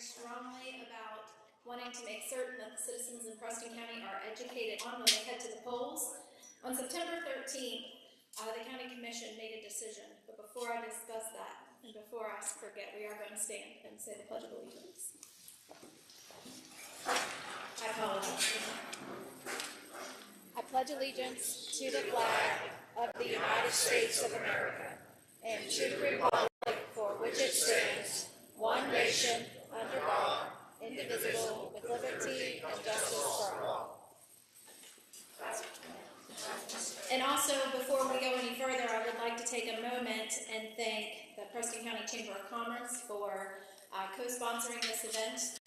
strongly about wanting to make certain that the citizens in Preston County are educated on when they head to the polls. On September 13th, the County Commission made a decision, but before I discuss that, and before I forget, we are going to stand and say the Pledge of Allegiance. I apologize. I pledge allegiance to the flag of the United States of America and to the republic for which it stands, one nation, under God, indivisible, with liberty and justice for all. And also, before we go any further, I would like to take a moment and thank the Preston County Chamber of Commerce for co-sponsoring this event.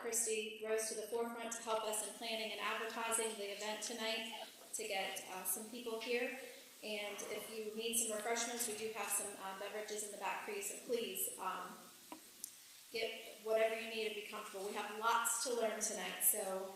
Christy rose to the forefront to help us in planning and advertising the event tonight to get some people here. And if you need some refreshments, we do have some beverages in the back for you, so please get whatever you need to be comfortable. We have lots to learn tonight, so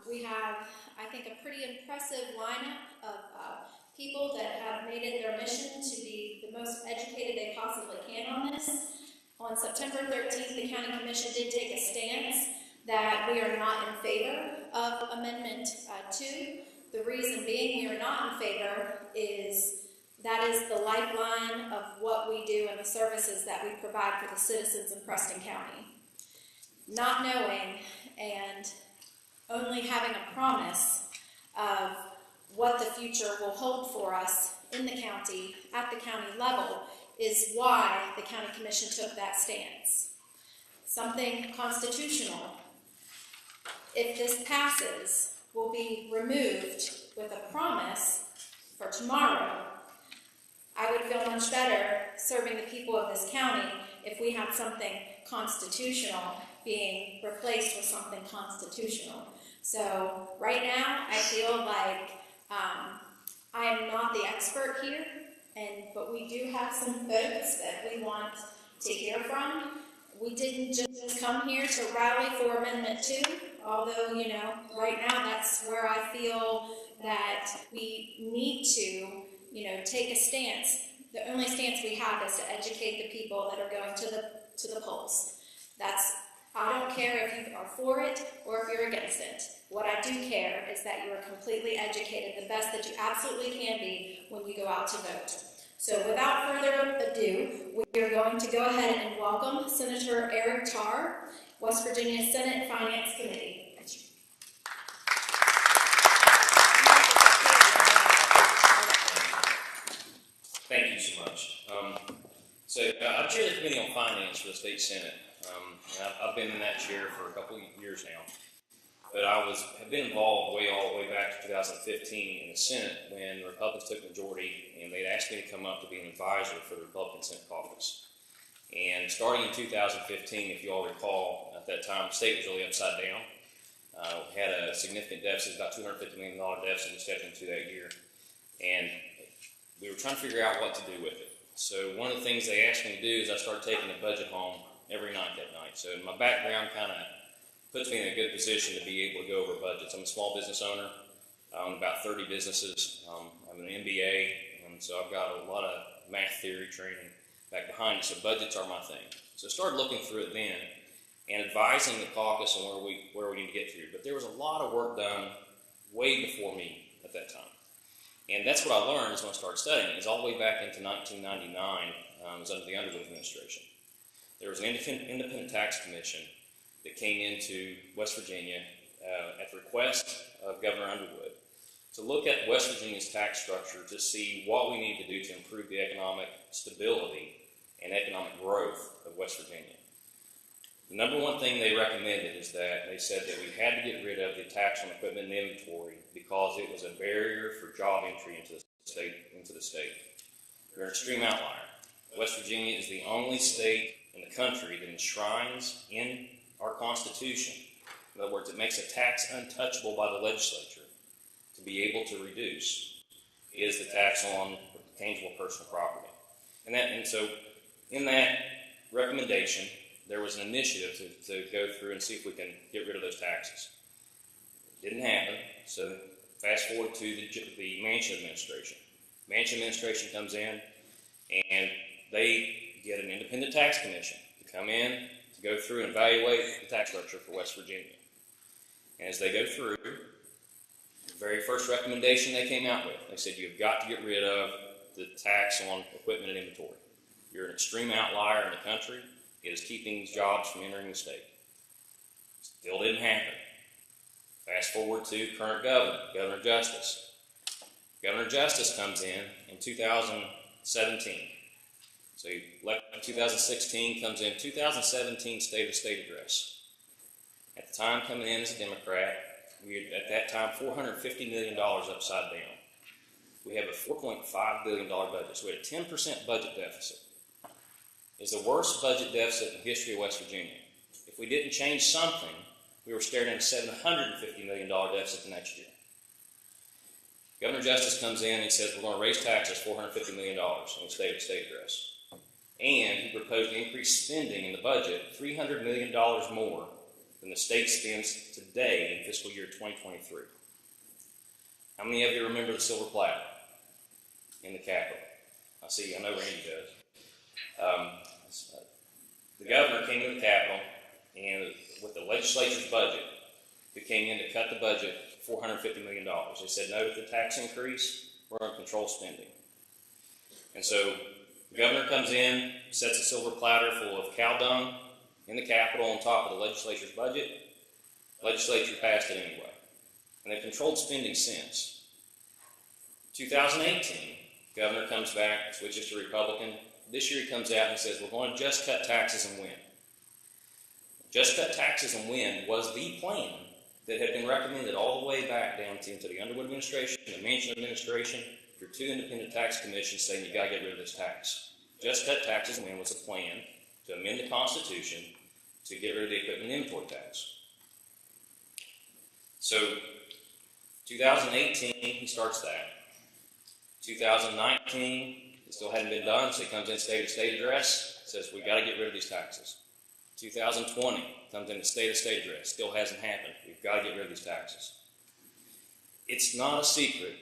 we have, I think, a pretty impressive lineup of people that have made it their mission to be the most educated they possibly can on this. On September 13th, the County Commission did take a stance that we are not in favor of Amendment 2. The reason being we are not in favor is that is the lifeline of what we do and the services that we provide for the citizens in Preston County. Not knowing and only having a promise of what the future will hold for us in the county, at the county level, is why the County Commission took that stance. Something constitutional, if this passes, will be removed with a promise for tomorrow. I would feel much better serving the people of this county if we had something constitutional being replaced with something constitutional. So right now, I feel like I am not the expert here, but we do have some folks that we want to hear from. We didn't just come here to rally for Amendment 2, although, right now that's where I feel that we need to, take a stance. The only stance we have is to educate the people that are going to the polls. I don't care if you are for it or if you're against it. What I do care is that you are completely educated, the best that you absolutely can be when you go out to vote. So without further ado, we are going to go ahead and welcome Senator Eric Tarr, West Virginia Senate Finance Committee. Thank you so much. I chair the Committee on Finance for the State Senate. I've been in that chair for a couple of years now. But have been involved all the way back to 2015 in the Senate when the Republicans took majority, and they'd asked me to come up to be an advisor for the Republican Senate caucus. And starting in 2015, if you all recall, at that time, the state was really upside down. We had a significant deficit, about $250 million deficit we stepped into that year. And we were trying to figure out what to do with it. So one of the things they asked me to do is I started taking the budget home every night that night. So my background kind of puts me in a good position to be able to go over budgets. I'm a small business owner. I own about 30 businesses. I have an MBA, and so I've got a lot of math theory training back behind it. So budgets are my thing. So I started looking through it then and advising the caucus on where we need to get through. But there was a lot of work done way before me at that time. And that's what I learned when I started studying. It was all the way back into 1999. It was under the Adler administration. There was an independent tax commission that came into West Virginia at the request of Governor Underwood to look at West Virginia's tax structure to see what we need to do to improve the economic stability and economic growth of West Virginia. The number one thing they recommended is that they said that we had to get rid of the tax on equipment and inventory because it was a barrier for job entry into the state. We're an extreme outlier. West Virginia is the only state in the country that enshrines in our Constitution. In other words, it makes a tax untouchable by the legislature to be able to reduce is the tax on tangible personal property. And so in that recommendation, there was an initiative to go through and see if we can get rid of those taxes. It didn't happen, so fast forward to the Manchin administration. Manchin administration comes in, and they get an independent tax commission to come in to to go through and evaluate the tax structure for West Virginia. And as they go through, the very first recommendation they came out with, they said you've got to get rid of the tax on equipment and inventory. You're an extreme outlier in the country. It is keeping jobs from entering the state. Still didn't happen. Fast forward to current governor, Governor Justice. Governor Justice comes in 2017. So he elected in 2016, comes in 2017 State of State Address. At the time coming in as a Democrat, we had at that time $450 million upside down. We have a $4.5 billion budget, so we had a 10% budget deficit. It's the worst budget deficit in the history of West Virginia. If we didn't change something, we were staring at a $750 million deficit the next year. Governor Justice comes in and says we're going to raise taxes $450 million in the State of State Address. And he proposed to increase spending in the budget $300 million more than the state spends today in fiscal year 2023. How many of you remember the silver platter in the Capitol? I know Randy does. The governor came to the Capitol, and with the legislature's budget, we came in to cut the budget $450 million. They said no to the tax increase, we're going to control spending. And so the governor comes in, sets a silver platter full of cow dung in the Capitol on top of the legislature's budget. The legislature passed it anyway. And they've controlled spending since. 2018, the governor comes back, switches to Republican. This year he comes out and says, we're going to just cut taxes and win. Just cut taxes and win was the plan that had been recommended all the way back down into the Underwood administration, the Manchin administration, for two independent tax commissions saying you got to get rid of this tax. Just cut taxes and win was a plan to amend the Constitution to get rid of the equipment inventory tax. So 2018, he starts that. 2019, it still hadn't been done, so he comes in State of State Address, says we've got to get rid of these taxes. 2020 comes in the State of State Address, still hasn't happened. We've got to get rid of these taxes. It's not a secret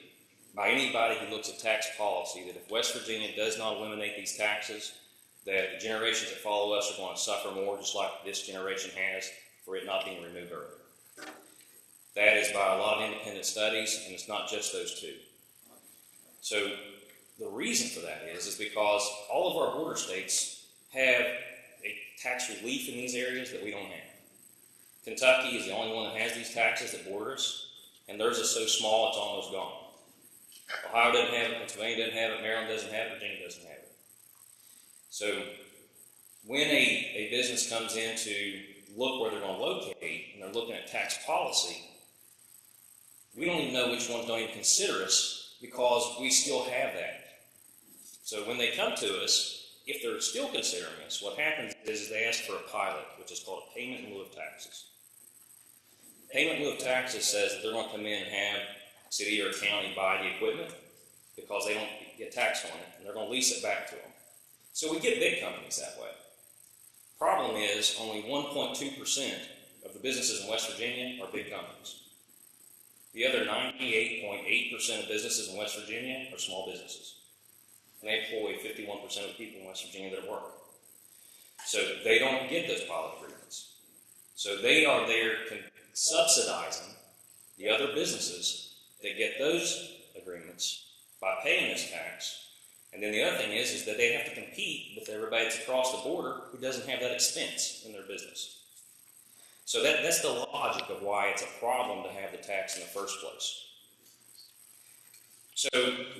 by anybody who looks at tax policy that if West Virginia does not eliminate these taxes, that the generations that follow us are going to suffer more, just like this generation has, for it not being removed earlier. That is by a lot of independent studies, and it's not just those two. So the reason for that is because all of our border states have a tax relief in these areas that we don't have. Kentucky is the only one that has these taxes that border us, and theirs is so small it's almost gone. Ohio doesn't have it, Pennsylvania doesn't have it, Maryland doesn't have it, Virginia doesn't have it. So when a business comes in to look where they're going to locate, and they're looking at tax policy, we don't even know which ones don't even consider us because we still have that. So when they come to us, if they're still considering us, what happens is they ask for a pilot, which is called a payment in lieu of taxes. Payment in lieu of taxes says that they're going to come in and have a city or a county buy the equipment because they don't get taxed on it, and they're going to lease it back to them. So we get big companies that way. Problem is, only 1.2% of the businesses in West Virginia are big companies. The other 98.8% of businesses in West Virginia are small businesses. And they employ 51% of the people in West Virginia that work. So they don't get those pilot agreements. So they are there subsidizing the other businesses that get those agreements by paying this tax. And then the other thing is that they have to compete with everybody that's across the border who doesn't have that expense in their business. So that's the logic of why it's a problem to have the tax in the first place. So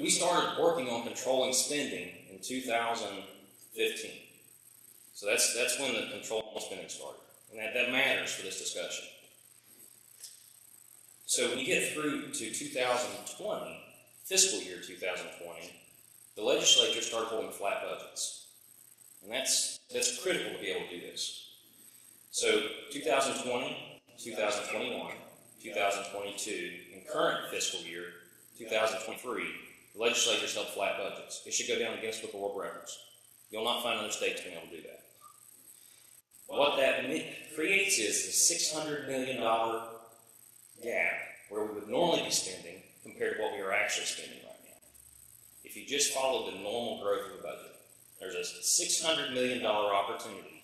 we started working on controlling spending in 2015. So that's when the control of spending started. And that matters for this discussion. So when you get through to 2020, fiscal year 2020, the legislature started holding flat budgets. And that's critical to be able to do this. So 2020, 2021, 2022, and current fiscal year, 2023, the legislature's held flat budgets. It should go down against Book of World Records. You'll not find other states being able to do that. What that creates is a $600 million gap where we would normally be spending compared to what we are actually spending right now. If you just follow the normal growth of the budget, there's a $600 million opportunity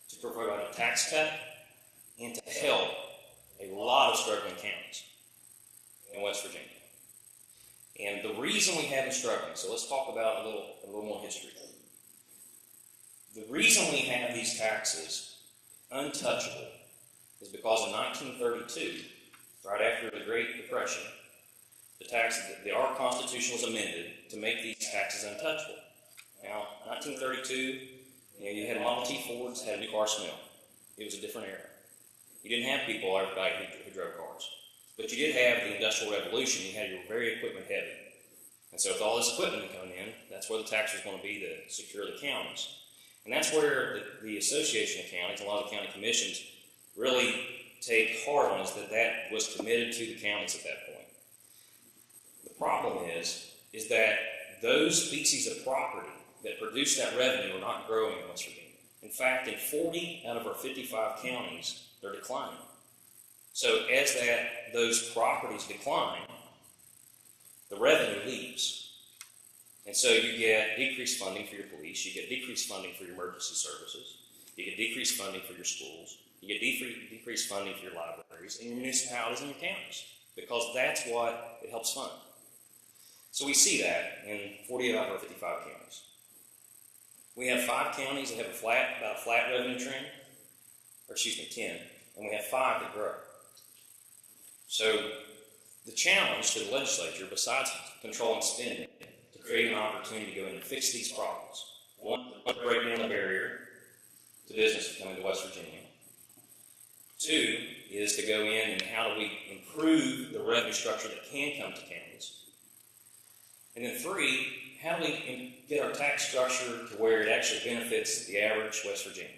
to provide tax cut and to help a lot of struggling counties in West Virginia. And the reason we have them struggling, so let's talk about a little more history. The reason we have these taxes untouchable is because in 1932, right after the Great Depression, our Constitution was amended to make these taxes untouchable. Now, 1932, you had Model T Fords, had a new car smell. It was a different era. You didn't have people everybody who drove cars. But you did have the Industrial Revolution. You had your very equipment heavy. And so with all this equipment coming in, that's where the tax was going to be to secure the counties. And that's where the Association of Counties, a lot of county commissions, really take heart on is that was committed to the counties at that point. The problem is that those species of property that produce that revenue are not growing in West Virginia. In fact, in 40 out of our 55 counties, they're declining. So as those properties decline, the revenue leaves. And so you get decreased funding for your police, you get decreased funding for your emergency services, you get decreased funding for your schools, you get decreased funding for your libraries and your municipalities and your counties, because that's what it helps fund. So we see that in 48 out of our 55 counties. We have 5 counties that have about a flat revenue trend, 10, and we have 5 that grow. So the challenge to the legislature, besides controlling spending, to create an opportunity to go in and fix these problems. One, to break down the barrier to business coming to West Virginia. 2 is to go in and how do we improve the revenue structure that can come to counties. And then 3, how do we get our tax structure to where it actually benefits the average West Virginian?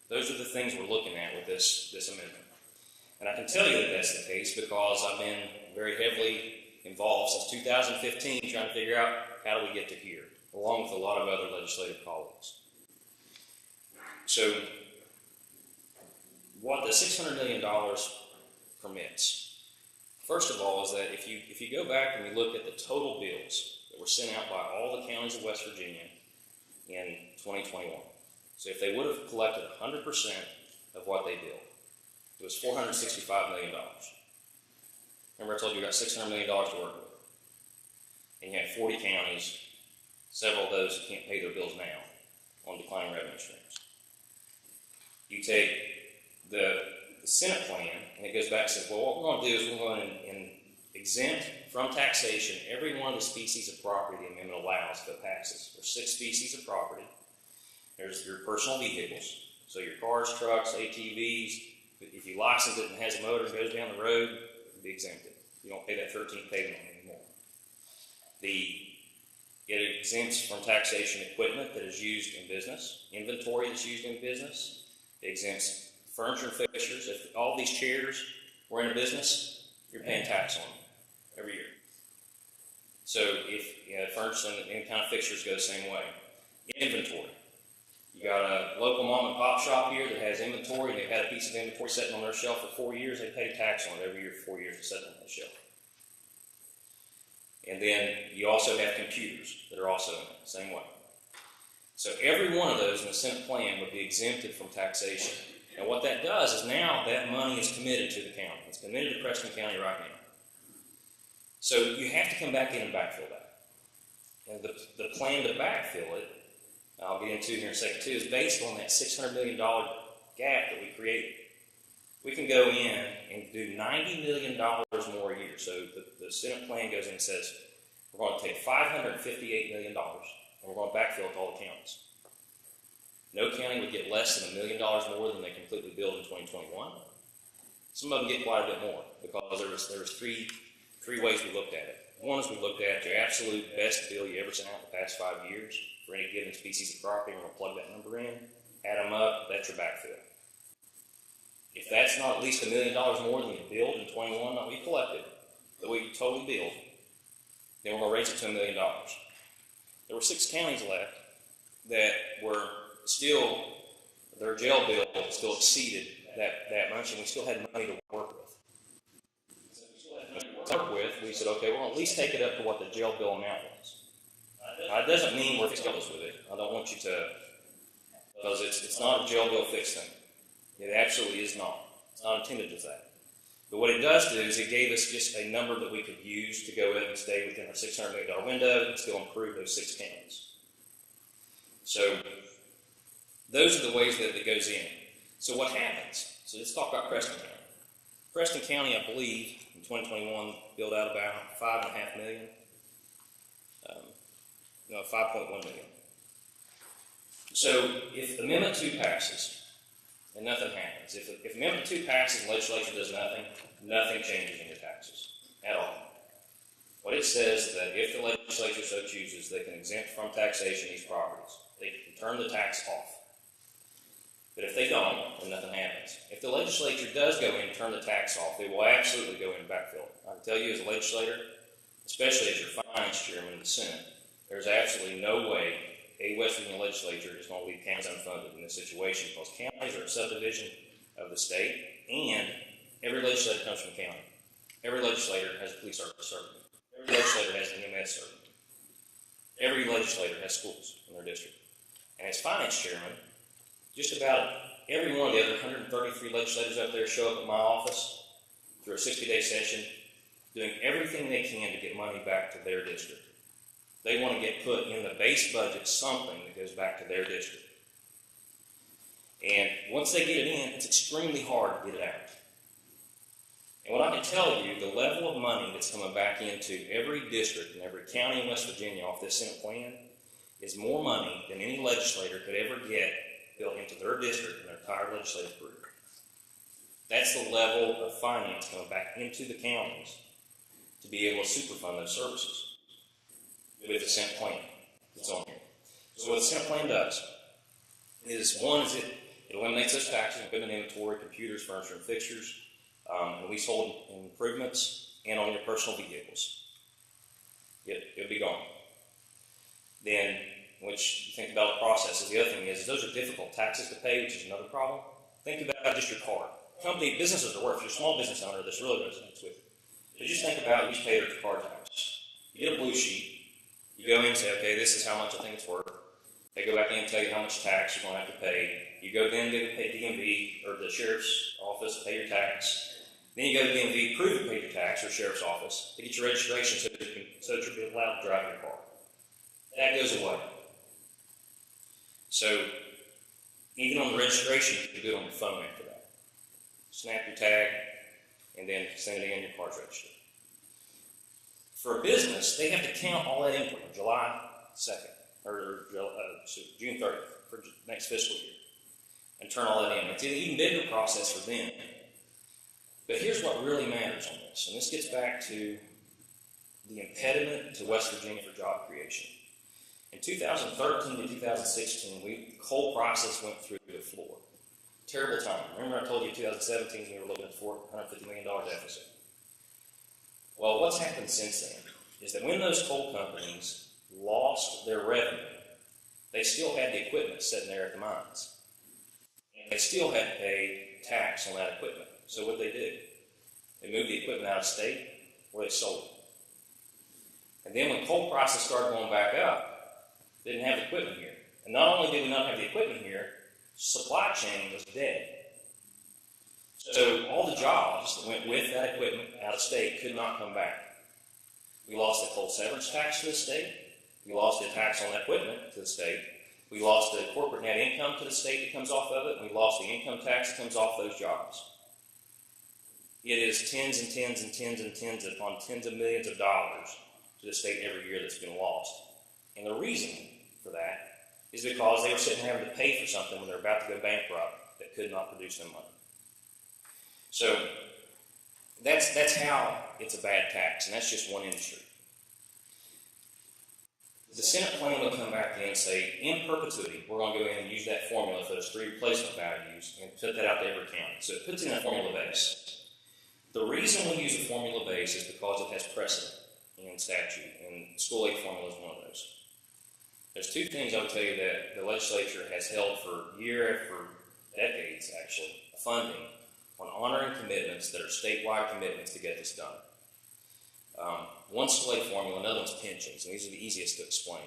Those are the things we're looking at with this amendment. And I can tell you that that's the case because I've been very heavily involved since 2015 trying to figure out how do we get to here, along with a lot of other legislative colleagues. So what the $600 million permits, first of all, is that if you go back and you look at the total bills that were sent out by all the counties of West Virginia in 2021, so if they would have collected 100% of what they billed, it was $465 million. Remember I told you got $600 million to work with. And you have 40 counties, several of those who can't pay their bills now on declining revenue streams. You take the Senate plan, and it goes back and says, well, what we're going to do is we're going to exempt from taxation every one of the species of property the amendment allows if it passes. There's 6 species of property. There's your personal vehicles, so your cars, trucks, ATVs. If you license it and has a motor and goes down the road, it'll be exempted. You don't pay that 13th payment anymore. It exempts from taxation equipment that is used in business, inventory that's used in business. It exempts furniture and fixtures. If all these chairs were in a business, you're paying tax on them every year. So if furniture and any kind of fixtures go the same way. Inventory. You got a local mom and pop shop here that has inventory, and they've had a piece of inventory sitting on their shelf for 4 years. They pay tax on it every year for 4 years it's sitting on the shelf. And then you also have computers that are also in it, the same way. So every one of those in the Senate plan would be exempted from taxation. And what that does is now that money is committed to the county. It's committed to Preston County right now. So you have to come back in and backfill that. And the plan to backfill it, I'll get into it here in a second too, is based on that $600 million gap that we created. We can go in and do $90 million more a year. So the Senate plan goes in and says, we're going to take $558 million and we're going to backfill it to all the counties. No county would get less than $1 million more than they completely billed in 2021. Some of them get quite a bit more because there was three ways we looked at it. One is we looked at your absolute best bill you ever sent out in the past 5 years for any given species of property. We're going to plug that number in, add them up, that's your backfill. If that's not at least $1 million more than you billed in 21 that we collected, that we totally billed, then we're going to raise it to $1 million. There were 6 counties left that were still, their jail bill still exceeded that much, and we still had money to work with. We said, okay, we'll at least take it up to what the jail bill amount was. Now, it doesn't mean we're fixed with it. I don't want you to, because it's not a jail bill fixed thing. It absolutely is not. It's not intended as that. But what it does do is it gave us just a number that we could use to go ahead and stay within our $600 million window and still improve those 6 counties. So those are the ways that it goes in. So what happens? So let's talk about Preston County. Preston County, I believe, in 2021, billed out about $5.5 million. 5.1 million. So if Amendment 2 passes and nothing happens, if Amendment 2 passes and the legislature does nothing, nothing changes in your taxes at all. What it says is that if the legislature so chooses, they can exempt from taxation these properties. They can turn the tax off. But if they don't, then nothing happens. If the legislature does go in and turn the tax off, they will absolutely go in and backfill it. I can tell you as a legislator, especially as your finance chairman in the Senate, there's absolutely no way a West Virginia legislature is going to leave counties unfunded in this situation, because counties are a subdivision of the state, and every legislator comes from a county. Every legislator has a police sergeant. Every legislator has an EMS sergeant. Every legislator has schools in their district. And as finance chairman, just about every one of the other 133 legislators out there show up at my office through a 60-day session, doing everything they can to get money back to their district. They want to get put in the base budget something that goes back to their district. And once they get it in, it's extremely hard to get it out. And what I can tell you, the level of money that's coming back into every district and every county in West Virginia off this Senate plan is more money than any legislator could ever get built into their district in their entire legislative career. That's the level of finance coming back into the counties to be able to superfund those services with the Senate plan that's on here. So what the Senate plan does is, one, is it eliminates those taxes, equipment inventory, computers, furniture, and fixtures, and leasehold improvements, and on your personal vehicles. It'll be gone. Then, which you think about the processes, the other thing is those are difficult taxes to pay, which is another problem. Think about just your car. Businesses are worth. If you're a small business owner, this really resonates with you. But just think about, you pay your car tax. You get a blue sheet. You go in and say, okay, this is how much I think it's worth. They go back in and tell you how much tax you're going to have to pay. You go then to the DMV or the sheriff's office to pay your tax. Then you go to the DMV, prove you paid your tax, or sheriff's office, to get your registration so that you're allowed to drive your car. That goes away. So even on the registration, you can do it on your phone after that. Snap your tag, and then send it in, your car's registered. For a business, they have to count all that input on July 2nd, or June 30th, for next fiscal year, and turn all that in. It's an even bigger process for them. But here's what really matters on this, and this gets back to the impediment to West Virginia for job creation. In 2013 to 2016, the coal prices went through the floor. Terrible time. Remember I told you in 2017 we were looking at a $450 million deficit. Well, what's happened since then is that when those coal companies lost their revenue, they still had the equipment sitting there at the mines. And they still had to pay tax on that equipment. So what did? They moved the equipment out of state, or they sold it. And then when coal prices started going back up, they didn't have the equipment here. And not only did we not have the equipment here, supply chain was dead. So all the jobs that went with that equipment out of state could not come back. We lost the coal severance tax to the state. We lost the tax on that equipment to the state. We lost the corporate net income to the state that comes off of it. And we lost the income tax that comes off those jobs. It is tens and tens and tens and tens upon tens of millions of dollars to the state every year that's been lost. And the reason for that is because they were sitting there having to pay for something when they're about to go bankrupt that could not produce them money. So that's how it's a bad tax, and that's just one industry. The Senate plan will come back in and say, in perpetuity, we're going to go in and use that formula for those 3 replacement values and put that out to every county. So it puts in a formula base. The reason we use a formula base is because it has precedent in statute, and school aid formula is one of those. There's 2 things I would tell you that the legislature has held for decades, actually, funding on honoring commitments that are statewide commitments to get this done. One's school aid formula, another one's pensions, and these are the easiest to explain.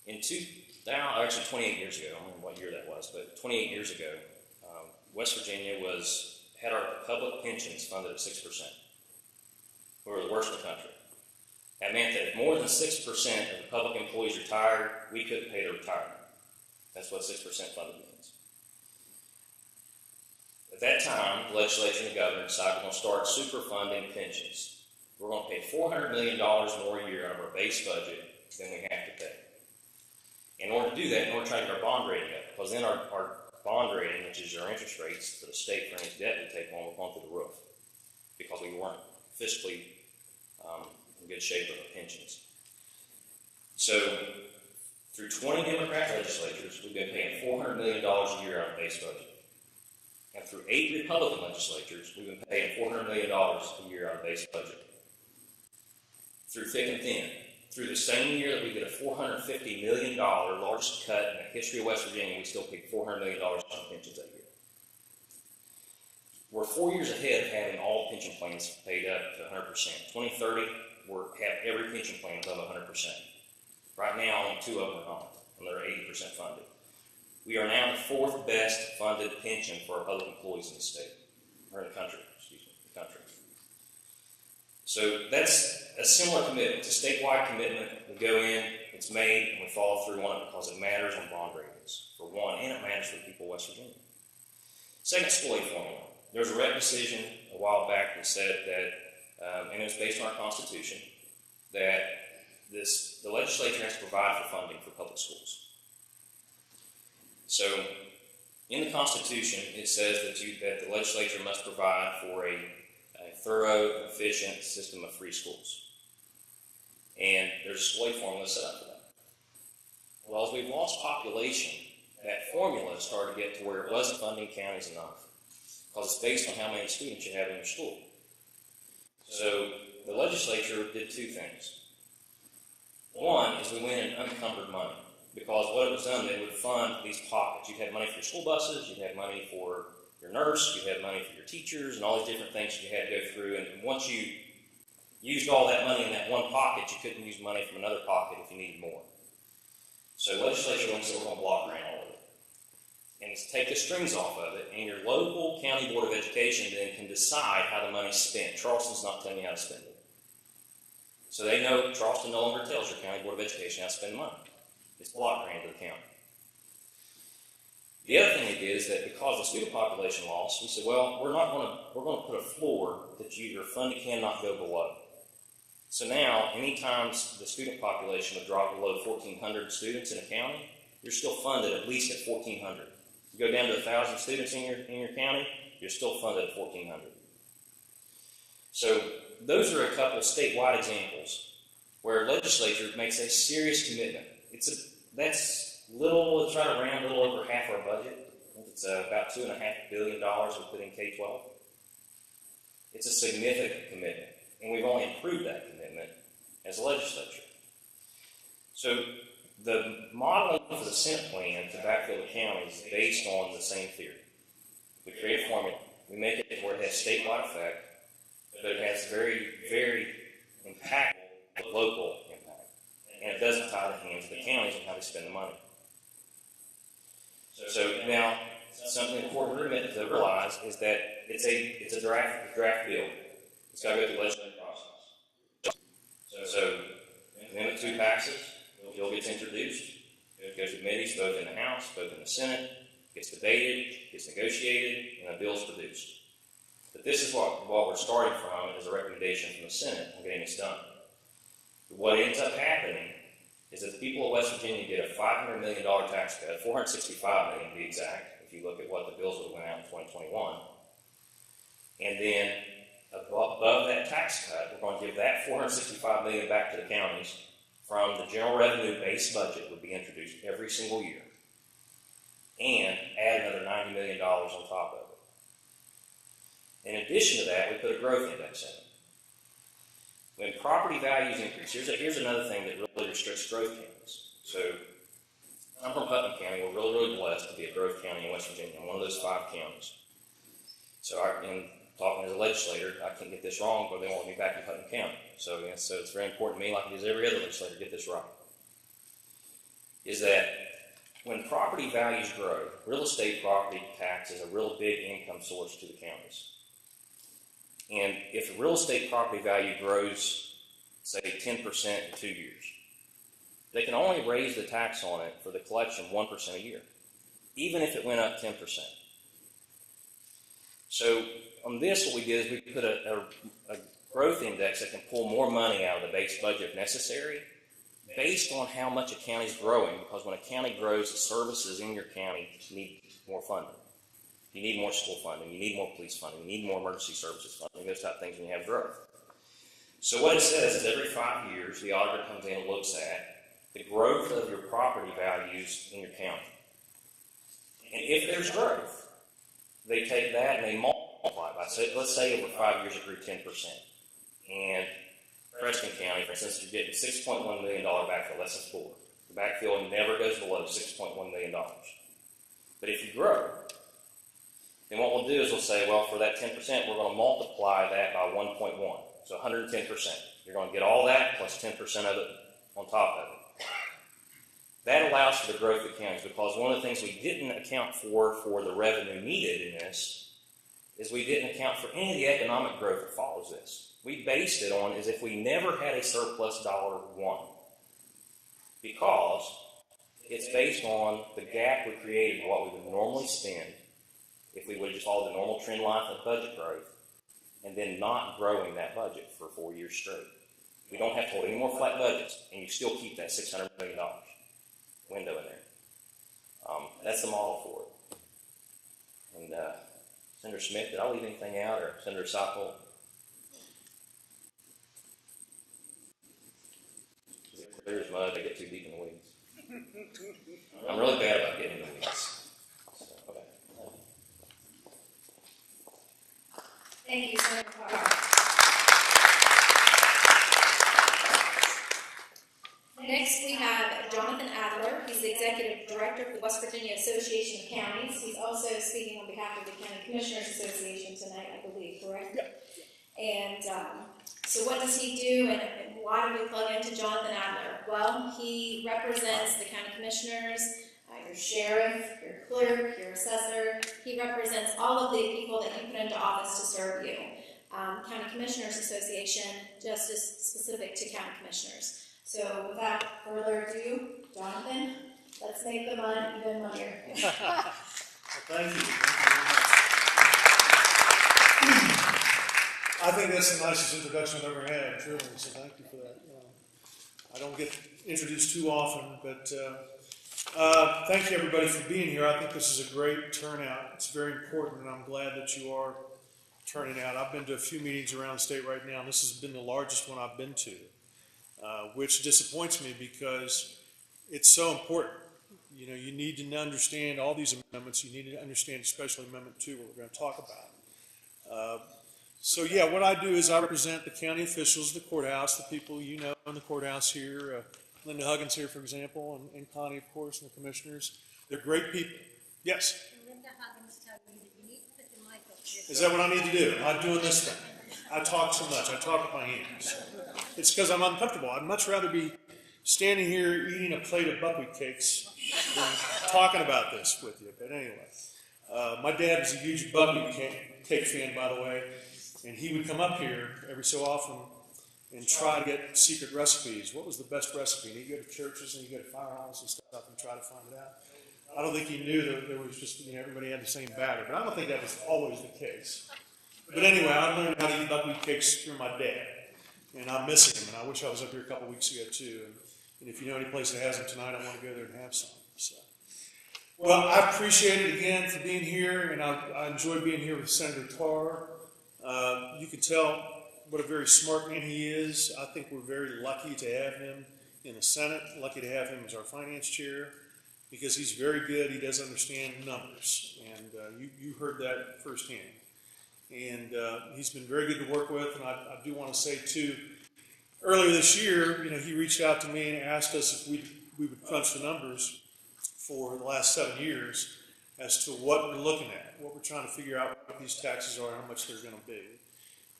In 28 years ago, I don't remember what year that was, but 28 years ago, West Virginia had our public pensions funded at 6%. We were the worst in the country. That meant that if more than 6% of the public employees retired, we couldn't pay their retirement. That's what 6% funded means. At that time, the legislature and the governor decided we're going to start super funding pensions. We're going to pay $400 million more a year out of our base budget than we have to pay. In order to do that, in order to try to get our bond rating up, because then our bond rating, which is our interest rates for the state for any debt we take on, were going through the roof because we weren't fiscally in good shape with our pensions. So, through 20 Democrat legislatures, we've been paying $400 million a year on our base budget. And through 8 Republican legislatures, we've been paying $400 million a year on our base budget. Through thick and thin, through the same year that we did a $450 million, largest cut in the history of West Virginia, we still paid $400 million on pensions that year. We're 4 years ahead of having all pension plans paid up to 100%. 2030, we'll have every pension plan above 100%. Right now, only 2 of them are not, and they're 80% funded. We are now the 4th best funded pension for our public employees in the state, or in the country, the country. So that's a similar commitment. It's a statewide commitment. We go in, it's made, and we follow through on it because it matters on bond ratings, for one, and it matters for the people of West Virginia. Second, school aid formula. There was a rep decision a while back that said that, and it was based on our Constitution, that the legislature has to provide for funding for public schools. So, in the Constitution, it says that the legislature must provide for a thorough, efficient system of free schools. And there's a school aid formula set up for that. Well, as we've lost population, that formula started to get to where it wasn't funding counties enough, because it's based on how many students you have in your school. So, the legislature did 2 things. One is we went in unencumbered money, because what it was done, they would fund these pockets. You'd have money for your school buses, you'd have money for your nurse, you'd have money for your teachers, and all these different things you had to go through. And once you used all that money in that one pocket, you couldn't use money from another pocket if you needed more. So legislature went and said, we're going to block grant all of it. And take the strings off of it, and your local county board of education then can decide how the money's spent. Charleston's not telling you how to spend it. So they know Charleston no longer tells your county board of education how to spend money. It's block grant to the county. The other thing they did is that because the student population lost, we said, well, we're going to put a floor that your funding cannot go below. So now, anytime the student population would drop below 1,400 students in a county, you're still funded at least at 1,400. You go down to 1,000 students in your county, you're still funded at 1,400. So those are a couple of statewide examples where legislature makes a serious commitment. That's little, it's right around a little over half our budget. I think it's about $2.5 billion we put in K-12. It's a significant commitment, and we've only improved that commitment as a legislature. So the modeling for the Senate plan to backfill the counties is based on the same theory. We create a formula, we make it where it has statewide effect, but it has very, very impactful local impact. And it doesn't tie the hands of the counties on how they spend the money. So now, something important to realize is that it's a draft bill. It's got to go through the legislative process. So Amendment 2 passes, the bill gets introduced, it goes to committees both in the House, both in the Senate, gets debated, gets negotiated, and a bill's produced. But this is what we're starting from is a recommendation from the Senate on getting this done. What ends up happening is that the people of West Virginia get a $500 million tax cut, $465 million to be exact, if you look at what the bills would have went out in 2021. And then above that tax cut, we're going to give that $465 million back to the counties from the general revenue base budget would be introduced every single year, and add another $90 million on top of it. In addition to that, we put a growth index in it. When property values increase, here's another thing that really restricts growth counties. So, I'm from Putnam County. We're really, really blessed to be a growth county in West Virginia, one of those 5 counties. So, in talking as a legislator, I can't get this wrong, but they want me back in Putnam County. So it's very important to me, like it is every other legislator, to get this right. Is that when property values grow, real estate property tax is a real big income source to the counties. And if the real estate property value grows, say, 10% in 2 years, they can only raise the tax on it for the collection 1% a year, even if it went up 10%. So on this, what we did is we put a growth index that can pull more money out of the base budget if necessary, based on how much a county is growing, because when a county grows, the services in your county need more funding. You need more school funding, you need more police funding, you need more emergency services funding, those type of things when you have growth. So what it says is every 5 years, the auditor comes in and looks at the growth of your property values in your county. And if there's growth, they take that and they multiply by, let's say over 5 years it grew 10%. And Preston County, for instance, you're getting $6.1 million backfill. That's a floor. The backfill never goes below $6.1 million. But if you grow, then what we'll do is we'll say, well, for that 10%, we're going to multiply that by 1.1. So 110%. You're going to get all that plus 10% of it on top of it. That allows for the growth of counties, because one of the things we didn't account for the revenue needed in this is we didn't account for any of the economic growth that follows this. We based it on as if we never had a surplus $1, because it's based on the gap we created, what we would normally spend if we would have just followed the normal trend line of budget growth, and then not growing that budget for 4 years straight. We don't have to hold any more flat budgets, and you still keep that $600 million window in there. That's the model for it. And Senator Smith, did I leave anything out, or Senator Sokol? Is it clear as mud? I get too deep in the weeds. I'm really bad about getting in the weeds. So, okay. Thank you, Senator Tarr. Next, we have Jonathan Adler. He's the Executive Director of the West Virginia Association of Counties. He's also speaking on behalf of the County Commissioners Association tonight, I believe, correct? Yep. And so what does he do, and why do we plug into Jonathan Adler? Well, he represents the county commissioners, your sheriff, your clerk, your assessor. He represents all of the people that you put into office to serve you. County Commissioners Association, just as specific to county commissioners. So without further ado, Jonathan, let's make the mud even muddier. Well, thank you. I think that's the nicest introduction I've ever had, truly, so thank you for that. I don't get introduced too often, but thank you everybody for being here. I think this is a great turnout. It's very important, and I'm glad that you are turning out. I've been to a few meetings around the state right now, and this has been the largest one I've been to. Which disappoints me because it's so important. You know, you need to understand all these amendments. You need to understand especially Amendment 2, what we're going to talk about. So yeah, what I do is I represent the county officials, the courthouse, the people you know in the courthouse here. Linda Huggins here, for example, and Connie, of course, and the commissioners. They're great people. Yes? Linda Huggins told you that you need to put the mic up here. Is that what I need to do? I'm not doing this thing. I talk so much. I talk with my hands. It's because I'm uncomfortable. I'd much rather be standing here eating a plate of buckwheat cakes than talking about this with you. But anyway, my dad was a huge buckwheat cake fan, by the way, and he would come up here every so often and try to get secret recipes. What was the best recipe? And he'd go to churches and he'd go to firehouses and stuff and try to find it out. I don't think he knew that there was just, everybody had the same batter, but I don't think that was always the case. But anyway, I learned how to eat buckwheat cakes through my dad. And I'm missing him, and I wish I was up here a couple weeks ago, too. And if you know any place that has them tonight, I want to go there and have some. So. Well, I appreciate it again for being here, and I enjoyed being here with Senator Tarr. You can tell what a very smart man he is. I think we're very lucky to have him in the Senate, lucky to have him as our finance chair, because he's very good. He does understand numbers, and you heard that firsthand. And he's been very good to work with, and I do want to say, too, earlier this year, he reached out to me and asked us if we would crunch the numbers for the last 7 years as to what we're looking at, what we're trying to figure out what these taxes are, how much they're going to be.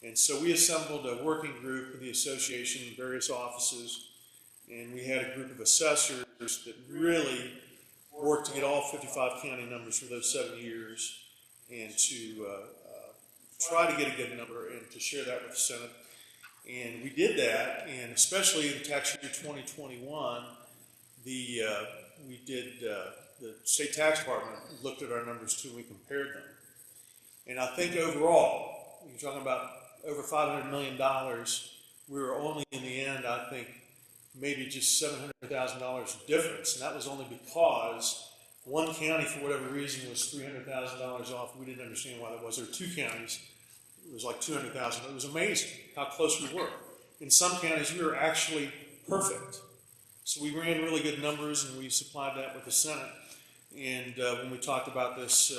And so we assembled a working group of the association in various offices, and we had a group of assessors that really work to get all 55 county numbers for those 7 years and to try to get a good number and to share that with the Senate. And we did that, and especially in tax year 2021, the state tax department looked at our numbers too, and we compared them. And I think overall, you're talking about over $500 million, we were only in the end, I think, maybe just $700,000 difference, and that was only because one county, for whatever reason, was $300,000 off. We didn't understand why that was. There were two counties. It was like $200,000. It was amazing how close we were. In some counties, we were actually perfect. So we ran really good numbers, and we supplied that with the Senate. And when we talked about this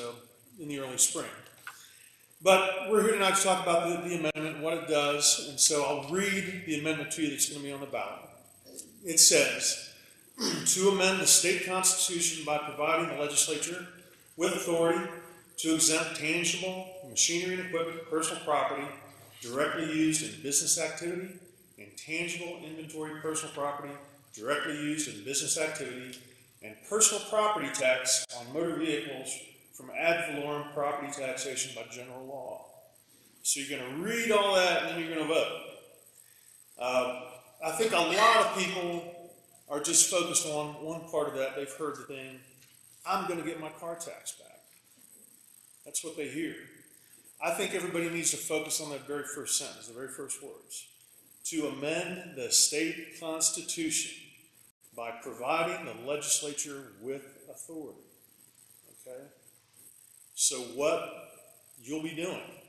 in the early spring. But we're here tonight to talk about the amendment and what it does. And so I'll read the amendment to you that's going to be on the ballot. It says, to amend the state constitution by providing the legislature with authority to exempt tangible machinery and equipment, personal property directly used in business activity, and tangible inventory personal property directly used in business activity, and personal property tax on motor vehicles from ad valorem property taxation by general law. So you're going to read all that, and then you're going to vote. I think a lot of people are just focused on one part of that. They've heard the thing, I'm going to get my car tax back. That's what they hear. I think everybody needs to focus on that very first sentence, the very first words. To amend the state constitution by providing the legislature with authority. Okay? So what you'll be doing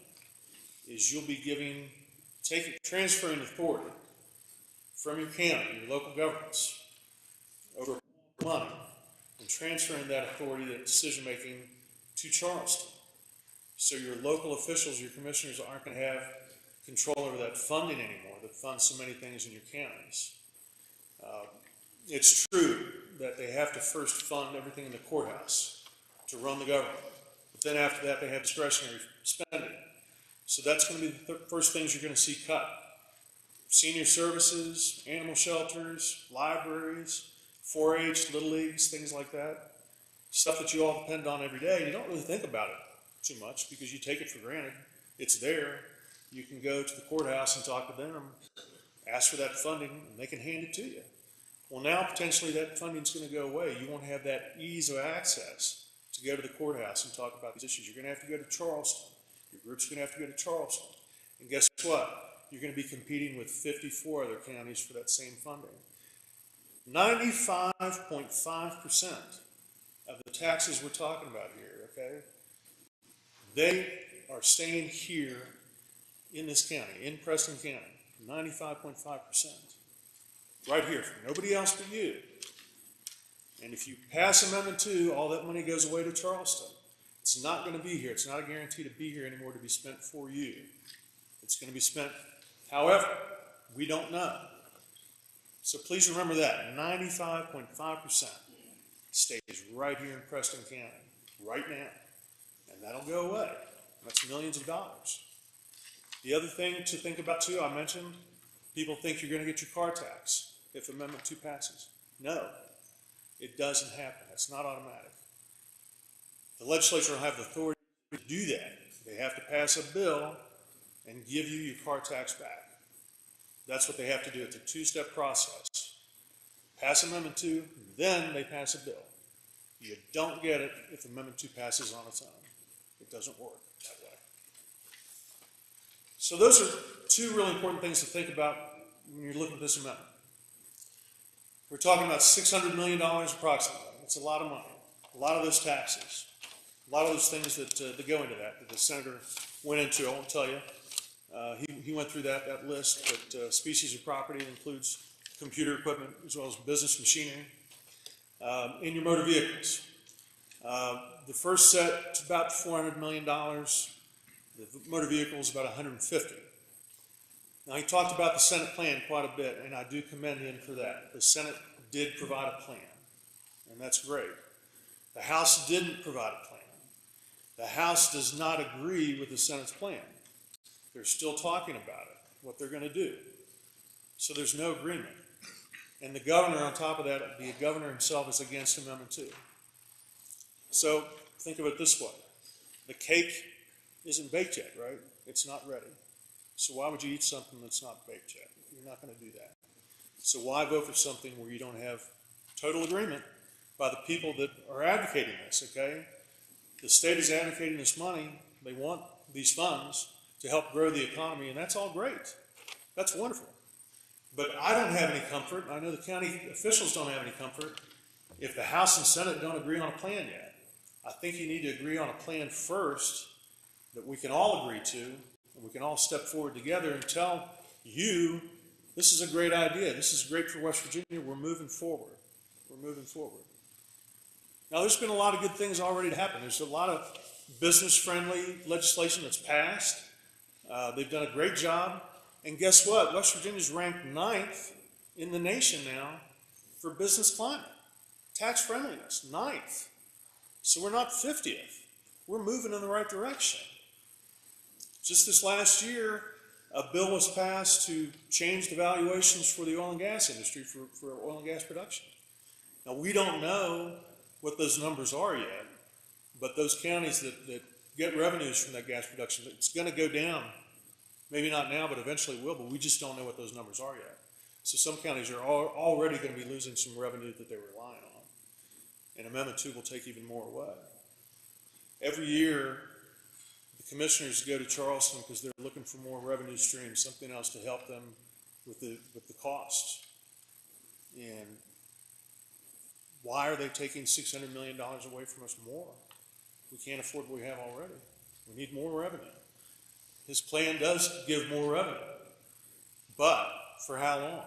is you'll be transferring authority from your county, your local governments, over money, and transferring that authority, that decision-making, to Charleston. So your local officials, your commissioners, aren't going to have control over that funding anymore that funds so many things in your counties. It's true that they have to first fund everything in the courthouse to run the government. But then after that, they have discretionary spending. So that's going to be the first things you're going to see cut. Senior services, animal shelters, libraries, 4-H, Little Leagues, things like that. Stuff that you all depend on every day, and you don't really think about it too much because you take it for granted. It's there. You can go to the courthouse and talk to them, ask for that funding, and they can hand it to you. Well, now potentially that funding's going to go away. You won't have that ease of access to go to the courthouse and talk about these issues. You're going to have to go to Charleston. Your group's going to have to go to Charleston. And guess what? You're going to be competing with 54 other counties for that same funding. 95.5% of the taxes we're talking about here, okay, they are staying here in this county, in Preston County. 95.5%. Right here, for nobody else but you. And if you pass Amendment 2, all that money goes away to Charleston. It's not going to be here. It's not a guarantee to be here anymore to be spent for you. It's going to be spent, however, we don't know. So please remember that. 95.5% stays right here in Preston County, right now. And that'll go away. That's millions of dollars. The other thing to think about, too, I mentioned, people think you're going to get your car tax if Amendment 2 passes. No, it doesn't happen. That's not automatic. The legislature will have the authority to do that. They have to pass a bill and give you your car tax back. That's what they have to do. It's a two-step process. Pass Amendment 2, then they pass a bill. You don't get it if Amendment 2 passes on its own. It doesn't work that way. So those are two really important things to think about when you're looking at this amendment. We're talking about $600 million approximately. It's a lot of money. A lot of those taxes. A lot of those things that go into that the senator went into. I won't tell you. He went through that list, but species of property includes computer equipment as well as business machinery. In your motor vehicles. The first set is about $400 million. The motor vehicle is about $150. Now, he talked about the Senate plan quite a bit, and I do commend him for that. The Senate did provide a plan, and that's great. The House didn't provide a plan. The House does not agree with the Senate's plan. They're still talking about it, what they're going to do. So there's no agreement. And the governor, on top of that, the governor himself is against Amendment 2. So think of it this way. The cake isn't baked yet, right? It's not ready. So why would you eat something that's not baked yet? You're not going to do that. So why vote for something where you don't have total agreement by the people that are advocating this, okay? The state is advocating this money. They want these funds to help grow the economy, and that's all great. That's wonderful. But I don't have any comfort, I know the county officials don't have any comfort, if the House and Senate don't agree on a plan yet. I think you need to agree on a plan first that we can all agree to, and we can all step forward together and tell you, this is a great idea, this is great for West Virginia, we're moving forward. We're moving forward. Now, there's been a lot of good things already to happen. There's a lot of business-friendly legislation that's passed. They've done a great job. And guess what? West Virginia's ranked 9th in the nation now for business climate. Tax friendliness, 9th. So we're not 50th. We're moving in the right direction. Just this last year, a bill was passed to change the valuations for the oil and gas industry, for oil and gas production. Now, we don't know what those numbers are yet, but those counties that get revenues from that gas production, it's going to go down. Maybe not now, but eventually will, but we just don't know what those numbers are yet. So some counties are already going to be losing some revenue that they were relying on. And Amendment 2 will take even more away. Every year, the commissioners go to Charleston because they're looking for more revenue streams, something else to help them with the costs. And why are they taking $600 million away from us more? We can't afford what we have already. We need more revenue. His plan does give more revenue, but for how long?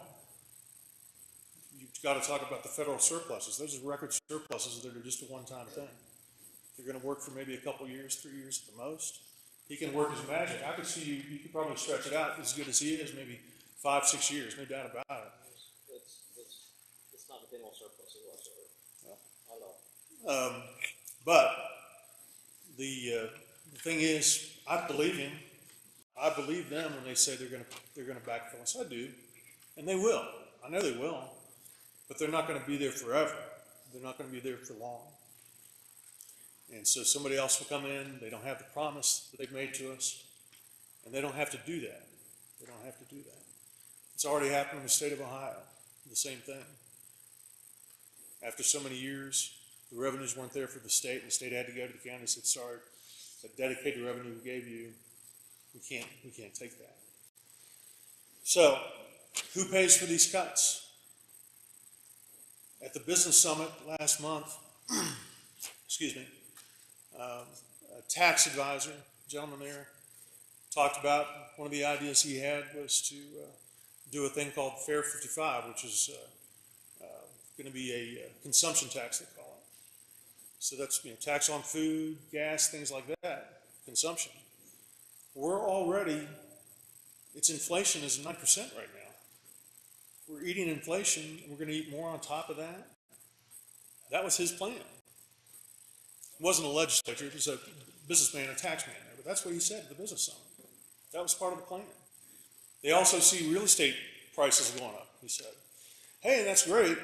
You've got to talk about the federal surpluses. Those are record surpluses that are just a one-time thing. They're going to work for maybe a couple years, 3 years at the most. He can work his magic. I could see you could probably stretch it out as good as he is, maybe 5, 6 years, no doubt about it. It's not within all surpluses whatsoever. Yeah. I know. But the thing is, I believe him. I believe them when they say they're going to backfill us. I do, and they will. I know they will, but they're not going to be there forever. They're not going to be there for long. And so somebody else will come in. They don't have the promise that they've made to us, and they don't have to do that. They don't have to do that. It's already happened in the state of Ohio. The same thing. After so many years, the revenues weren't there for the state, and the state had to go to the county and said, sorry, that dedicated revenue we gave you, we can't take that. So, who pays for these cuts? At the business summit last month, excuse me, a tax advisor, a gentleman there, talked about one of the ideas he had was to do a thing called Fair 55, which is going to be a consumption tax, they call it. So that's tax on food, gas, things like that, consumption. We're already, its inflation is 9% right now. We're eating inflation, and we're going to eat more on top of that. That was his plan. It wasn't a legislature, it was a businessman, a tax man there, but that's what he said at the business summit. That was part of the plan. They also see real estate prices going up, he said. Hey, that's great.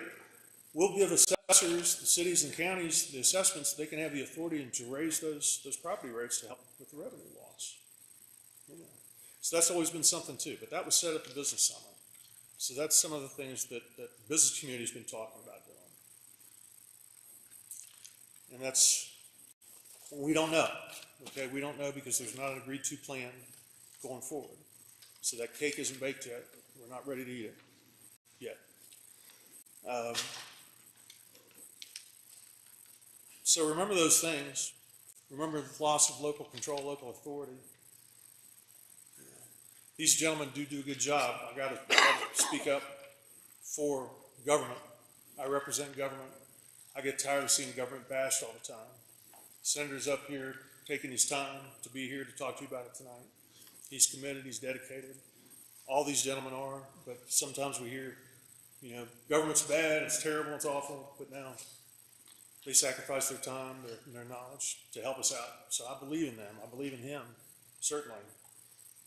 We'll give assessors, the cities and counties, the assessments, they can have the authority to raise those property rates to help with the revenue loss. Yeah. So that's always been something too, but that was said at the business summit. So that's some of the things that the business community has been talking about doing. And that's, we don't know, okay? We don't know because there's not an agreed to plan going forward. So that cake isn't baked yet. We're not ready to eat it yet. So remember those things. Remember the loss of local control, local authority. These gentlemen do a good job. I got to speak up for government. I represent government. I get tired of seeing government bashed all the time. The senator's up here taking his time to be here to talk to you about it tonight. He's committed. He's dedicated. All these gentlemen are, but sometimes we hear, government's bad, it's terrible, it's awful, but now they sacrifice their time, their knowledge to help us out. So I believe in them. I believe in him, certainly.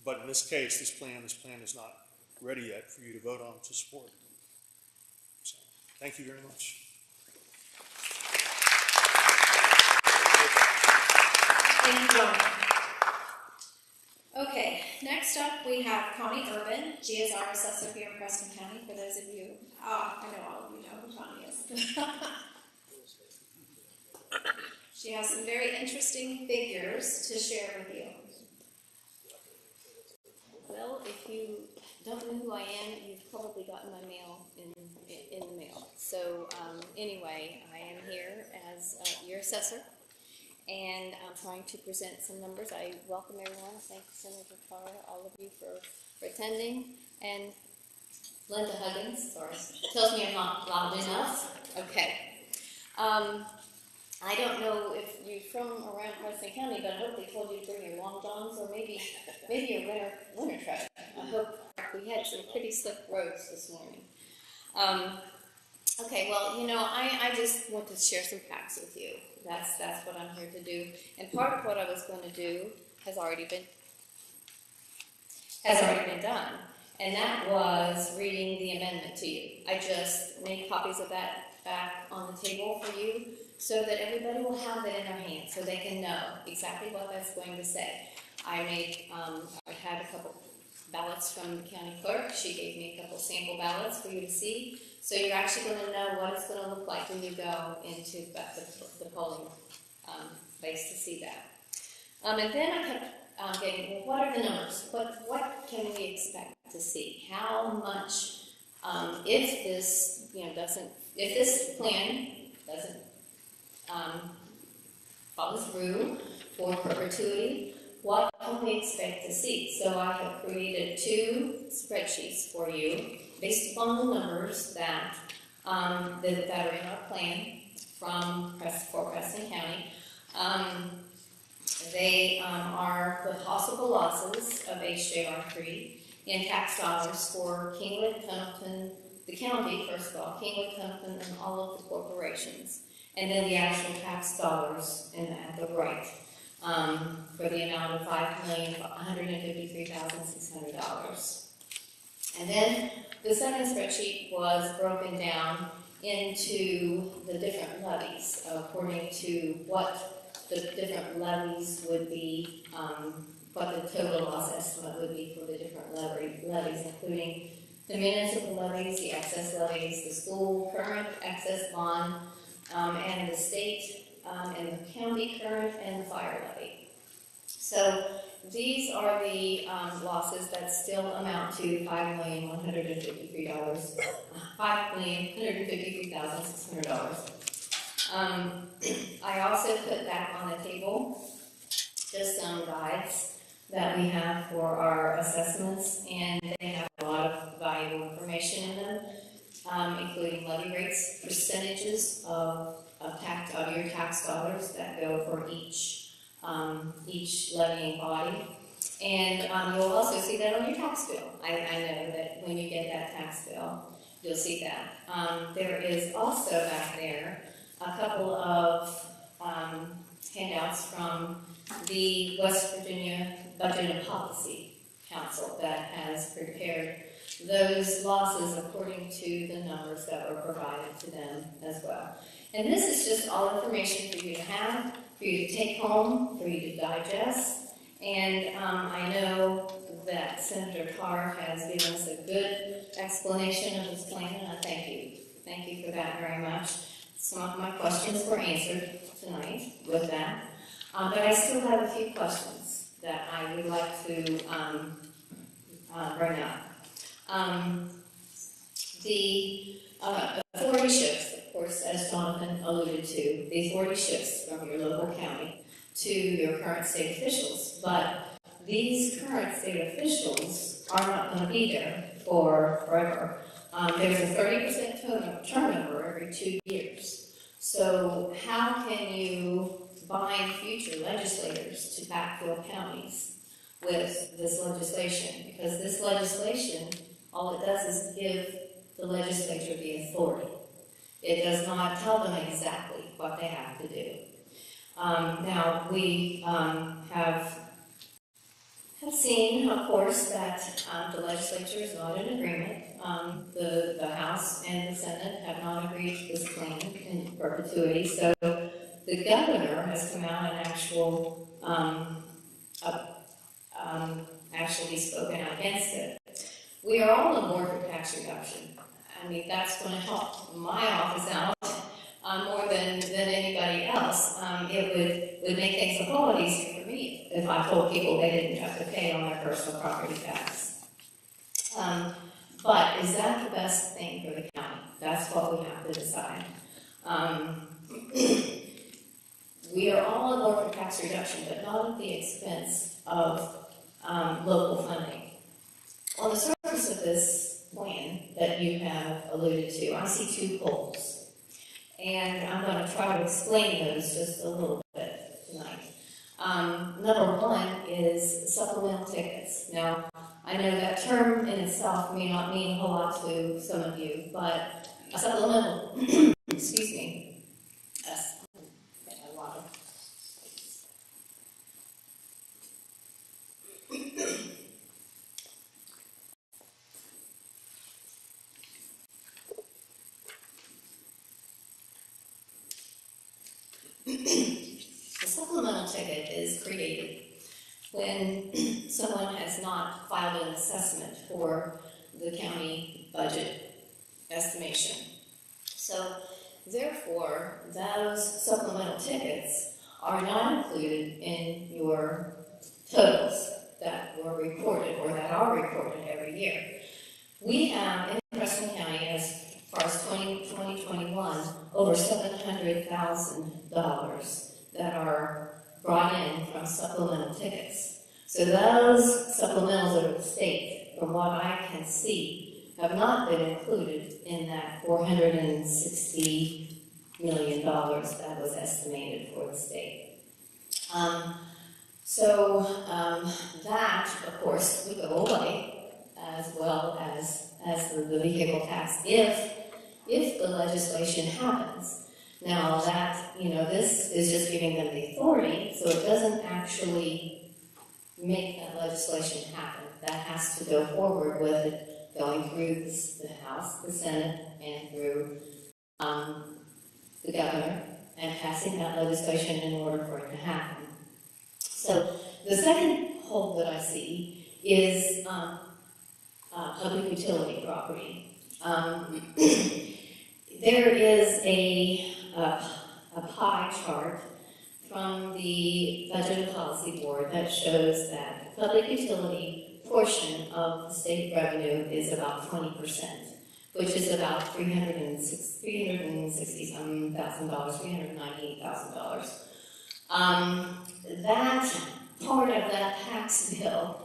But in this case, this plan is not ready yet for you to vote on to support. So thank you very much. Thank you, John. Okay, next up we have Connie Urban. She is our assessor here in Preston County, for those of you, I know all of you know who Connie is. She has some very interesting figures to share with you. Well, if you don't know who I am, you've probably gotten my mail in the mail. So anyway, I am here as your assessor, and I'm trying to present some numbers. I welcome everyone. Thank you, Senator Tarr, all of you for attending. And Linda Huggins, sorry, tells me I'm not loud enough. Okay. I don't know if you're from around Preston County, but I hope they told you to bring your long johns or maybe your winter track. I hope we had some pretty slick roads this morning. Okay, well, you know, I just want to share some facts with you. That's what I'm here to do. And part of what I was going to do has already been done. And that was reading the amendment to you. I just made copies of that back on the table for you so that everybody will have it in their hands so they can know exactly what that's going to say. I had a couple ballots from the county clerk. She gave me a couple sample ballots for you to see. So you're actually going to know what it's going to look like when you go into the polling place to see that. And then I kept getting, well, what are the numbers? What can we expect to see? How much, if this, if this plan doesn't follow through for perpetuity, what can we expect to see? So I have created 2 spreadsheets for you based upon the numbers that are in our plan for Preston County. They are the possible losses of HJR3 in tax dollars for Kingwood, Pendleton, the county, first of all, Kingwood, Pendleton, and all of the corporations. And then the actual tax dollars at the right. For the amount of $5,153,600. And then the second spreadsheet was broken down into the different levies according to what the different levies would be, what the total loss estimate would be for the different levies, including the municipal levies, the excess levies, the school current excess bond, and the state and the county current and the fire levy. So these are the losses that still amount to $5,153,600. I also put back on the table just some guides that we have for our assessments, and they have a lot of valuable information in them, including levy rates, percentages of your tax dollars that go for each levying body. And you'll also see that on your tax bill. I know that when you get that tax bill, you'll see that. There is also back there a couple of handouts from the West Virginia Budget and Policy Council that has prepared those losses according to the numbers that were provided to them as well. And this is just all information for you to have, for you to take home, for you to digest. And I know that Senator Tarr has given us a good explanation of his plan, and I thank you. Thank you for that very much. Some of my questions were answered tonight with that. But I still have a few questions that I would like to bring up. The authority shifts, of course, as Jonathan alluded to, the authority shifts from your local county to your current state officials. But these current state officials are not going to be there for forever. There's a 30% turnover every 2 years. So how can you bind future legislators to backfill counties with this legislation? Because this legislation, all it does is give the legislature the authority. It does not tell them exactly what they have to do. Now, we have seen, of course, that the legislature is not in agreement. The House and the Senate have not agreed to this plan in perpetuity, so the the governor has come out and actually spoken out against it. We are all on board for tax reduction. I mean, that's going to help my office out more than anybody else. It would make things a whole lot easier for me if I told people they didn't have to pay on their personal property tax. But is that the best thing for the county? That's what we have to decide. We are all on board for tax reduction, but not at the expense of local funding. On the surface of this plan that you have alluded to, I see two holes. And I'm going to try to explain those just a little bit tonight. Number one is supplemental tickets. Now, I know that term in itself may not mean a whole lot to some of you, but a supplemental, excuse me, a lot of the supplemental ticket is created when someone has not filed an assessment for the county budget estimation. So, therefore, those supplemental tickets are not included in your totals that were reported or that are reported every year. We have in Preston County, as far as 2021, over $700,000 that are brought in from supplemental tickets. So those supplementals of the state, from what I can see, have not been included in that $460 million that was estimated for the state. That, of course, would go away, as well as the vehicle tax, if the legislation happens. Now that, this is just giving them the authority, so it doesn't actually make that legislation happen. That has to go forward with it going through the House, the Senate, and through the governor, and passing that legislation in order for it to happen. So the second hole that I see is public utility property. There is a pie chart from the Budget and Policy Board that shows that the public utility portion of the state revenue is about 20%, which is about $398,000. That part of that tax bill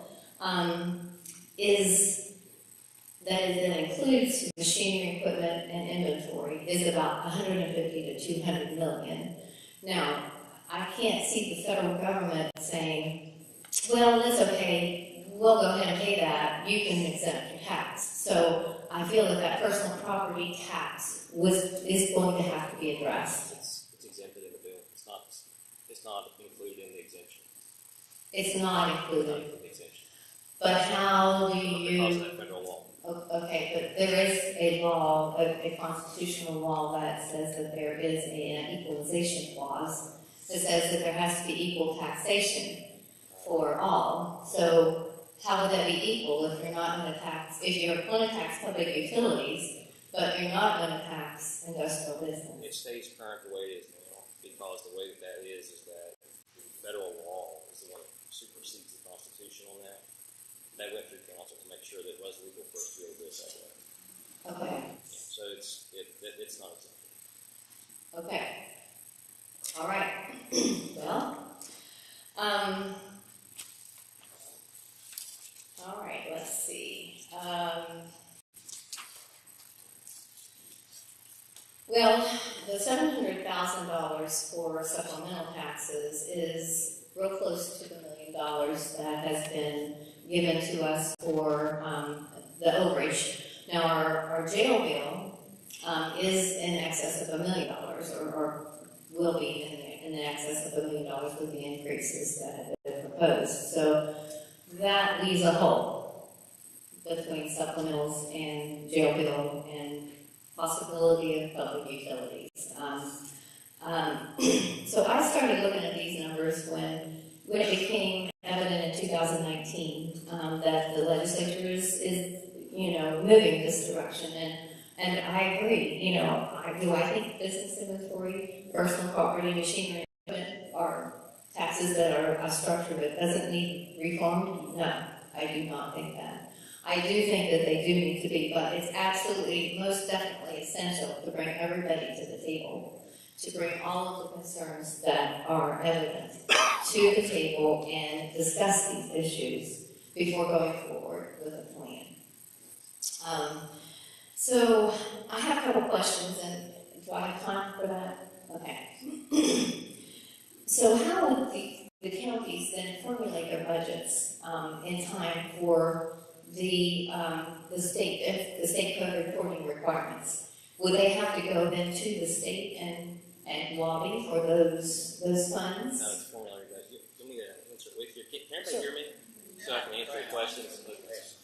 that includes machinery, equipment, and inventory is about 150 to 200 million. Now, I can't see the federal government saying, well, that's okay, we'll go ahead and pay that, you can exempt your tax. So I feel that personal property tax is going to have to be addressed. It's exempted in the bill. It's not included in the exemption. It's not included. In the exemption. But how do you? Because of that federal law. Okay, but there is a law, a constitutional law that says that there is an equalization clause that says that there has to be equal taxation for all. So how would that be equal if you're not going to tax, if you're going to tax public utilities, but you're not going to tax industrial business? It stays current the way it is now, because the way that is that federal law is the one that supersedes the Constitution on that. They went through council to make sure that it was legal for us to be able to do it that way. Okay. So it's not exempt. Okay. All right. Well, all right, let's see. Well, the $700,000 for supplemental taxes is real close to the $1 million that has been given to us for the overage. Now, our jail bill is in excess of $1 million, or will be in excess of $1 million with the increases that have been proposed. So that leaves a hole between supplementals and jail bill and possibility of public utilities. So I started looking at these numbers when it became evident in 2019 that the legislature is moving this direction, and I agree. I think business inventory, personal property, machinery, equipment are taxes that are a structure that doesn't need reformed? No, I do not think that. I do think that they do need to be, but it's absolutely, most definitely essential to bring everybody to the table, to bring all of the concerns that are evident to the table and discuss these issues before going forward with a plan. So I have a couple questions, and do I have time for that? Okay. So how would the counties then formulate their budgets in time for the state code reporting requirements? Would they have to go then to the state and lobby for those funds? No, it's formulary, guys. You me to answer with you. Can everybody hear me? So I can answer your questions.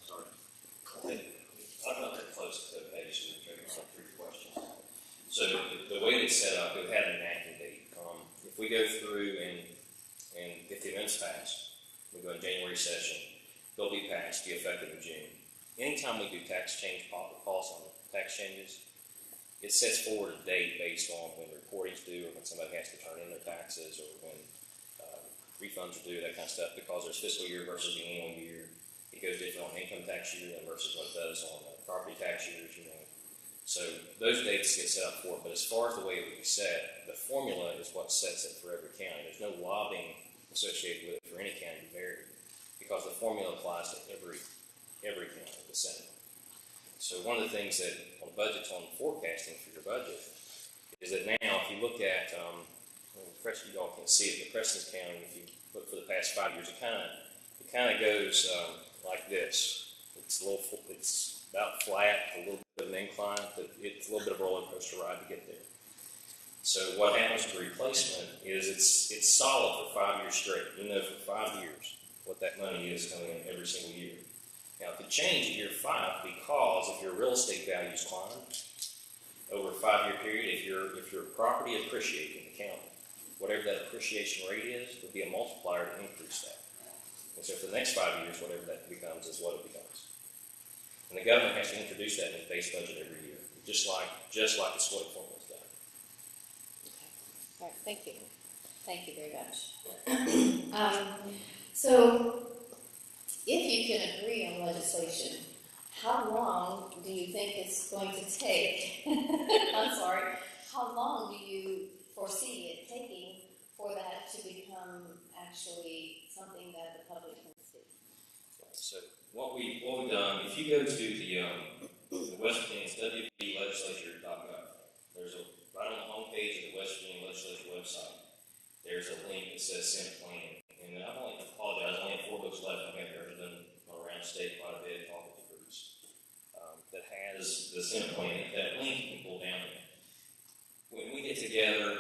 Sorry. I'm not that close to the page, so I'm trying to questions. So the way it's set up, it had an enacting date. If we go through and if the event's passed, we go in January session, they'll be passed, be effective in June. Anytime we do tax change policy on tax changes, it sets forward a date based on when reporting's due, or when somebody has to turn in their taxes, or when refunds are due, that kind of stuff, because there's fiscal year versus the annual year. It goes different on income tax year versus what it does on property tax years, So those dates get set up for it, but as far as the way it would be set, the formula is what sets it for every county. There's no lobbying associated with it for any county to vary, because the formula applies to every county the same. So one of the things that on budgets, on forecasting for your budget, is that now if you look at, Preston, you all can see it, the Preston's County, if you look for the past 5 years, it kind of goes like this. It's about flat, a little bit of an incline, but it's a little bit of a roller coaster ride to get there. So what happens to replacement is it's solid for 5 years straight. You know for 5 years what that money is coming in every single year. Now it could change at year 5, because if your real estate values climb over a 5-year period, if your property appreciates in the county, whatever that appreciation rate is, would be a multiplier to increase that. And so for the next 5 years, whatever that becomes is what it becomes. And the government has to introduce that in its base budget every year, just like the split formula is done. Okay. All right. Thank you. Thank you very much. So, if you can agree on legislation, how long do you think it's going to take? I'm sorry. How long do you foresee it taking for that to become actually something that the public can see? So what we've done, if you go to the West Virginia WVLegislature.gov, there's right on the home page of the West Virginia Legislature website, there's a link that says Senate Plan. And I apologize, I only have 4 books left. I've been around the state quite a bit, talking to groups that has the Senate Plan. That link you can pull down there. When we get together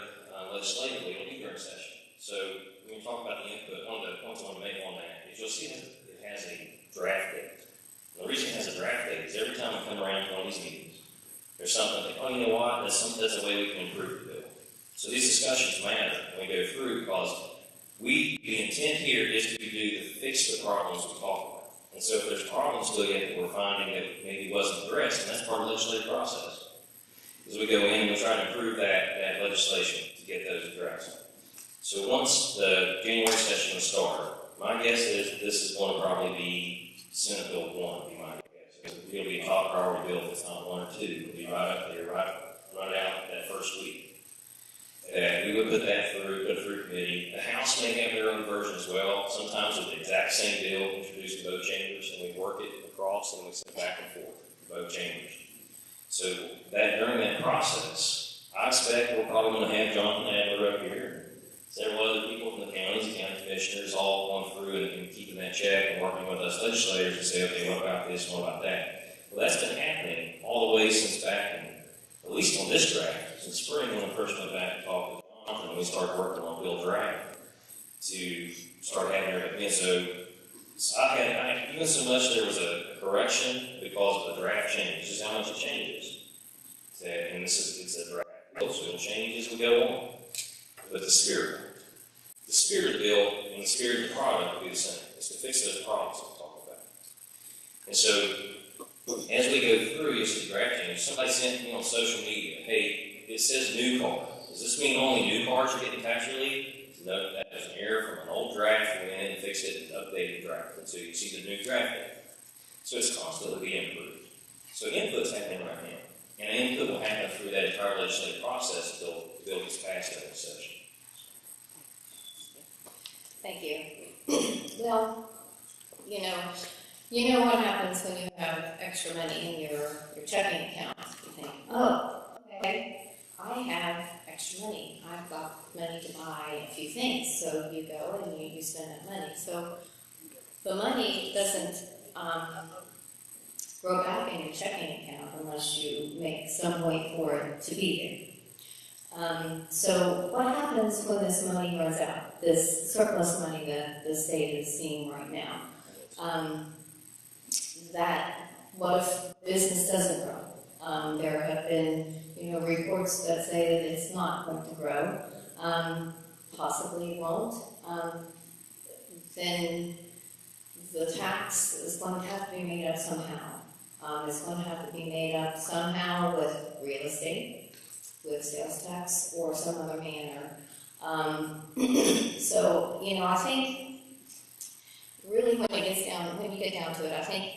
legislatively, it'll be during session. So when you talk about the input, one of the points I want to make on that is you'll see that it has a draft date. And the reason it has a draft date is every time we come around to one of these meetings, there's something that, you know what, that's a way we can improve the bill. So these discussions matter when we go through, because the intent here is to fix the problems we talk about. And so if there's problems still yet that we're finding that maybe wasn't addressed, and that's part of the legislative process, is we go in and we try to improve that legislation to get those addressed. So once the January session will start, my guess is this is going to probably be Senate Bill 1, be my guess. It'll be a top priority bill if it's not 1 or 2. It'll be right up there, right out that first week. We would put through committee. The House may have their own version as well. Sometimes with the exact same bill introduced to both chambers, and we work it across and we send back and forth to both chambers. So that during that process, I expect we're probably going to have Jonathan Adler up here, several other people from the counties, the county commissioners, all going through and keeping that check and working with us legislators to say, okay, what about this, what about that? Well, that's been happening all the way since back in, at least on this draft, since spring when I first went back and talked with Jonathan, and we started working on Bill draft to start having everything. So I had, even so much there was a correction because of the draft change. This is how much it changes. And it's a draft bill, so it'll change as we go on. but the spirit. The spirit of the bill and the spirit of the product will be the same. It's to fix those problems that we're talking about. And so, as we go through, you'll see drafting. If somebody sent me on social media, hey, it says new car. Does this mean only new cars are getting tax relief? No, that is an error from an old draft. We went in and fixed it and updated the draft. And so you see the new draft there. So it's constantly being improved. So input's happening right now. And input will happen through that entire legislative process until the bill gets passed in this session. Thank you. Well, you know what happens when you have extra money in your checking account. You think, oh, okay, I have extra money. I've got money to buy a few things. So you go and you spend that money. So the money doesn't grow back in your checking account unless you make some way for it to be there. So what happens when this money runs out, this surplus money that the state is seeing right now? What if business doesn't grow? There have been, reports that say that it's not going to grow, possibly won't. Then the tax is going to have to be made up somehow. It's going to have to be made up somehow with real estate, with sales tax, or some other manner. So, I think really when you get down to it, I think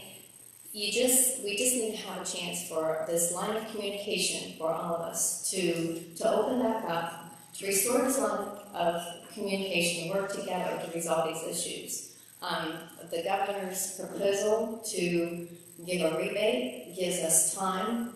we just need to have a chance for this line of communication for all of us to open back up, to restore this line of communication, work together to resolve these issues. The governor's proposal to give a rebate gives us time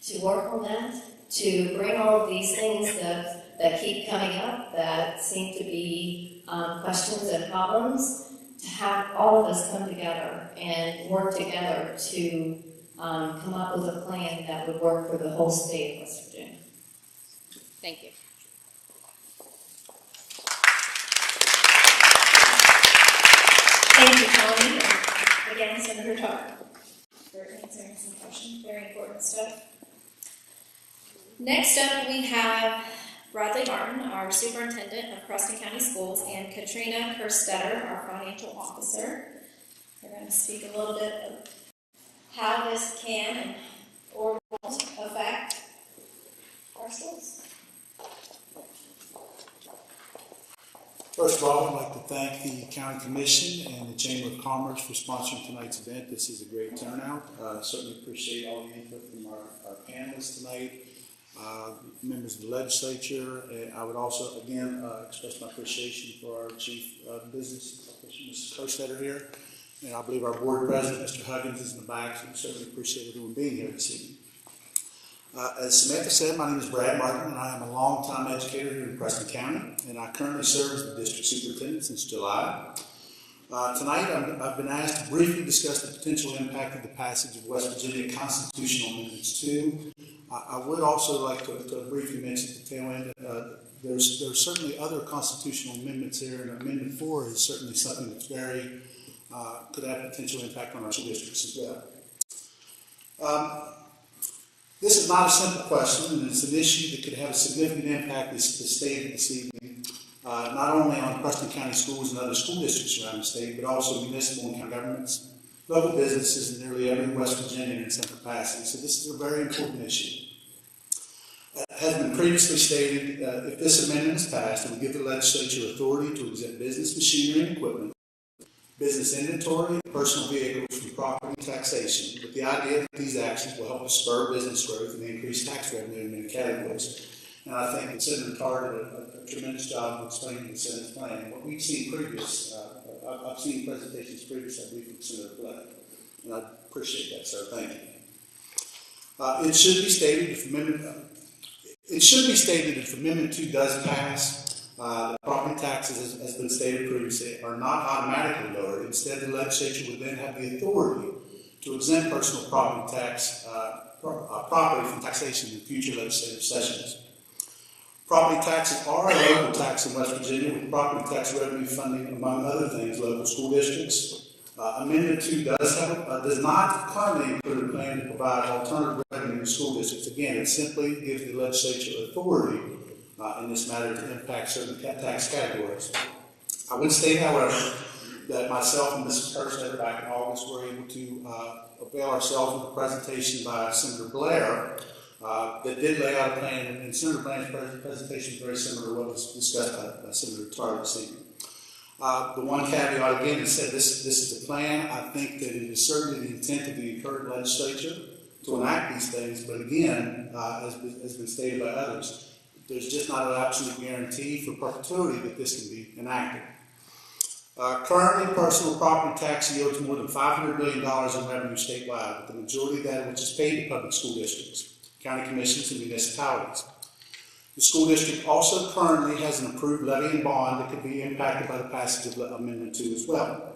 to work on that, to bring all of these things that keep coming up, that seem to be questions and problems, to have all of us come together and work together to come up with a plan that would work for the whole state of West Virginia. Thank you. Thank you, Tony, and again, Senator Tarr, for answering some questions. Very important stuff. Next up, we have Bradley Martin, our Superintendent of Preston County Schools, and Katrina Kerstetter, our Financial Officer. They're going to speak a little bit of how this can and or won't affect our schools. First of all, I'd like to thank the County Commission and the Chamber of Commerce for sponsoring tonight's event. This is a great turnout. Certainly appreciate all the input from our panelists tonight, members of the legislature. I would also, again, express my appreciation for our Chief of Business, Mrs. Kerstetter here. And I believe our Board President, Mr. Huggins, is in the back, so we certainly appreciate everyone being here this evening. As Samantha said, my name is Brad Martin, and I am a longtime educator here in Preston County, and I currently serve as the district superintendent since July. Tonight, I've been asked to briefly discuss the potential impact of the passage of West Virginia Constitutional Amendments 2. I would also like to briefly mention at the tail end that there's certainly other constitutional amendments here, and Amendment 4 is certainly something that's very could have potential impact on our school districts as well. This is not a simple question, and it's an issue that could have a significant impact, as stated this evening, not only on Preston County schools and other school districts around the state, but also municipal and county governments, local businesses in nearly every West Virginian in some capacity. So this is a very important issue. As has been previously stated, if this amendment is passed, it will give the legislature authority to exempt business machinery and equipment, business inventory, and personal vehicles from property taxation, with the idea that these actions will help spur business growth and increase tax revenue in many categories. And I think that Senator Tarr did a tremendous job of explaining the Senate's plan. What we've seen previous, I've seen presentations previous, I believe, from Senator Black, and I appreciate that, sir. Thank you. It should be stated if Amendment 2 does pass, the property taxes, as has been stated previously, are not automatically lowered. Instead, the legislature would then have the authority to exempt personal property tax property from taxation in future legislative sessions. Property taxes are a local tax in West Virginia, with property tax revenue funding, among other things, local school districts. Amendment 2 does not currently include a plan to provide alternative revenue to school districts. Again, it simply gives the legislature authority in this matter to impact certain tax categories. I would state, however, that myself and Mrs. Kerstetter back in August were able to avail ourselves of the presentation by Senator Blair that did lay out a plan, and Senator Blair's presentation was very similar to what was discussed by Senator Tarr this evening. The one caveat again is that this is the plan. I think that it is certainly the intent of the current legislature to enact these things, but again, as has been stated by others, there's just not an absolute guarantee for perpetuity that this can be enacted. Currently, personal property tax yields more than $500 billion in revenue statewide, with the majority of that which is paid to public school districts, county commissions, and municipalities. The school district also currently has an approved levy and bond that could be impacted by the passage of Amendment 2 as well.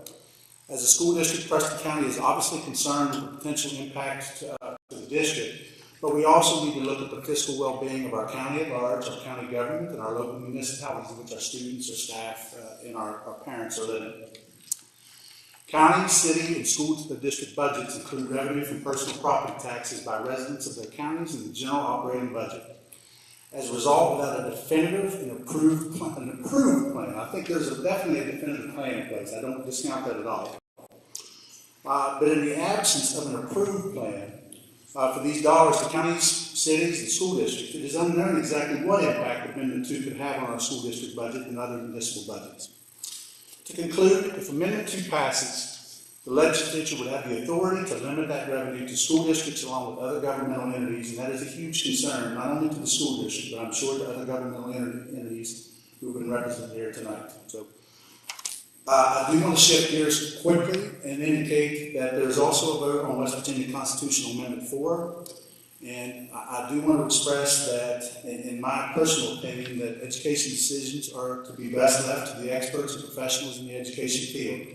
As a school district, Preston County is obviously concerned with the potential impact to the district, but we also need to look at the fiscal well-being of our county at large, our county government, and our local municipalities in which our students, our staff, and our parents are living. County, city, and school district budgets include revenue from personal property taxes by residents of their counties in the general operating budget. As a result, without a definitive and approved plan, I think there's definitely a definitive plan in place. I don't discount that at all. But in the absence of an approved plan for these dollars to counties, cities, and school districts, it is unknown exactly what impact Amendment 2 could have on our school district budget and other municipal budgets. To conclude, if Amendment 2 passes, the legislature would have the authority to limit that revenue to school districts along with other governmental entities, and that is a huge concern, not only to the school district, but I'm sure to other governmental entities who have been represented here tonight. So I do want to shift gears quickly and indicate that there is also a vote on West Virginia Constitutional Amendment 4, and I do want to express that, in my personal opinion, that education decisions are to be best left to the experts and professionals in the education field.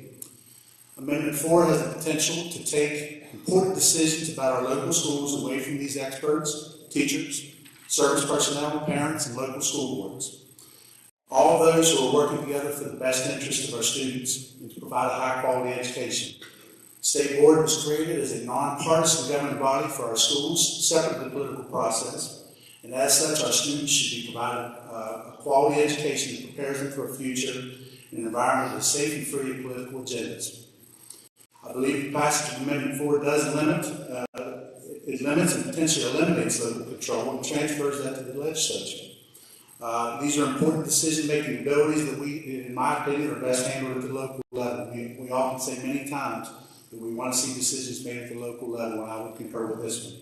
Amendment 4 has the potential to take important decisions about our local schools away from these experts, teachers, service personnel, parents, and local school boards. All those who are working together for the best interest of our students and to provide a high-quality education. The State Board was created as a nonpartisan governing body for our schools, separate from the political process, and as such, our students should be provided a quality education that prepares them for a future in an environment that is safe and free of political agendas. I believe the passage of Amendment 4 does limit, it limits and potentially eliminates local control and transfers that to the legislature. These are important decision-making abilities that we, in my opinion, are best handled at the local level. We often say many times that we want to see decisions made at the local level, and I would concur with this one.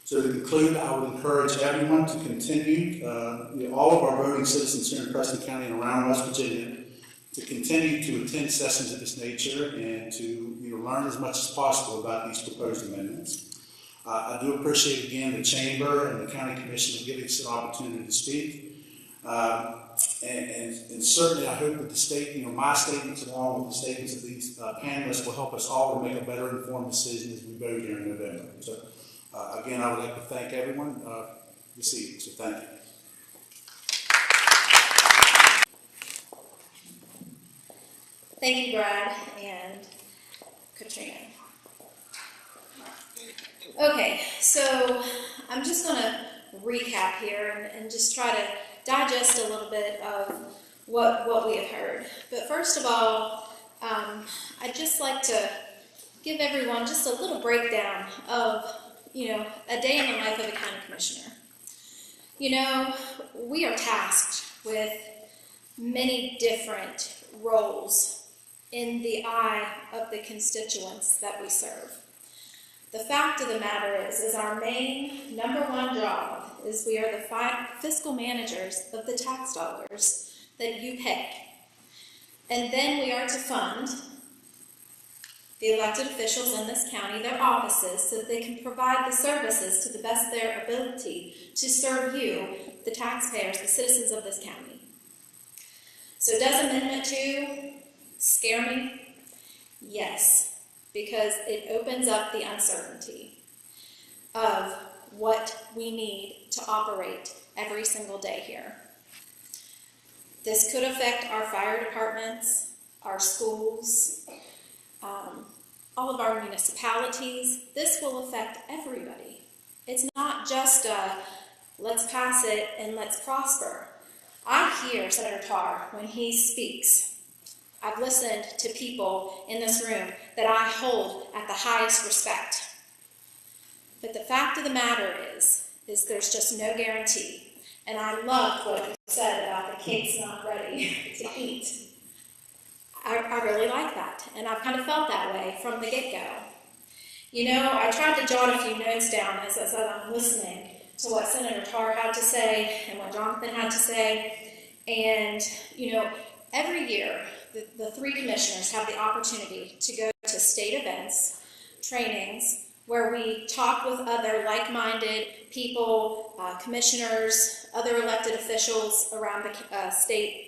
So to conclude, I would encourage everyone to continue, all of our voting citizens here in Preston County and around West Virginia, to continue to attend sessions of this nature and to learn as much as possible about these proposed amendments. I do appreciate again the Chamber and the County Commission for giving us an opportunity to speak. And certainly I hope that the state, my statements along with the statements of these panelists will help us all to make a better informed decision as we vote here in November. So again, I would like to thank everyone this evening, so thank you. Thank you, Brad and Katrina. Okay, so I'm just going to recap here and just try to digest a little bit of what we have heard. But first of all, I'd just like to give everyone just a little breakdown of, a day in the life of a county commissioner. We are tasked with many different roles in the eye of the constituents that we serve. The fact of the matter is our main number one job is we are the fiscal managers of the tax dollars that you pay. And then we are to fund the elected officials in this county, their offices, so that they can provide the services to the best of their ability to serve you, the taxpayers, the citizens of this county. So does Amendment 2 scare me? Yes, because it opens up the uncertainty of what we need to operate every single day here. This could affect our fire departments, our schools, all of our municipalities. This will affect everybody. It's not just Let's pass it and let's prosper. I hear Senator Tarr when he speaks. I've listened to people in this room that I hold at the highest respect. But the fact of the matter is there's just no guarantee. And I loved what you said about the cake's not ready to eat. I really like that, and I've kind of felt that way from the get-go. You know, I tried to jot a few notes down as I'm listening to what Senator Tarr had to say and what Jonathan had to say. And, you know, every year, the three commissioners have the opportunity to go to state events, trainings, where we talk with other like-minded people, commissioners, other elected officials around the state.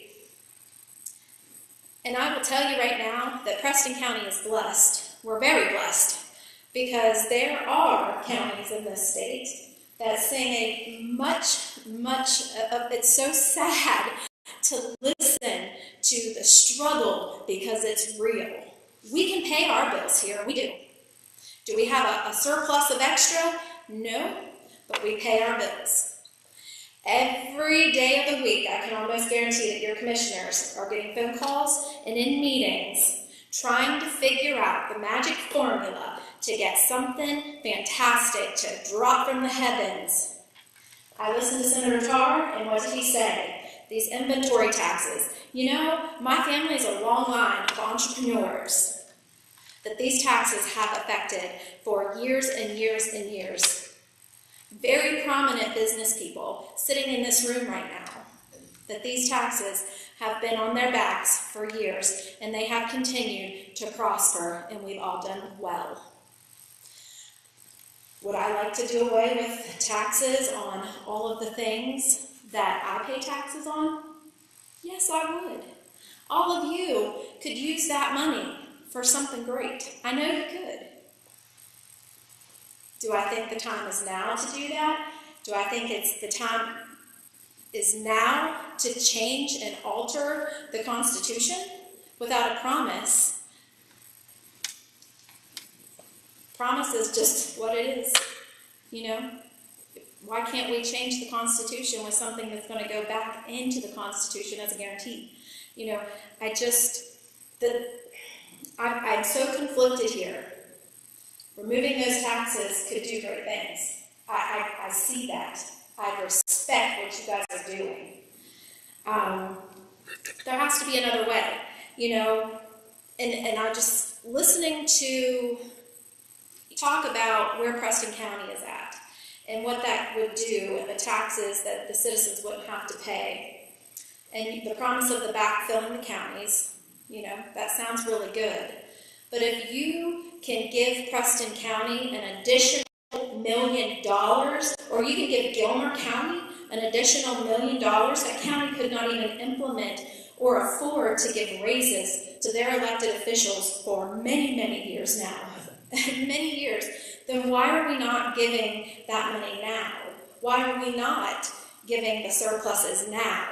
And I will tell you right now that Preston County is blessed. We're very blessed because there are counties in this state that sing a much, it's so sad to listen to the struggle because it's real. We can pay our bills here, we do. Do we have a surplus of extra? No, but we pay our bills. Every day of the week, I can almost guarantee that your commissioners are getting phone calls and in meetings trying to figure out the magic formula to get something fantastic to drop from the heavens. I listened to Senator Tarr, and what did he say? These inventory taxes. You know, my family is a long line of entrepreneurs that these taxes have affected for years and years and years. Very prominent business people sitting in this room right now, that these taxes have been on their backs for years, and they have continued to prosper, and we've all done well. Would I like to do away with taxes on all of the things that I pay taxes on? Yes, I would. All of you could use that money for something great. I know you could. Do I think the time is now to do that? Do I think the time is now to change and alter the Constitution without a promise? Promise is just what it is, you know? Why can't we change the Constitution with something that's going to go back into the Constitution as a guarantee? You know, I'm so conflicted here. Removing those taxes could do great things. I see that. I respect what you guys are doing. There has to be another way, you know, and I'm just listening to talk about where Preston County is at and what that would do and the taxes that the citizens wouldn't have to pay. And the promise of the backfilling the counties, you know, that sounds really good. But if you can give Preston County an additional $1 million, or you can give Gilmer County an additional $1 million, that county could not even implement or afford to give raises to their elected officials for many, many years now. Many years. Then why are we not giving that money now? Why are we not giving the surpluses now?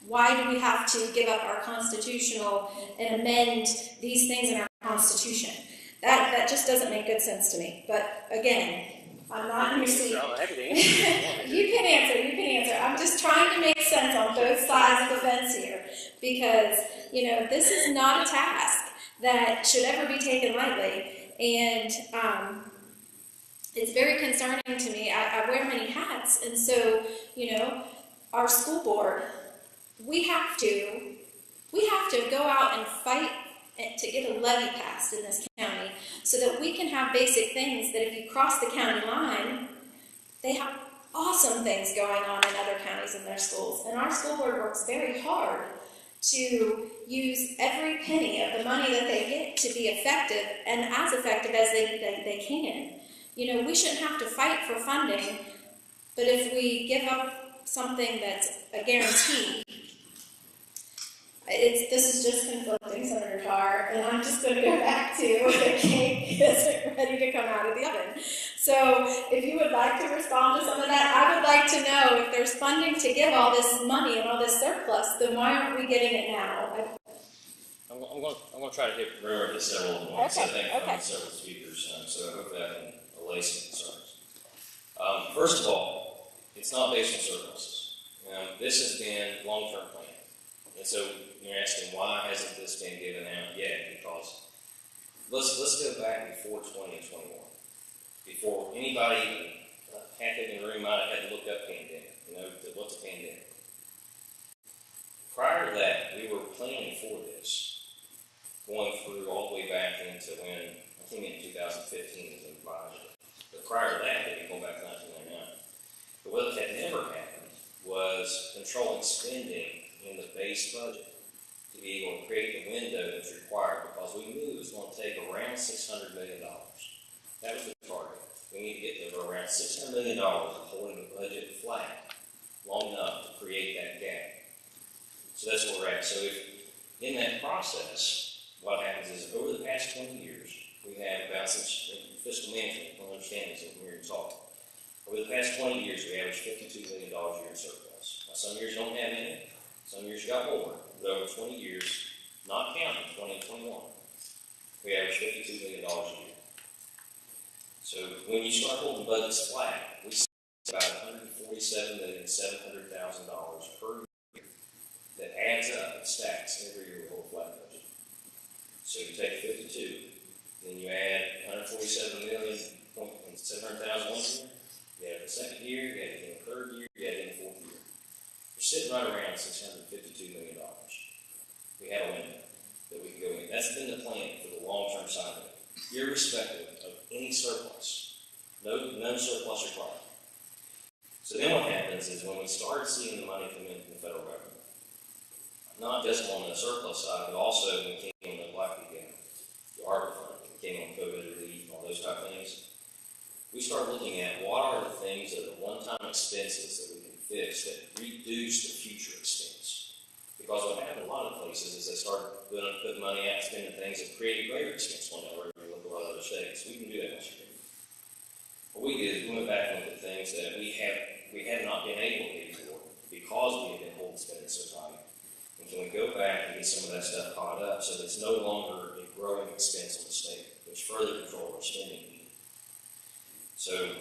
Why do we have to give up our constitutional and amend these things in our Constitution? That just doesn't make good sense to me. But again, I'm not in your seat. You can answer. I'm just trying to make sense on both sides of the fence here. Because, you know, this is not a task that should ever be taken lightly. And it's very concerning to me. I wear many hats. And so, you know, our school board, we have to go out and fight to get a levy passed in this county so that we can have basic things that if you cross the county line, they have awesome things going on in other counties in their schools. And our school board works very hard to use every penny of the money that they get to be effective and as effective as they can. You know, we shouldn't have to fight for funding, but if we give up something that's a guarantee, this is just conflicting, Senator Tarr, and I'm just going to go back to the cake isn't ready to come out of the oven. So if you would like to respond to some of that, I would like to know if there's funding to give all this money and all this surplus, then why aren't we getting it now? I'm going to try to hit Remember, it's several points, Okay, I think, okay. from several speakers, so hopefully I can allay some concerns. First of all, it's not based on surpluses. This has been long-term planning. And so you're asking, why hasn't this been given out yet? Because let's go back before 20 and 21. Before anybody, half in the room might have had to look up pandemic. What's a pandemic? Prior to that, we were planning for this, going through all the way back into when, I think in 2015 is an advisory. But prior to that, we go back to 1999. But what had never happened was controlling spending in the base budget to be able to create the window that's required, because we knew it was going to take around $600 million. That was the target. We need to get to around $600 million of holding the budget flat long enough to create that gap. So that's where we're at. So if in that process, what happens is over the past 20 years, we have about fiscal management, don't understand this when we're talking. Over the past 20 years, we averaged $52 million a year in surplus. Now, some years you don't have any, some years you got more, but over 20 years, not counting 20 and 21, we averaged $52 million a year. So when you start holding budgets flat, we see about $147,700,000 per year that adds up and stacks every year with a whole flat budget. So you take 52, then you add 147,700,000 one year. You add the second year, you add it in the third year, you add it in the fourth year. We're sitting right around $652 million. We have a window that we can go in. That's been the plan for the long-term side of it, irrespective of any surplus. No surplus required. So then what happens is when we start seeing the money come in from the federal government, not just on the surplus side, but also when it came on the Black Weekend, the Arbor Fund, when it came on COVID relief, all those type of things, we start looking at what are the things that are the one-time expenses that we can fix that reduce the future expense. Because what happened in a lot of places is they start putting money out, spending things that create a greater expense one day, or you look at a lot of other states. We can do that next year. What we did is we went back and looked at things that we have not been able to pay for because we have been holding spending so tight. And can we go back and get some of that stuff caught up so that it's no longer a growing expense on the state, which further control our spending? So,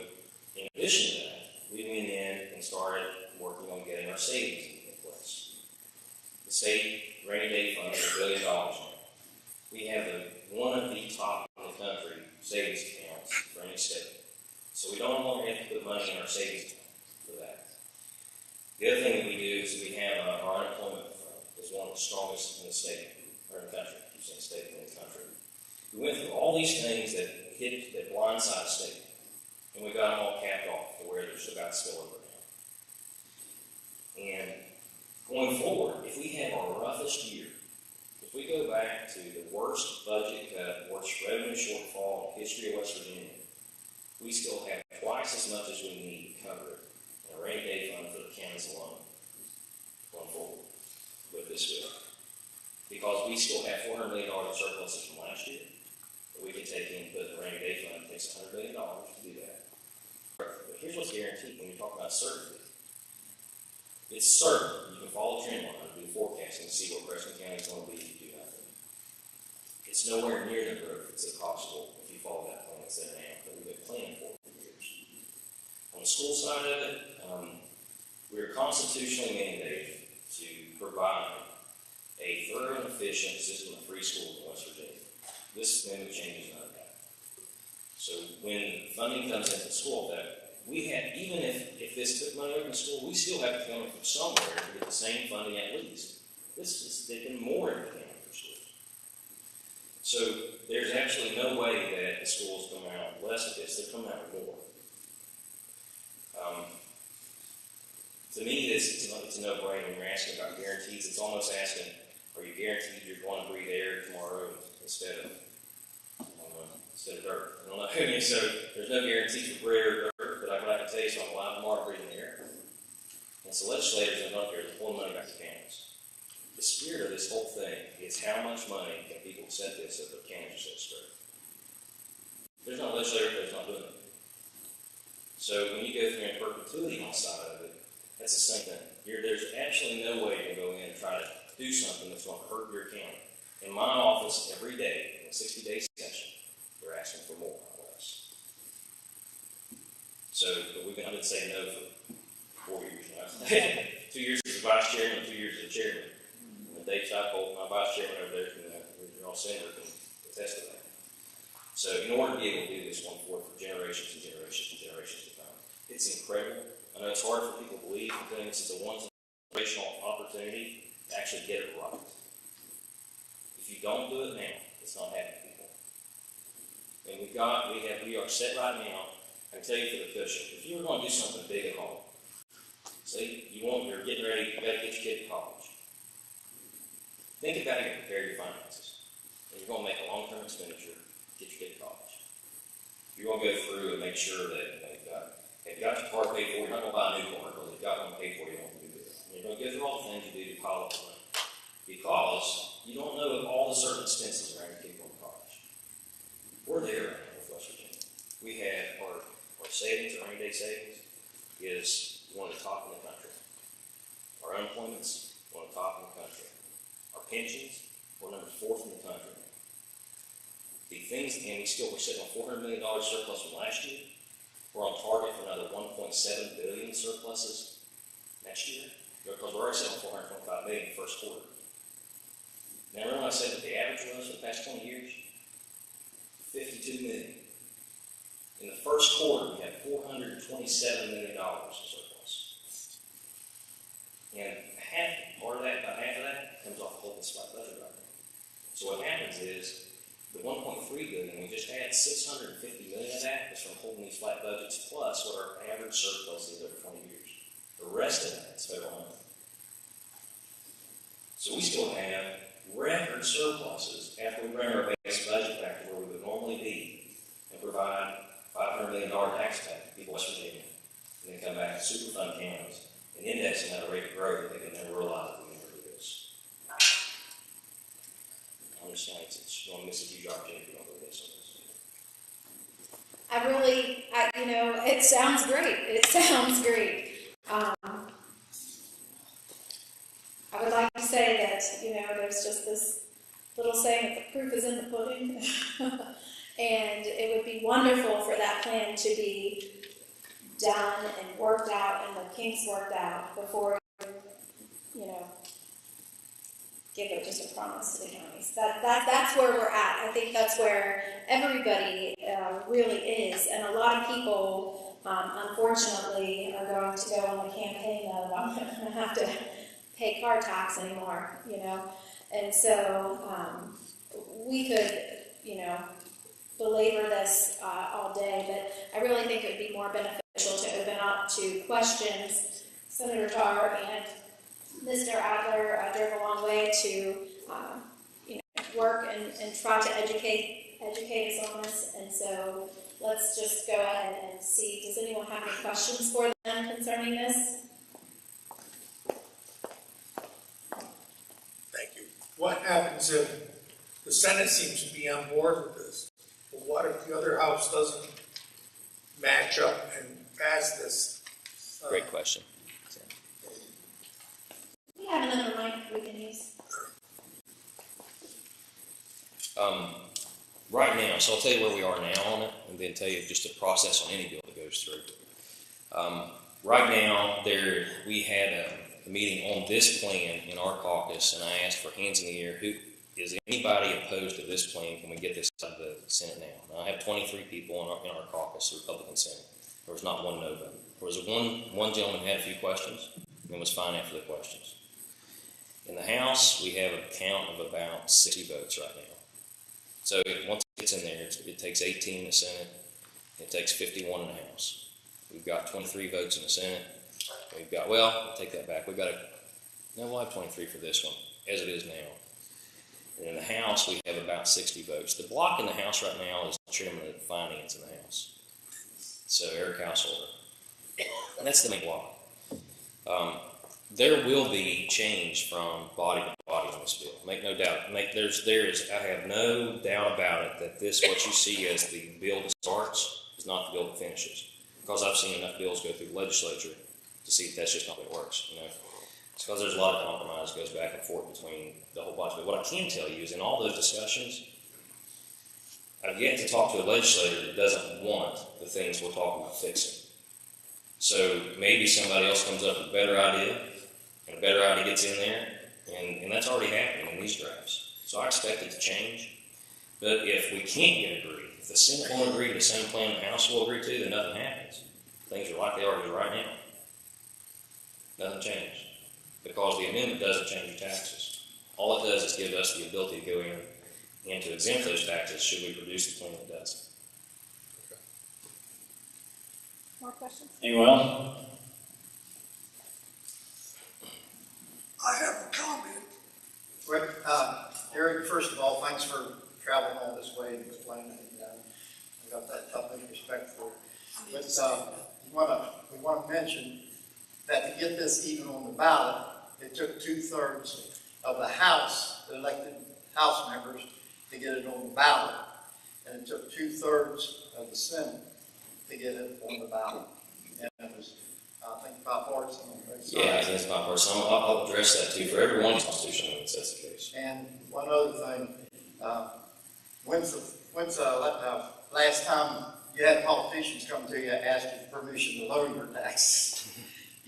in addition to that, we went in and started working on getting our savings in place. The state rainy day fund is $1 billion now. We have one of the top in the country savings accounts for any state. So we don't longer have to put money in our savings account for that. The other thing that we do is we have our unemployment fund is one of the strongest in the state, or in the country. I'm saying state in the country. We went through all these things that blindside state, and we got them all capped off to where there's still got spillover now. And going forward, if we have our roughest year, if we go back to the worst budget cut, worst revenue shortfall in the history of West Virginia, we still have twice as much as we need to cover it in a rainy day fund for the counties alone going forward with this bill. Because we still have $400 million of surpluses from last year that we can take in and put in the rainy day fund. It takes $100 million to do that. But here's what's guaranteed when you talk about certainty. It's certain. You can follow trend line and do forecasting to see what Preston County is going to be if you do nothing. It's nowhere near the growth that's possible if you follow that plan that's there now that we've been planning for years. On the school side of it, we're constitutionally mandated to provide a thorough and efficient system of free schools in West Virginia. This amendment changes none of that. So when funding comes into the school, that we have, even if this took money away from the school, we still have to come from somewhere to get the same funding at least. This is taking more than the county for schools. So there's actually no way that the schools come out less of this, they come out with more. To me, it's a no-brainer when you're asking about guarantees. It's almost asking, are you guaranteed you're going to breathe air tomorrow instead of dirt? I don't know. So there's no guarantees for bread or dirt, but what I can tell you is I'm alive tomorrow breathing air. And so legislators are not here to pull money back to counties. The spirit of this whole thing is how much money can people accept this if the counties are set straight. There's no legislator that's not doing it. So when you go through in perpetuity on the side of it, that's the same thing. There's absolutely no way to go in and try to do something that's going to hurt your county. In my office, every day, in a 60-day session, they're asking for more or less. So, but I've been saying no for 2 years as a vice chairman and 2 years as a chairman. And Dave Steipold, my vice chairman over there from the regional center, can attest to that. So in order to be able to do this one for generations and generations and generations to come, it's incredible. I know it's hard for people to believe, but then it's a once-in-a-generational opportunity to actually get it right. If you don't do it now, it's not happening, people. And we are set right now. I can tell you for the cushion, if you were going to do something big at home, say you're getting ready, you got to get your kid to college. Think about it and prepare your finances. And you're going to make a long-term expenditure to get your kid to college. You're going to go through and make sure that they've got your car paid for. You're not going to buy a new car, but they've got one paid for. You don't do this. And you're going to go through all the things you do to pile up money, because you don't know all the certain expenses around your kid going to college. We're there right now with West Virginia. We have our savings, our rainy day savings, is one of the top in the country. Our unemployment's one of the top in the country. Our pensions, we're number 4th in the country. The things, and we're sitting on $400 million surplus from last year. We're on target for another $1.7 billion surpluses next year, because we're already sitting on $425 million in the first quarter. Now, remember when I said that the average was for the past 20 years? $52 million. In the first quarter, we had $427 million in surplus. And about half of that comes off the holding spot budget right now. So what happens is, the $1.3 billion we just had, $650 million of that is from holding these flat budgets, plus what our average surplus is over 20 years. The rest of that is federal money. So we still have record surpluses after we bring our base budget back to where we would normally be and provide $500 million tax cut to people in West Virginia, and then come back to Superfund counties and index them at a rate of growth that they can never realize that we never do this. I'm just saying, you're going to miss a huge opportunity if you don't do this. It sounds great. It sounds great. I would like to say that, there's just this little saying that the proof is in the pudding. And it would be wonderful for that plan to be done and worked out and the kinks worked out before, give it just a promise to the counties. That's where we're at. I think that's where everybody really is. And a lot of people, unfortunately, are going to go on the campaign of, I'm not going to have to pay car tax anymore, And so we could, belabor this all day, but I really think it would be more beneficial to open up to questions. Senator Tarr and Mr. Adler drove a long way to work and try to educate us on this, and so let's just go ahead and see. Does anyone have any questions for them concerning this? Thank you. What happens if the Senate seems to be on board with this? But what if the other house doesn't match up and pass this? Great question. We have another mic we can use. Right now, so I'll tell you where we are now on it, and then tell you just the process on any bill that goes through. Right now, we had a meeting on this plan in our caucus, and I asked for hands in the air. Is anybody opposed to this plan? Can we get this out of the Senate now? Now I have 23 people in our caucus, the Republican Senate. There was not one no vote. There was one gentleman who had a few questions, and was fine after the questions. In the House, we have a count of about 60 votes right now. So once it gets in there, it takes 18 in the Senate. It takes 51 in the House. We've got 23 votes in the Senate. I'll take that back. We'll have 23 for this one, as it is now. And in the House, we have about 60 votes. The block in the House right now is the chairman of finance in the House. So Eric Householder. And that's the main block. There will be change from body to body on this bill. Make no doubt. I have no doubt about it that what you see as the bill that starts is not the bill that finishes. Because I've seen enough bills go through the legislature to see that that's just not the way it works. It's because there's a lot of compromise that goes back and forth between the whole body. But what I can tell you is in all those discussions, I've yet to talk to a legislator that doesn't want the things we're talking about fixing. So maybe somebody else comes up with a better idea, and a better idea gets in there, and that's already happening in these drafts. So I expect it to change. But if we can't get agreed, if the Senate won't agree to the same plan the House will agree to, then nothing happens. Things are like they are right now. Nothing changed. Because the amendment doesn't change your taxes. All it does is give us the ability to go in and to exempt those taxes should we produce the plan that does. More questions? Anyone else? I have a comment. Well, Eric, first of all, thanks for traveling all this way and explaining it. I got that utmost respect for it. But we want to mention that to get this even on the ballot, it took 2/3 of the House, the elected House members, to get it on the ballot. And it took 2/3 of the Senate to get it on the ballot. And it was, I think, bipartisan on both sides. Yeah, it's bipartisan. I'll address that too for every one constitutional amendment, that's the case. And one other thing, when's the last time you had politicians come to you and ask you for permission to lower your taxes?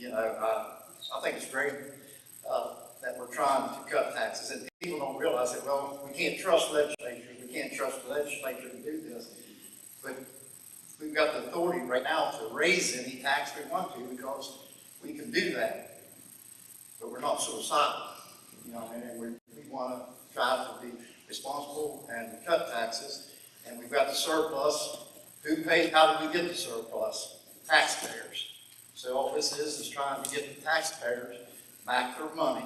I think it's great that we're trying to cut taxes, and people don't realize that. Well, we can't trust legislatures. We can't trust the legislature to do this, but we've got the authority right now to raise any tax we want to because we can do that. But we're not suicidal, and we want to try to be responsible and cut taxes. And we've got the surplus. Who paid? How did we get the surplus? Taxpayers. So all this is trying to get the taxpayers back their money.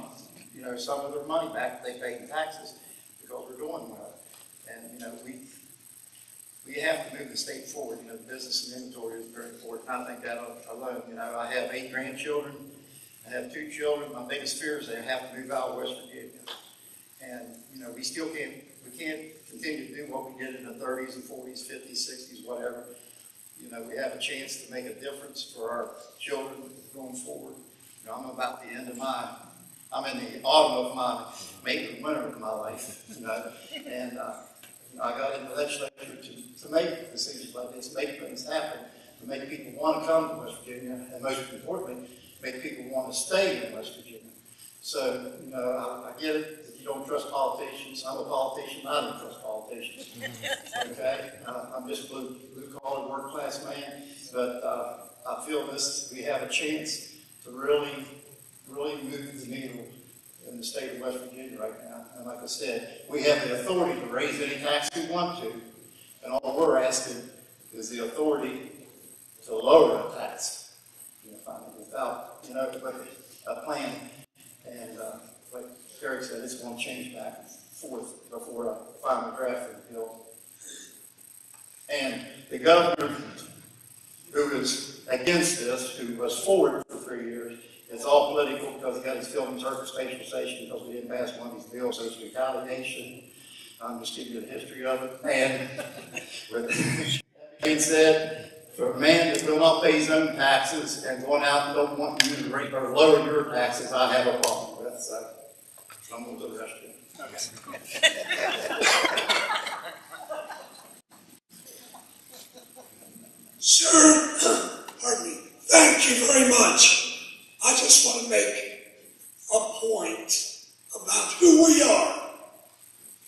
Some of their money back they paid in taxes because we're doing well. And we have to move the state forward. Business and inventory is very important. I think that alone. I have 8 grandchildren. I have 2 children. My biggest fear is they have to move out of West Virginia. And we still can't continue to do what we did in the 30s and 40s, 50s, 60s, whatever. We have a chance to make a difference for our children going forward. I'm about the end of I'm in the autumn of my, maybe the winter of my life, and I got in the legislature to make decisions like this, make things happen, to make people want to come to West Virginia, and most importantly, make people want to stay in West Virginia. So, I get it. If you don't trust politicians, I'm a politician. I don't trust politicians. Okay, I'm just a blue-collar, work-class man. But I feel we have a chance to really move the needle in the state of West Virginia right now. And like I said, we have the authority to raise any tax we want to, and all we're asking is the authority to lower a tax. Without a plan. And like Craig said, it's going to change back and forth before I finally draft the bill. And the governor who is against this, who was for it for 3 years, it's all political because he got his field and spatial station because we didn't pass one of these bills, so it's retaliation. I'm just giving you the history of it. And with that being said, for a man that will not pay his own taxes and going out and don't want you to rate or lower your taxes, I have a problem with. So I'm going to the rest of it. Sir, pardon me, thank you very much. I just want to make a point about who we are.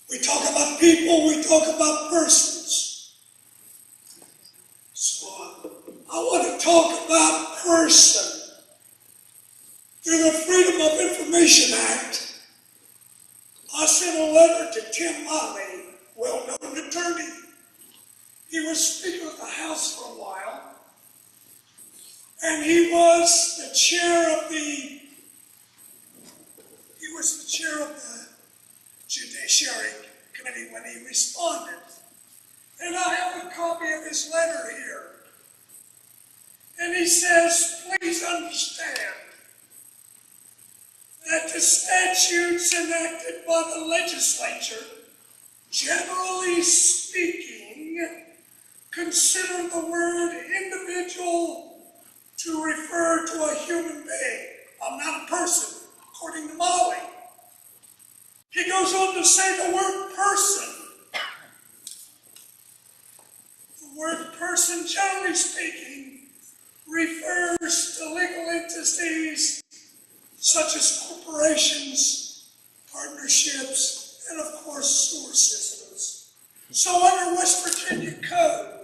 We talk about people, we talk about persons. So I want to talk about person. Through the Freedom of Information Act, I sent a letter to Tim Motley, well-known attorney. He was Speaker of the House for a while, and he was the chair of the Judiciary Committee when he responded. And I have a copy of his letter here. And he says, please understand that the statutes enacted by the legislature, generally speaking, consider the word individual to refer to a human being. I'm not a person, according to Molly. He goes on to say the word person. The word person, generally speaking, refers to legal entities such as corporations, partnerships, and of course sewer systems. So under West Virginia Code,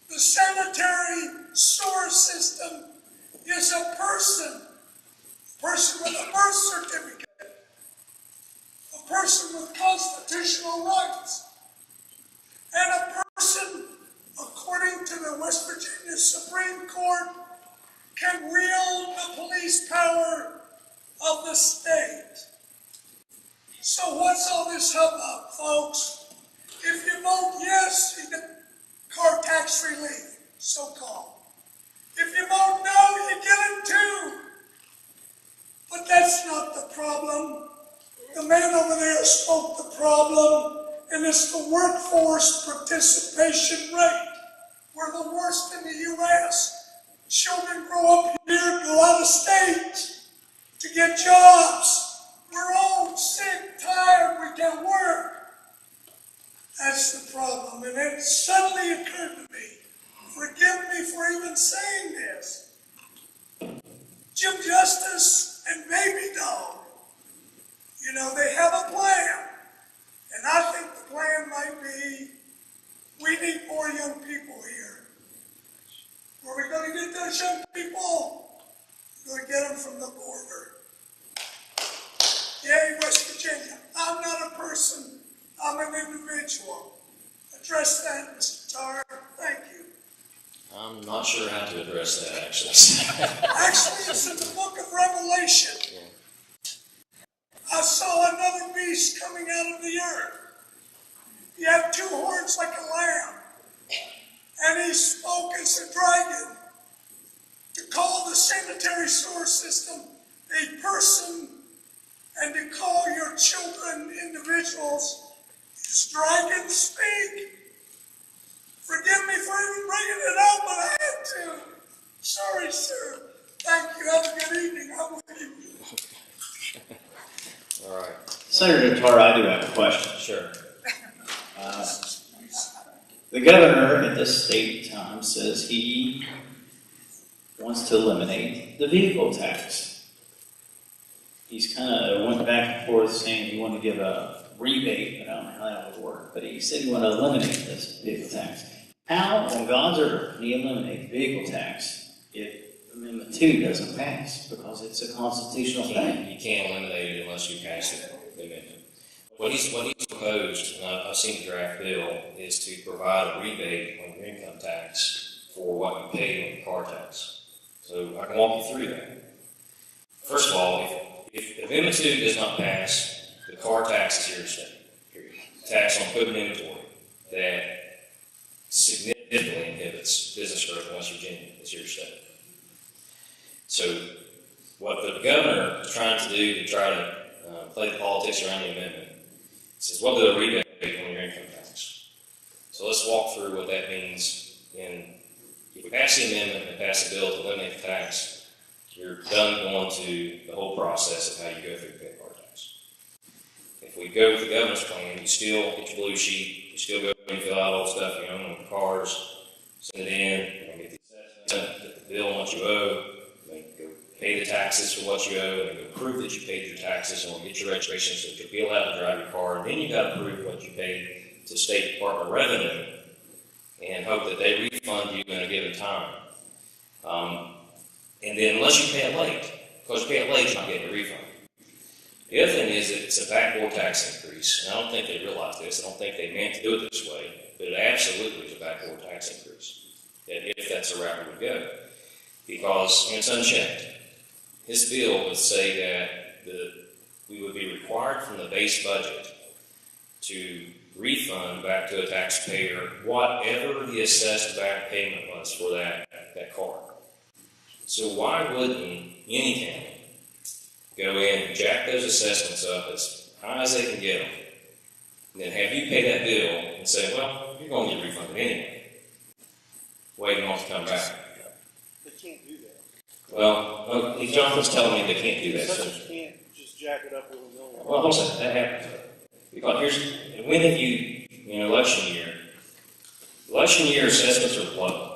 the sanitary sewer system is a person with a birth certificate, a person with constitutional rights, and a person, according to the West Virginia Supreme Court, can wield the police power of the state. So what's all this hubbub, folks? If you vote yes, you get car tax relief, so-called. If you vote no, you get it too. But that's not the problem. The man over there spoke the problem, and it's the workforce participation rate. We're the worst in the U.S. Children grow up here, go out of state to get jobs. We're all sick, tired, we can't work. That's the problem, and it suddenly occurred to me. Forgive me for even saying this. Jim Justice and Baby Dog, you know, they have a plan. And I think the plan might be, we need more young people here. Where are we going to get those young people? We're going to get them from the border. Yay, West Virginia. I'm not a person. I'm an individual. Address that, Mr. Tarr. Thank you. I'm not sure how to address that, actually. Actually, it's in the book of Revelation. Yeah. I saw another beast coming out of the earth. He had two horns like a lamb, and he spoke as a dragon to call the sanitary sewer system a person and to call your children individuals. Does dragons speak? Forgive me for even bringing it up, but I had to. Sorry, sir. Thank you. Have a good evening. I'm with you. All right. Senator Tarr, I do have a question. Sure. The governor at this state time says he wants to eliminate the vehicle tax. He's kind of went back and forth saying he wanted to give a rebate, but I don't know how that would work. But he said he wanted to eliminate this vehicle tax. How on God's earth can he eliminate the vehicle tax if Amendment 2 doesn't pass? Because it's a constitutional thing. You can't eliminate it unless you pass the amendment. What he's proposed, and I've seen the draft bill, is to provide a rebate on your income tax for what you paid on your car tax. So I can walk you through that. First of all, if Amendment 2 does not pass, the car tax is here to stay. Period. Tax on equipment inventory that significantly inhibits business growth in West Virginia is here to stay. So what the governor is trying to do to try to play the politics around the amendment says, what do a rebate on your income tax? So let's walk through what that means. If we pass the amendment and pass the bill to eliminate the tax, you're done going to the whole process of how you go through the pay car tax. If we go with the governor's plan, you still get your blue sheet, you still go and fill out all the stuff you own on the cars, send it in, and get the assessment, get the bill on what you owe, go pay the taxes for what you owe, and go prove that you paid your taxes, and we'll get your registration so that you'll be allowed to drive your car, and then you got to prove what you paid to the State Department of Revenue, and hope that they refund you in a given time. And then unless you pay it late, because you pay it late, you're not getting a refund. The other thing is that it's a backdoor tax increase, and I don't think they realize this. I don't think they meant to do it this way, but it absolutely is a backdoor tax increase, if that's the route we would go. Because it's unchecked. His bill would say that we would be required from the base budget to refund back to a taxpayer whatever the assessed back payment was for that car. So why wouldn't any county go in and jack those assessments up as high as they can get them, and then have you pay that bill and say, well, you're going to get refunded anyway, waiting on it to come back? They can't do that. Well, Jonathan's telling me they can't do that. So. You can't just jack it up with a million. Well, hold on, that happens. Because when have you, election year assessments are low.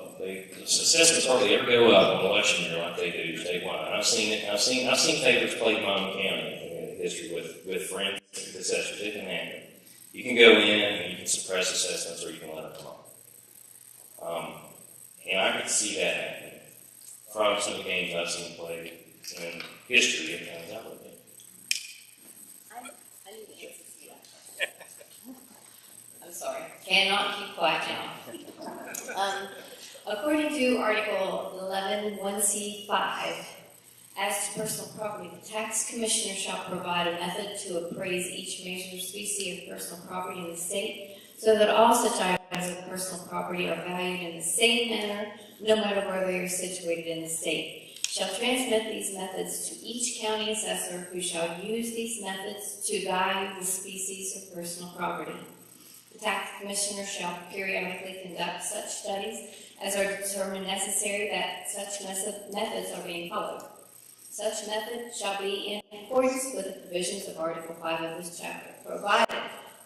assessments hardly ever go up on election year like they do statewide. I've seen it. I've seen favorites played in my own county in history with friends, assessors. It can happen. You can go in and you can suppress assessments, or you can let them come on. And I could see that happening from some of the games I've seen played in history of counties I've lived in. I knew the answer to that. I'm sorry, cannot keep quiet now. According to Article 11(1)(c)(5), as to personal property, the tax commissioner shall provide a method to appraise each major species of personal property in the state, so that all such items of personal property are valued in the same manner, no matter where they are situated in the state. Shall transmit these methods to each county assessor, who shall use these methods to value the species of personal property. The tax commissioner shall periodically conduct such studies as are determined necessary that such methods are being followed. Such method shall be in accordance with the provisions of Article 5 of this chapter, provided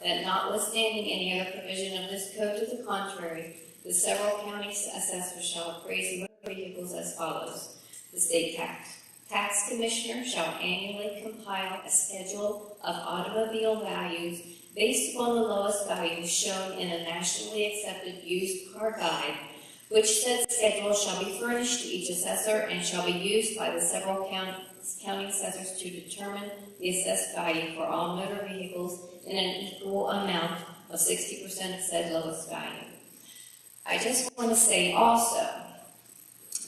that notwithstanding any other provision of this code to the contrary, the several county assessors shall appraise motor vehicles as follows. The state tax commissioner shall annually compile a schedule of automobile values based upon the lowest values shown in a nationally accepted used car guide, which said schedule shall be furnished to each assessor and shall be used by the several county assessors to determine the assessed value for all motor vehicles in an equal amount of 60% of said lowest value. I just want to say also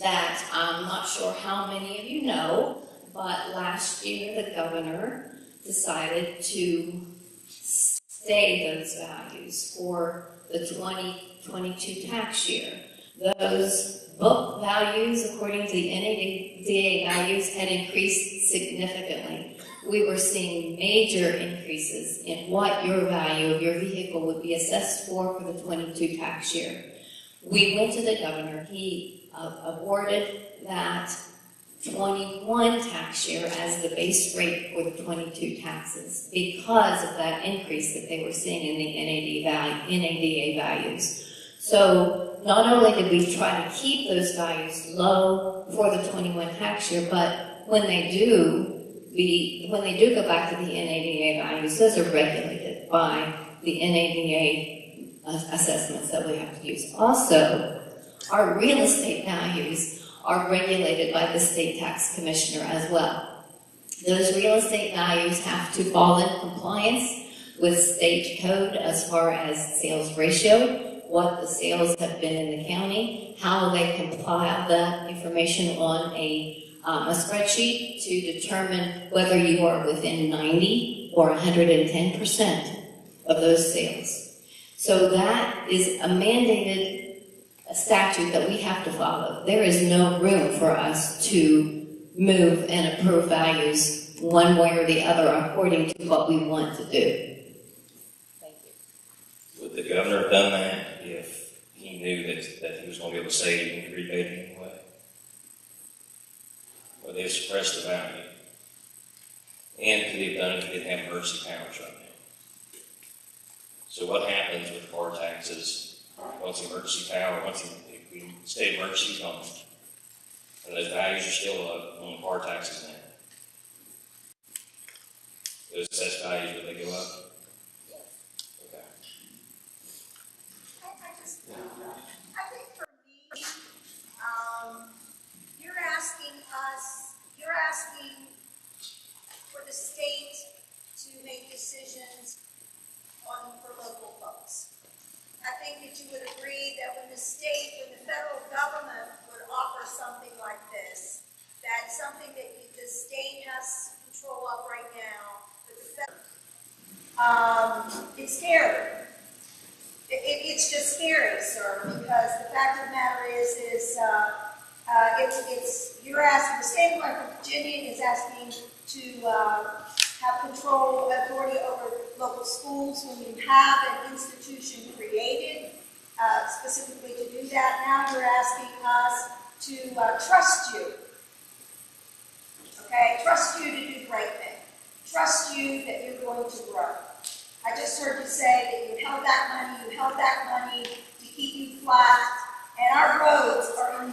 that I'm not sure how many of you know, but last year the governor decided to stay those values for the 2022 tax year. Those book values, according to the NADA values, had increased significantly. We were seeing major increases in what your value of your vehicle would be assessed for the 22 tax year. We went to the governor. He awarded that 21 tax year as the base rate for the 22 taxes because of that increase that they were seeing in the NADA values. So not only did we try to keep those values low for the 21 tax year, but when they do go back to the NADA values, those are regulated by the NADA assessments that we have to use. Also, our real estate values are regulated by the state tax commissioner as well. Those real estate values have to fall in compliance with state code as far as sales ratio, what the sales have been in the county, how they compile that information on a spreadsheet to determine whether you are within 90 or 110% of those sales. So that is a mandated statute that we have to follow. There is no room for us to move and approve values one way or the other according to what we want to do. Thank you. Would the governor have done that if he knew that he was going to be able to say he didn't rebate it anyway? Would they have suppressed the value? And could he have done it if he didn't have emergency powers right now? So what happens with car taxes once the emergency power, once the state emergency is gone, and those values are still up on car taxes now? Those assessed values, would they go up? Okay. I think for me, you're asking for the state to make decisions for local folks. I think that you would agree that when the federal government would offer something like this, that's something that the state has control of right now, but the federal, it's scary. It's just scary, sir, because the fact of the matter is you're asking, the state of West Virginia is asking to have control, authority over local schools when you have an institution created specifically to do that. Now you're asking us to trust you. Okay? Trust you to do the right thing. Trust you that you're going to grow. I just heard you say that you held that money to keep you flat, and our roads are in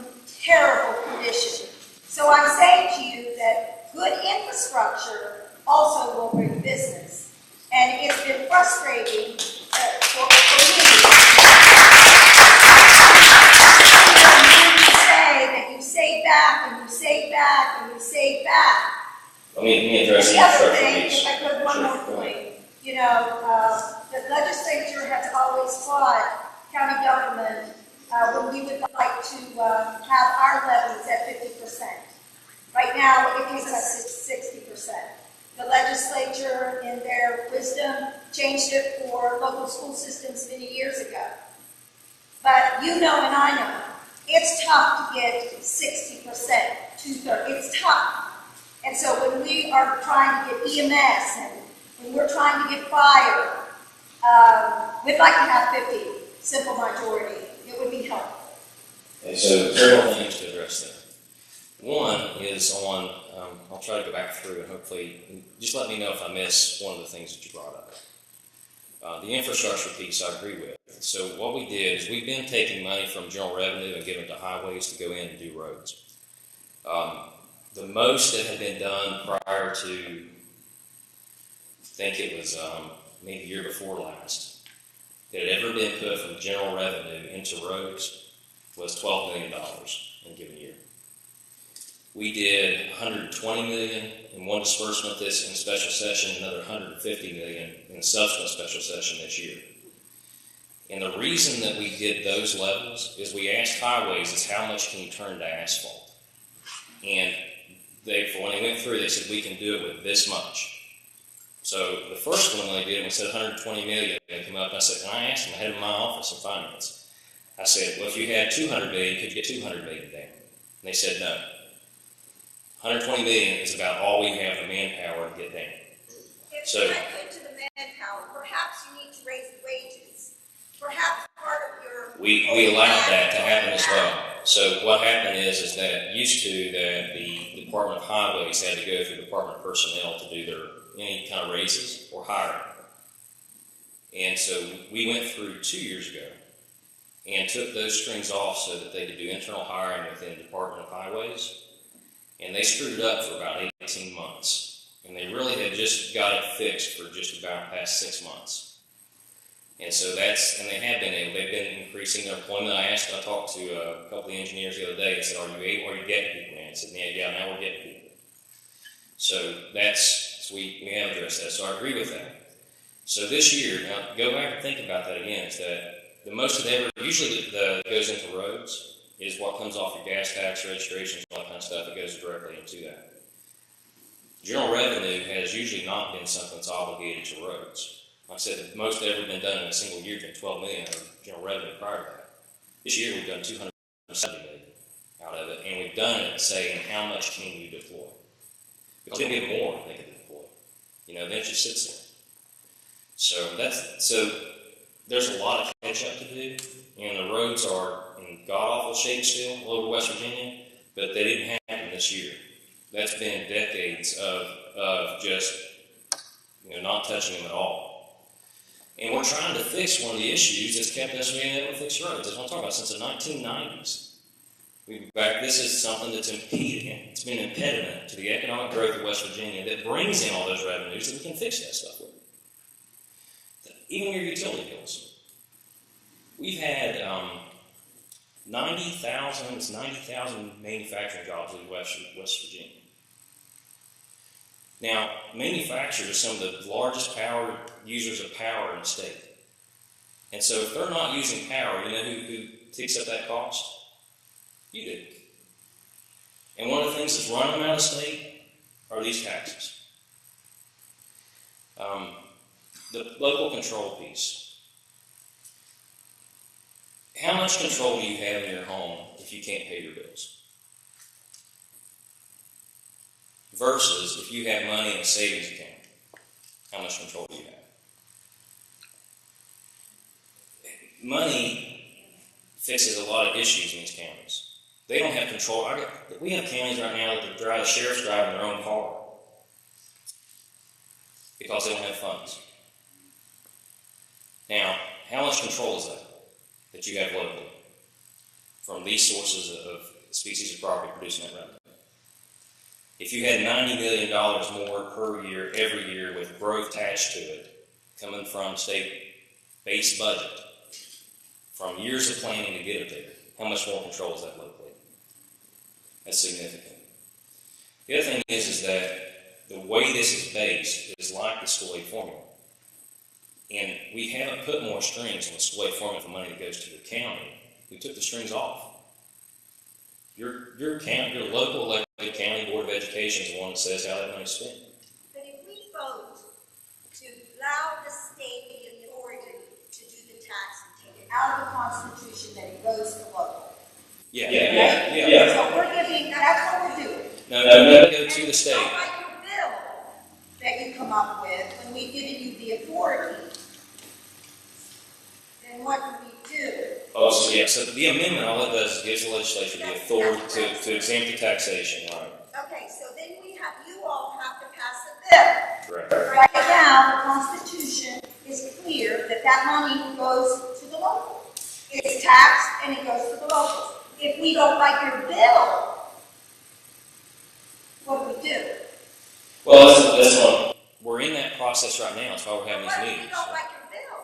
Let me address the The other infrastructure thing, piece. if I could, one Sure, more go ahead. point, you know, the legislature has always fought county government, when we would like to, have our levies at 50%. Right now, it gives us 60%. The legislature, in their wisdom, changed it for local school systems many years ago. But you know and I know, it's tough to get 60%, 2/3, it's tough. And so when we are trying to get EMS and when we're trying to get fire, we'd like to have 50, simple majority. It would be helpful. And so several things to address there. One is on, I'll try to go back through and hopefully, just let me know if I miss one of the things that you brought up. The infrastructure piece I agree with. So what we did is we've been taking money from general revenue and giving it to highways to go in and do roads. The most that had been done prior to, I think it was maybe the year before last, that had ever been put from general revenue into roads was $12 million in a given year. We did $120 million in one disbursement this in special session, another $150 million in a subsequent special session this year. And the reason that we did those levels is we asked highways is how much can you turn to asphalt? And when they went through, they said we can do it with this much. So the first one they did, we said 120 million. They came up and I said, and I asked them, I had in my office in finance. I said, well, if you had 200 million, could you get 200 million down? And they said no. 120 million is about all we have the manpower to get down. If So- you might go to the manpower, perhaps you need to raise the wages. Perhaps part of your. We allowed that to happen as well. So what happened is that used to that the Department of Highways had to go through Department of Personnel to do any kind of raises or hiring. And so we went through 2 years ago and took those strings off so that they could do internal hiring within the Department of Highways. And they screwed it up for about 18 months. And they really had just got it fixed for just about the past 6 months. And so and they have been able, they've been increasing their employment. I talked to a couple of the engineers the other day and said, are you getting people in? I said, yeah, now we're getting people. So we have addressed that. So I agree with that. So this year, now go back and think about that again, is that the most that usually that goes into roads is what comes off your gas tax, registrations, all that kind of stuff. It goes directly into that. General revenue has usually not been something that's obligated to roads. Like I said, the most that ever been done in a single year has been 12 million of general revenue prior to that. This year we've done 270 million out of it, and we've done it saying how much can you deploy. Because we can get more they can deploy. Then it just sits there. So there's a lot of catch up to do, and the roads are in god awful shape still all over West Virginia, but they didn't happen this year. That's been decades of just not touching them at all. And we're trying to fix one of the issues that's kept us from being able to fix roads. That's what I'm talking about since the 1990s. This is something that's impeding. It's been an impediment to the economic growth of West Virginia that brings in all those revenues that we can fix that stuff with. Even your utility bills. We've had 90,000 manufacturing jobs in West Virginia. Now, manufacturers are some of the largest power users of power in the state. And so if they're not using power, you know who takes up that cost? You do. And one of the things that's running them out of the state are these taxes. The local control piece. How much control do you have in your home if you can't pay your bills? Versus if you have money in a savings account, how much control do you have? Money fixes a lot of issues in these counties. They don't have control. We have counties right now that the sheriff's driving their own car because they don't have funds. Now, how much control is that you have locally from these sources of species of property producing that revenue? If you had $90 million more per year, every year, with growth attached to it, coming from state-based budget, from years of planning to get it there, how much more control is that locally? That's significant. The other thing is that the way this is based is like the school aid formula. And we haven't put more strings on the school aid formula for money that goes to the county. We took the strings off. Your local elected county board of education is the one that says how that money's spent. But if we vote to allow the state the authority to do the tax and take it out of the Constitution, then it goes to local. Yeah. So we're giving, that's what we're doing. No, let it go to the state. It's not like your bill that you come up with when we've given you the authority. Then what do we do? Oh, so yeah, so the amendment, all it does is gives the legislature the authority to exempt the taxation, right? Okay, so then you all have to pass a bill. Correct. Right now, the Constitution is clear that that money goes to the local. It's taxed and it goes to the locals. If we don't like your bill, what do we do? Well, that's what, we're in that process right now, that's why we're having What these if we meetings. don't like your bill?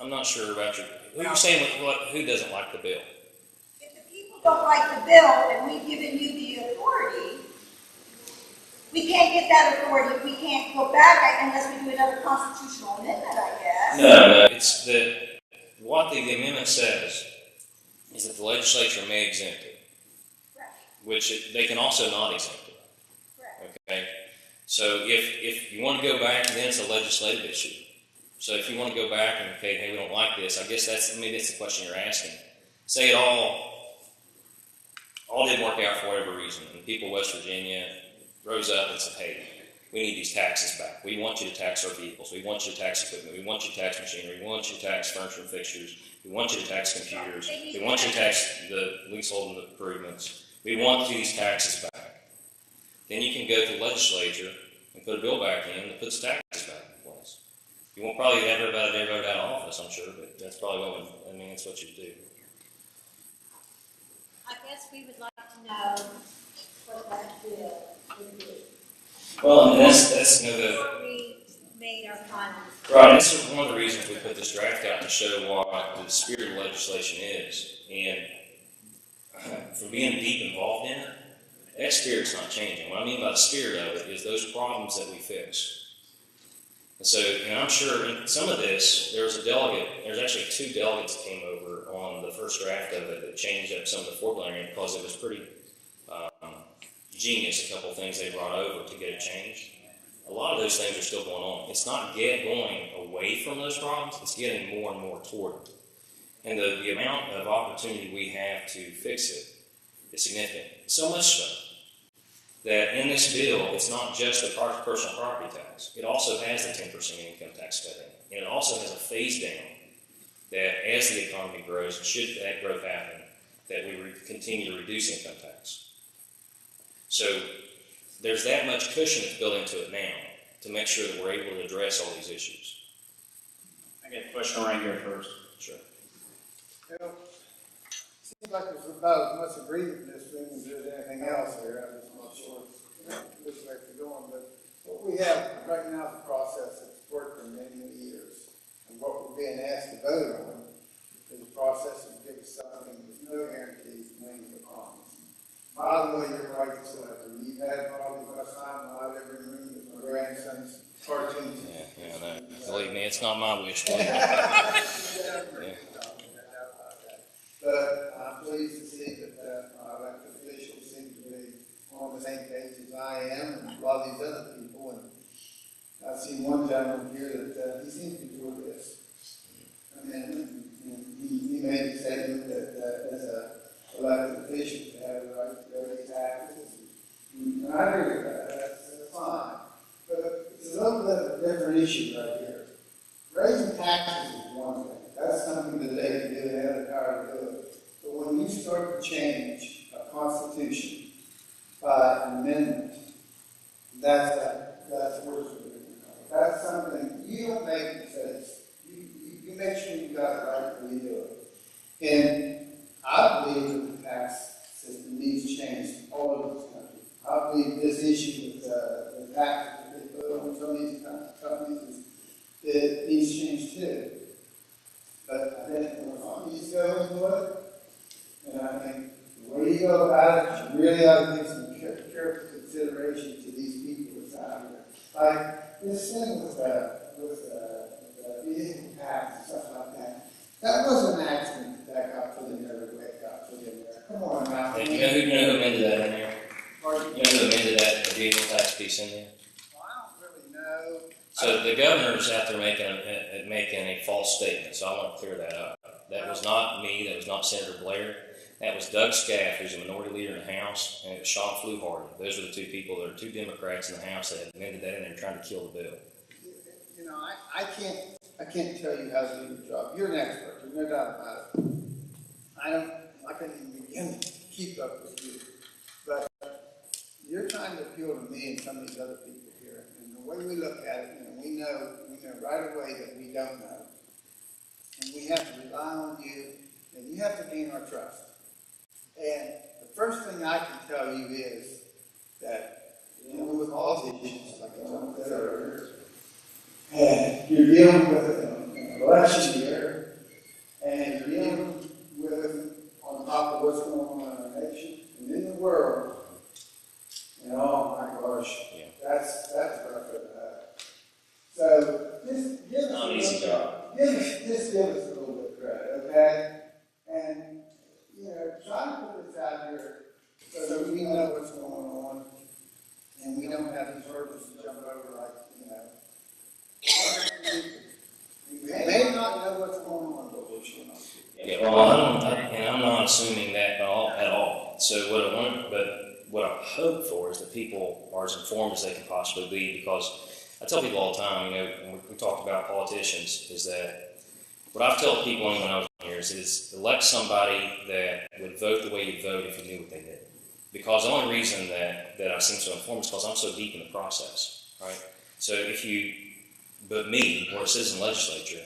I'm not sure about who you're saying, who doesn't like the bill? If the people don't like the bill and we've given you the authority, we can't get that authority, we can't go back unless we do another constitutional amendment, I guess. No, it's what the amendment says is that the legislature may exempt it, Right. which they can also not exempt it. Right. Okay? So if you want to go back, then it's a legislative issue. So if you want to go back and, okay, hey, we don't like this, I guess that's the question you're asking. Say it all didn't work out for whatever reason, and people of West Virginia rose up and said, hey, we need these taxes back. We want you to tax our vehicles. We want you to tax equipment. We want you to tax machinery. We want you to tax furniture and fixtures. We want you to tax computers. We want you to tax the leasehold and improvements. We want these taxes back. Then you can go to the legislature and put a bill back in that puts taxes back in place. You won't probably have everybody there vote out of office, I'm sure, but that's probably that's what you do. I guess we would like to know what that bill would be. Well, and that's Before we made our final. right. That's one of the reasons we put this draft out to show what the spirit of legislation is. And from being deep involved in it, that spirit's not changing. What I mean by the spirit of it is those problems that we fix. And so, I'm sure in some of this, there's actually 2 delegates that came over on the first draft of it that changed up some of the formulary because it was pretty genius, a couple of things they brought over to get it changed. A lot of those things are still going on. It's not going away from those problems, it's getting more and more toward it. And the amount of opportunity we have to fix it is significant. So much so that in this bill, it's not just the personal property tax. It also has the 10% income tax cut in. And it also has a phase down that as the economy grows, should that growth happen, that we continue to reduce income tax. So there's that much cushion that's built into it now to make sure that we're able to address all these issues. I got a question right here first. Sure. Well, seems like there's about as much agreement in this thing as there's anything else here. I'm just not sure which way to go on. But what we have right now is a process that's worked for many, many years. And what we're being asked to vote on is a process that gives something with no guarantees, names or promises. By the way, you're right, so you've had probably the best time in every room with my grandson's cartoons. Yeah, no. Believe me, it's not my wish. Yeah. But I'm pleased to see that our elected officials seem to be on the same page as I am and a lot of these other people. And I've seen one gentleman here that he seems to be for this. And he made the statement that as a elected official to have the right to raise taxes. And I agree with that. That's fine. But it's a little bit of a different issue right here. Raising taxes is one thing. That's something that they can do, they have the power to do it. But when you start to change a constitution by amendment, that's worse than it. That's something, you don't make mistakes. You make sure you got it right when you do it. And I believe that the tax system needs change all over this country. I believe this issue with the tax that they put on some of these companies it needs change too. But I think when companies go into it, and I think the way you go about it, you really ought to give some careful consideration to thing with vehicle tax and stuff like that, that was an accident that got put in there, the way it got put in there. Come on now. You know who amended that in there? Pardon? You know who amended that vehicle tax piece in there? Well, I don't really know. So the governor's out there making a false statement, so I want to clear that up. That was not me, that was not Senator Blair. That was Doug Scaff, who's a minority leader in the House, and it was Sean Fluharty. Those are the two people, there are two Democrats in the House that had amended that in there trying to kill the bill. You know, I can't tell you how to do your job. You're an expert, there's no doubt about it. I couldn't even begin to keep up with you. But you're trying to appeal to me and some of these other people here. And the way we look at it, we know right away that we don't know. And we have to rely on you, and you have to gain our trust. And the first thing I can tell you is that dealing with politicians, like I said earlier, and you're dealing with an election year, and you're dealing with, on top of what's going on in our nation and in the world, and oh my gosh, Yeah. that's rough. So just give us Not an easy job. Just give us a little bit of credit, okay? And try to put this out here so that we know what's going on, and we don't have these hurdles to jump over like, we may not know what's going on, but we should know. Yeah, well, I'm not assuming that at all. So what I hope for is that people are as informed as they can possibly be, because I tell people all the time, when we talk about politicians, is that what I've told people when I was here is elect somebody that would vote the way you vote if you knew what they did. Because the only reason that I seem so informed is because I'm so deep in the process, right? So but me, or a citizen legislature,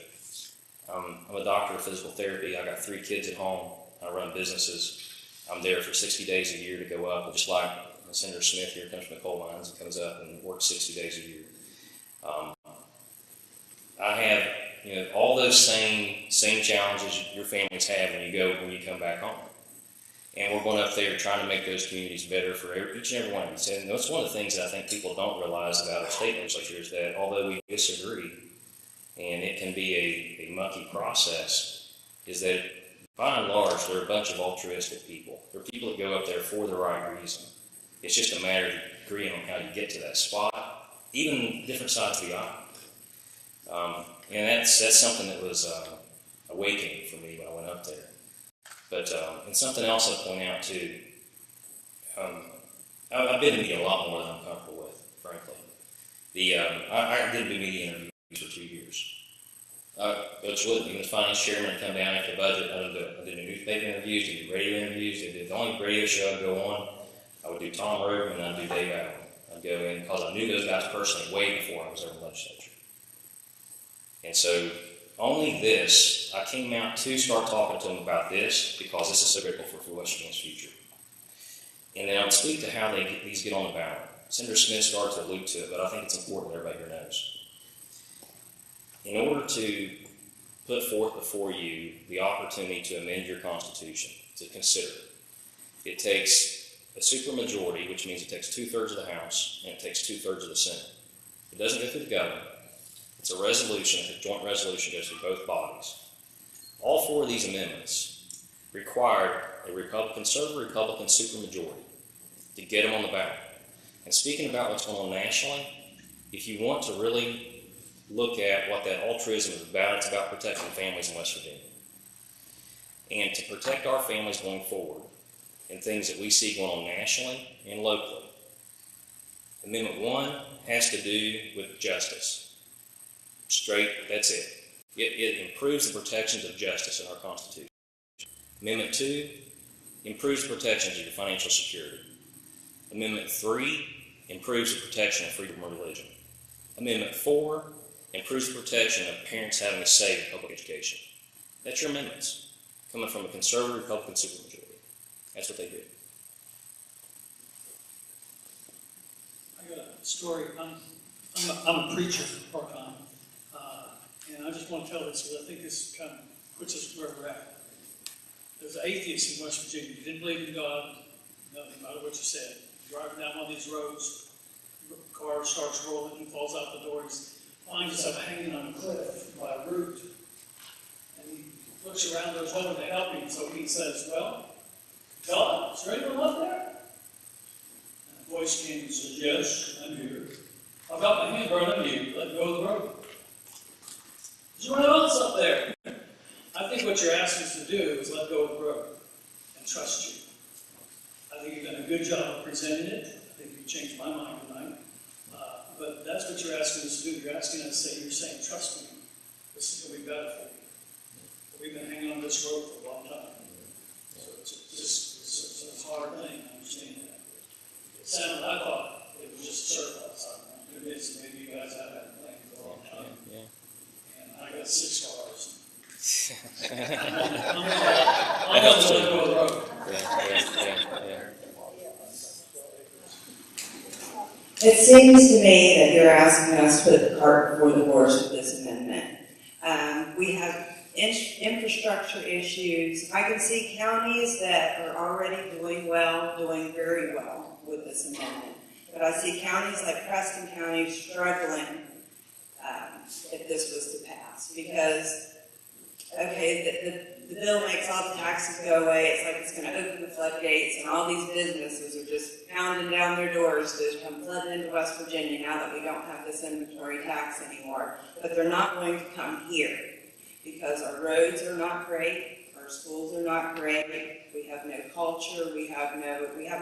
I'm a doctor of physical therapy. I got 3 kids at home. I run businesses. I'm there for 60 days a year to go up, just like Senator Smith here comes from the coal mines and comes up and works 60 days a year. I have all those same challenges your families have when you come back home. And we're going up there trying to make those communities better for each and every one of us. And that's one of the things that I think people don't realize about our state legislature is that although we disagree, and it can be a mucky process, is that by and large, they're a bunch of altruistic people. They're people that go up there for the right reason. It's just a matter of agreeing on how you get to that spot, even different sides of the aisle. And that's something that was awakening for me when I went up there. But and something else I'll point out too, I've been in media a lot more than I'm comfortable with, frankly. I did media interviews for 2 years. Coach Wood, being the finance chairman, I'd come down after the budget. I did newspaper interviews, did radio interviews. I did the only radio show I'd go on. I would do Tom Rogan and I'd do Dave Allen. I'd go in because I knew those guys personally way before I was ever in the legislature. And so only this, I came out to start talking to them about this because this is so critical for West Virginia's future. And then I would speak to how these get on the ballot. Senator Smith started to allude to it, but I think it's important that everybody here knows. In order to put forth before you the opportunity to amend your Constitution, to consider it, it takes a supermajority, which means it takes 2/3 of the House, and it takes 2/3 of the Senate. It doesn't go through the governor. It's a resolution, a joint resolution goes through both bodies. All 4 of these amendments required a conservative Republican supermajority to get them on the ballot. And speaking about what's going on nationally, if you want to really look at what that altruism is about, it's about protecting families in West Virginia. And to protect our families going forward and things that we see going on nationally and locally. Amendment 1 has to do with justice. Straight, that's it. It improves the protections of justice in our Constitution. Amendment 2 improves the protections of your financial security. Amendment 3 improves the protection of freedom of religion. Amendment 4 improves the protection of parents having a say in public education. That's your amendments, coming from a conservative Republican supermajority. That's what they did. I got a story. I'm a preacher part-time. And I just want to tell this because I think this kind of puts us where we're at. There's an atheist in West Virginia. He didn't believe in God, no matter what you said. Driving down one of these roads, the car starts rolling, he falls out the door. finds himself hanging on a cliff by a root. And he looks around, there's no one to help him, so he says, well, God, is there anyone left there? And a voice came and says, yes, I'm here. I've got my hand brought under you, let go of the rope. Is there anyone else up there? I think what you're asking us to do is let go of the rope and trust you. I think you've done a good job of presenting it. I think you've changed my mind tonight. But that's what you're asking us to do. You're asking us to say, you're saying, trust me. This is going to be better for you. We've been hanging on this rope for a long time. So it's a hard thing. I understand that. It sounded, I thought it was just surplus. I'm convinced maybe you guys have that plan for a long time. Yeah. And I got 6 cars. I'm going to let go of the road. Yeah. It seems to me that you're asking us to put the cart before the horse with this amendment. We have infrastructure issues. I can see counties that are already doing very well with this amendment. But I see counties like Preston County struggling if this was to pass. Because, okay, the bill makes all the taxes go away. It's like it's going to open the floodgates, and all these businesses are just pounding down their doors to come flooding into West Virginia now that we don't have this inventory tax anymore. But they're not going to come here because our roads are not great, our schools are not great, we have no culture, we have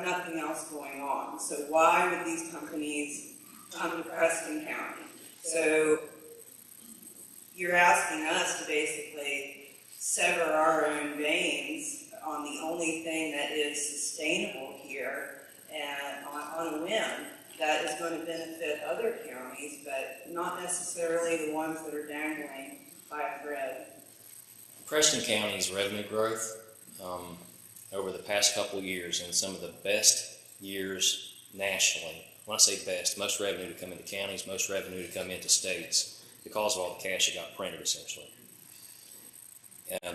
nothing else going on. So why would these companies come to Preston County? So you're asking us to basically sever our own veins on the only thing that is sustainable here and on a whim that is going to benefit other counties, but not necessarily the ones that are dangling by a thread. Preston County's revenue growth over the past couple of years, and some of the best years nationally. When I say best, most revenue to come into counties, most revenue to come into states because of all the cash that got printed, essentially.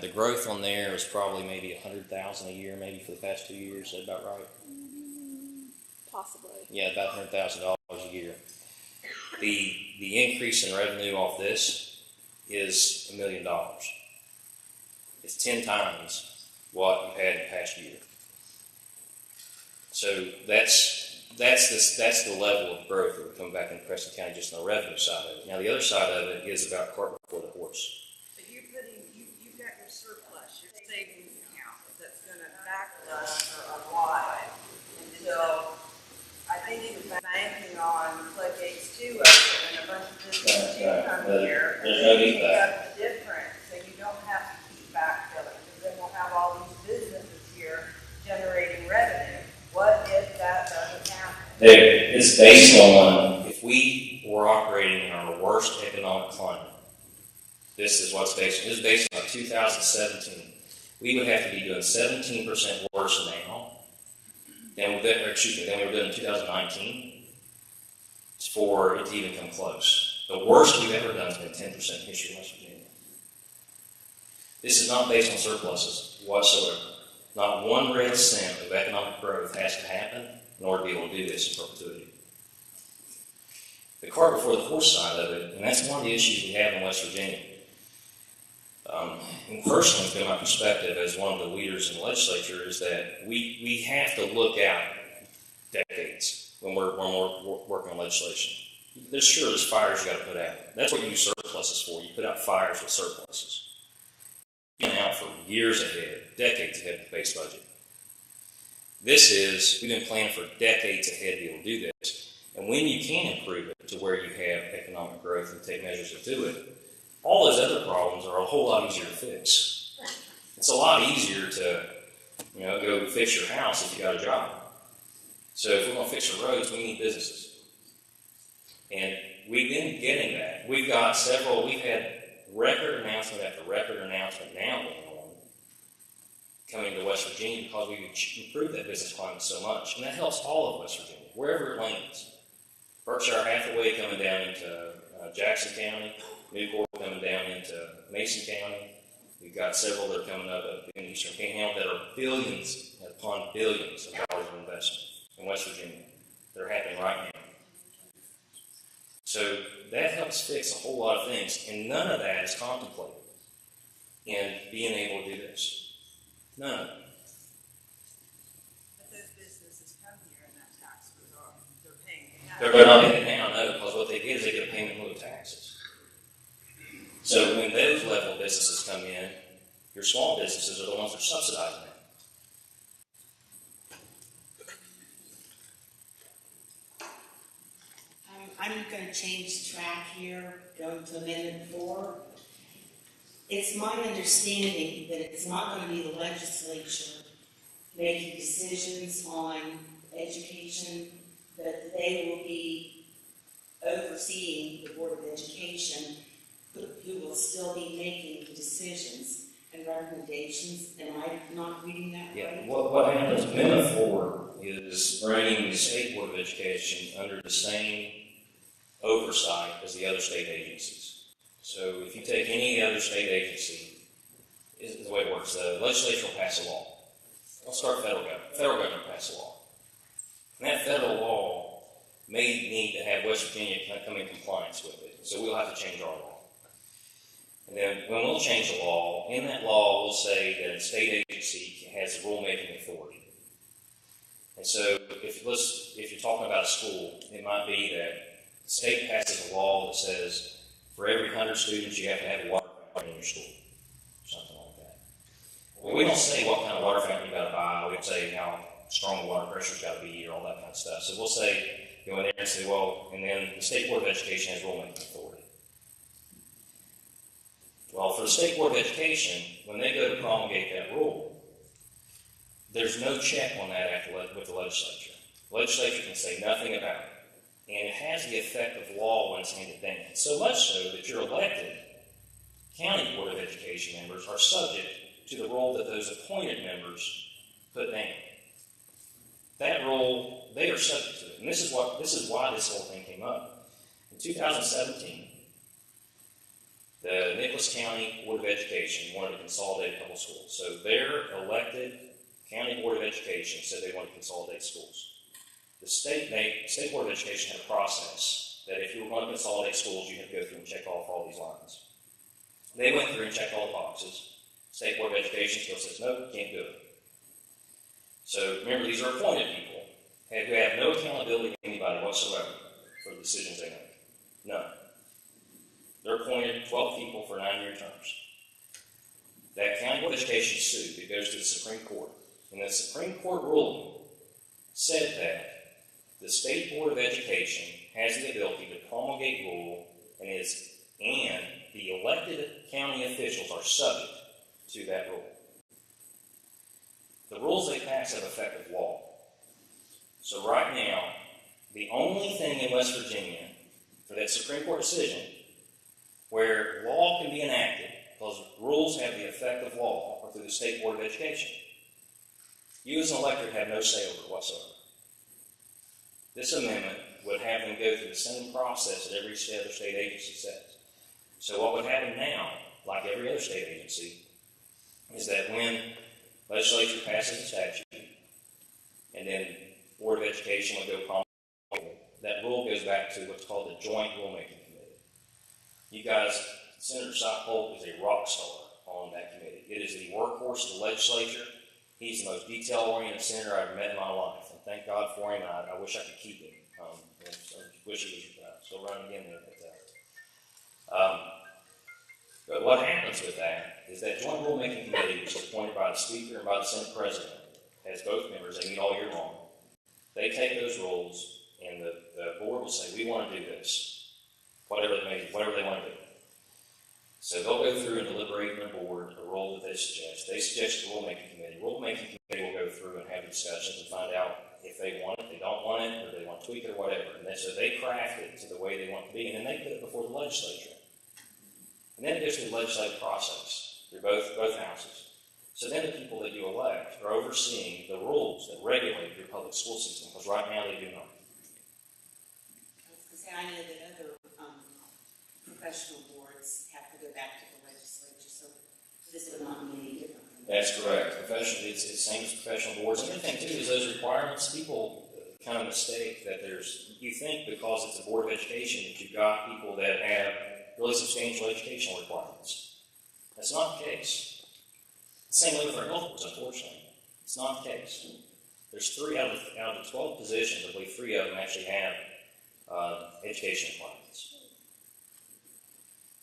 The growth on there is probably maybe $100,000 a year, maybe for the past 2 years. Is that about right? Possibly. Yeah, about $100,000 a year. The increase in revenue off this is $1 million. It's 10 times what you had in the past year. So that's the level of growth that would come back in Preston County just on the revenue side of it. Now the other side of it is about cart before the horse. But you've got your surplus, your savings account that's gonna back us for a while until I think you're banking on floodgates to open and a bunch of businesses to come here. There's no need for Pick that. up the difference, so you don't have to keep backfilling, because then we'll have all these businesses here generating revenue. What if that doesn't happen? It's based on if we were operating in our worst economic climate. This is what's based on. This is based on 2017. We would have to be doing 17% worse now than we were doing in 2019 for it to even come close. The worst we've ever done has been 10% in history of West Virginia. This is not based on surpluses whatsoever. Not one red cent of economic growth has to happen in order to be able to do this in perpetuity. The cart before the horse side of it, and that's one of the issues we have in West Virginia. And personally, from my perspective as one of the leaders in the legislature, is that we have to look out decades when we're working on legislation. There's fires you got to put out. That's what you use surpluses for. You put out fires with surpluses. You've been out for years ahead, decades ahead of the base budget. We've been planning for decades ahead to be able to do this. And when you can improve it to where you have economic growth and take measures to do it, all those other problems are a whole lot easier to fix. It's a lot easier to, go fix your house if you got a job. So if we're going to fix the roads, we need businesses. And we've been getting that. We've had record announcement after record announcement now going on coming to West Virginia because we've improved that business climate so much. And that helps all of West Virginia, wherever it lands. Berkshire Hathaway coming down into Jackson County, Newport coming down into Mason County. We've got several that are coming up in the Eastern Panhandle that are billions upon billions of dollars of investment in West Virginia. They're happening right now. So that helps fix a whole lot of things, and none of that is contemplated in being able to do this. None of it. But those businesses come here and that tax goes on, they're paying. They're not paying it now, no, because what they get is they get a payment in lieu of taxes. So when those level businesses come in, your small businesses are the ones that are subsidizing that. I'm going to change track here, going to Amendment 4. It's my understanding that it's not going to be the legislature making decisions on education, but they will be overseeing the Board of Education, who will still be making decisions and recommendations. Am I not reading that right? Yeah, what happens, Amendment 4 is bringing the State Board of Education under the same oversight as the other state agencies. So if you take any other state agency, is the way it works. The legislature will pass a law. I'll start federal government. Federal government will pass a law. And that federal law may need to have West Virginia come in compliance with it. So we'll have to change our law. And then when we'll change the law, in that law we'll say that a state agency has the rulemaking authority. And so if you're talking about a school, it might be that the state passes a law that says for every 100 students you have to have a water fountain in your school, or something like that. Well, we don't say what kind of water fountain you got to buy. We don't say how strong the water pressure's got to be or all that kind of stuff. So we'll say, go in there and say, well, and then the State Board of Education has rulemaking authority. Well, for the State Board of Education, when they go to promulgate that rule, there's no check on that with the legislature. The legislature can say nothing about it. And it has the effect of law when it's handed down. So much so that your elected county board of education members are subject to the rule that those appointed members put down. That rule, they are subject to it. And this is why this whole thing came up. In 2017, the Nicholas County Board of Education wanted to consolidate a couple schools. So their elected county board of education said they wanted to consolidate schools. The State Board of Education had a process that if you were going to consolidate schools, you had to go through and check off all these lines. They went through and checked all the boxes. State Board of Education still says, nope, can't do it. So remember, these are appointed people who have no accountability to anybody whatsoever for the decisions they make. None. They're appointed 12 people for 9-year terms. That County Board of Education sued. It goes to the Supreme Court. And the Supreme Court ruling said that the State Board of Education has the ability to promulgate rule and the elected county officials are subject to that rule. The rules they pass have effect of law. So right now, the only thing in West Virginia for that Supreme Court decision where law can be enacted because rules have the effect of law are through the State Board of Education. You as an electorate have no say over it whatsoever. This amendment would have them go through the same process that every other state agency says. So what would happen now, like every other state agency, is that when legislature passes a statute, and then Board of Education would go promulgate, that rule goes back to what's called the Joint Rulemaking Committee. You guys, Senator Seipold is a rock star on that committee. It is the workhorse of the legislature. He's the most detail-oriented senator I've ever met in my life, and thank God for him. I wish I could keep him. I wish he was still running again there. But what happens with that is that Joint Rulemaking Committee, which is appointed by the Speaker and by the Senate President, has both members. They meet all year long. They take those rules, and the board will say, we want to do this, whatever they want to do. So they'll go through and deliberate in the board a rule that they suggest. They suggest the rulemaking committee. Rulemaking committee will go through and have discussions and find out if they want it, they don't want it, or they want to tweak it or whatever. And then, so they craft it to the way they want it to be, and then they put it before the legislature. And then it goes through the legislative process through both houses. So then the people that you elect are overseeing the rules that regulate your public school system, because right now they do not. I know that other professional boards have to go back to the legislature, so this would not be any different. That's correct. Professional, it's the same as professional boards. And the other thing too is those requirements. People, kind of mistake that you think because it's a Board of Education that you've got people that have really substantial educational requirements. That's not the case. Same way with our health boards, unfortunately. It's not the case. There's 3 out of the 12 positions, I believe 3 of them actually have education requirements.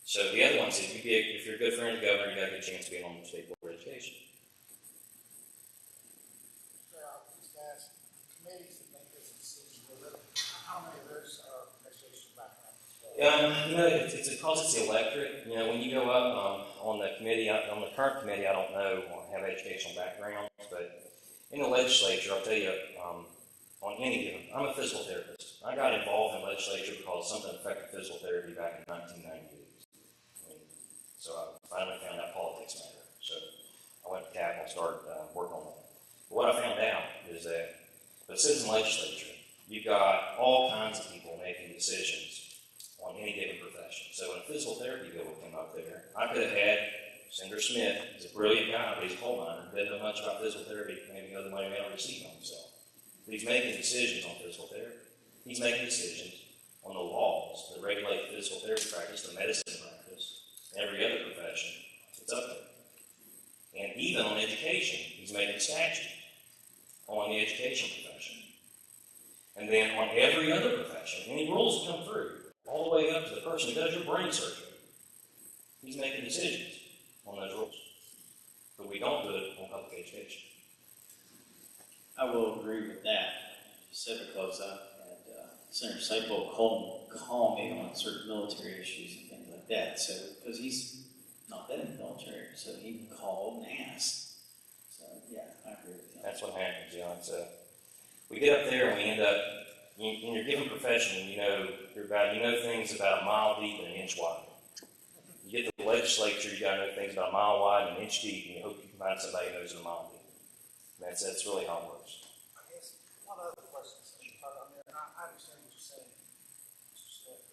So the other ones, if you're a good friend of the governor, you got a good chance of being on the State Board of Education. How many of those are educational background? It's because it's the electorate. When you go up on the committee, on the current committee, I don't know have educational backgrounds, but in the legislature, I'll tell you, on any given, I'm a physical therapist. I got involved in legislature because something affected physical therapy back in 1998. So I finally found out politics matter. So I went to Capitol and started working on that. But what I found out is that the citizen legislature, you've got all kinds of people making decisions on any given profession. So when a physical therapy bill would come up there, I could have had Senator Smith. He's a brilliant guy, but he's a coal miner. Doesn't know much about physical therapy, maybe other money may not receive on himself. But he's making decisions on physical therapy. He's making decisions on the laws that regulate physical therapy practice, the medicine practice, every other profession that's up there. And even on education, he's making a statute on the education profession. And then on every other profession, any rules that come through, all the way up to the person who does your brain surgery, he's making decisions on those rules. But we don't do it on public education. I will agree with that. Just to close up, and Senator Seipel call me on certain military issues and things like that. So, because he's not been in the military, so he called and asked. So, yeah, I agree with you. That's what happens, So we get up there and we end up, in your given profession, you know things about a mile deep and an inch wide. You get to the legislature, you got to know things about a mile wide and an inch deep, and you hope you can find somebody who knows it a mile deep. That's really how it works. I guess one other question, since you talked on there, and I understand what you're saying, Mr. Smith.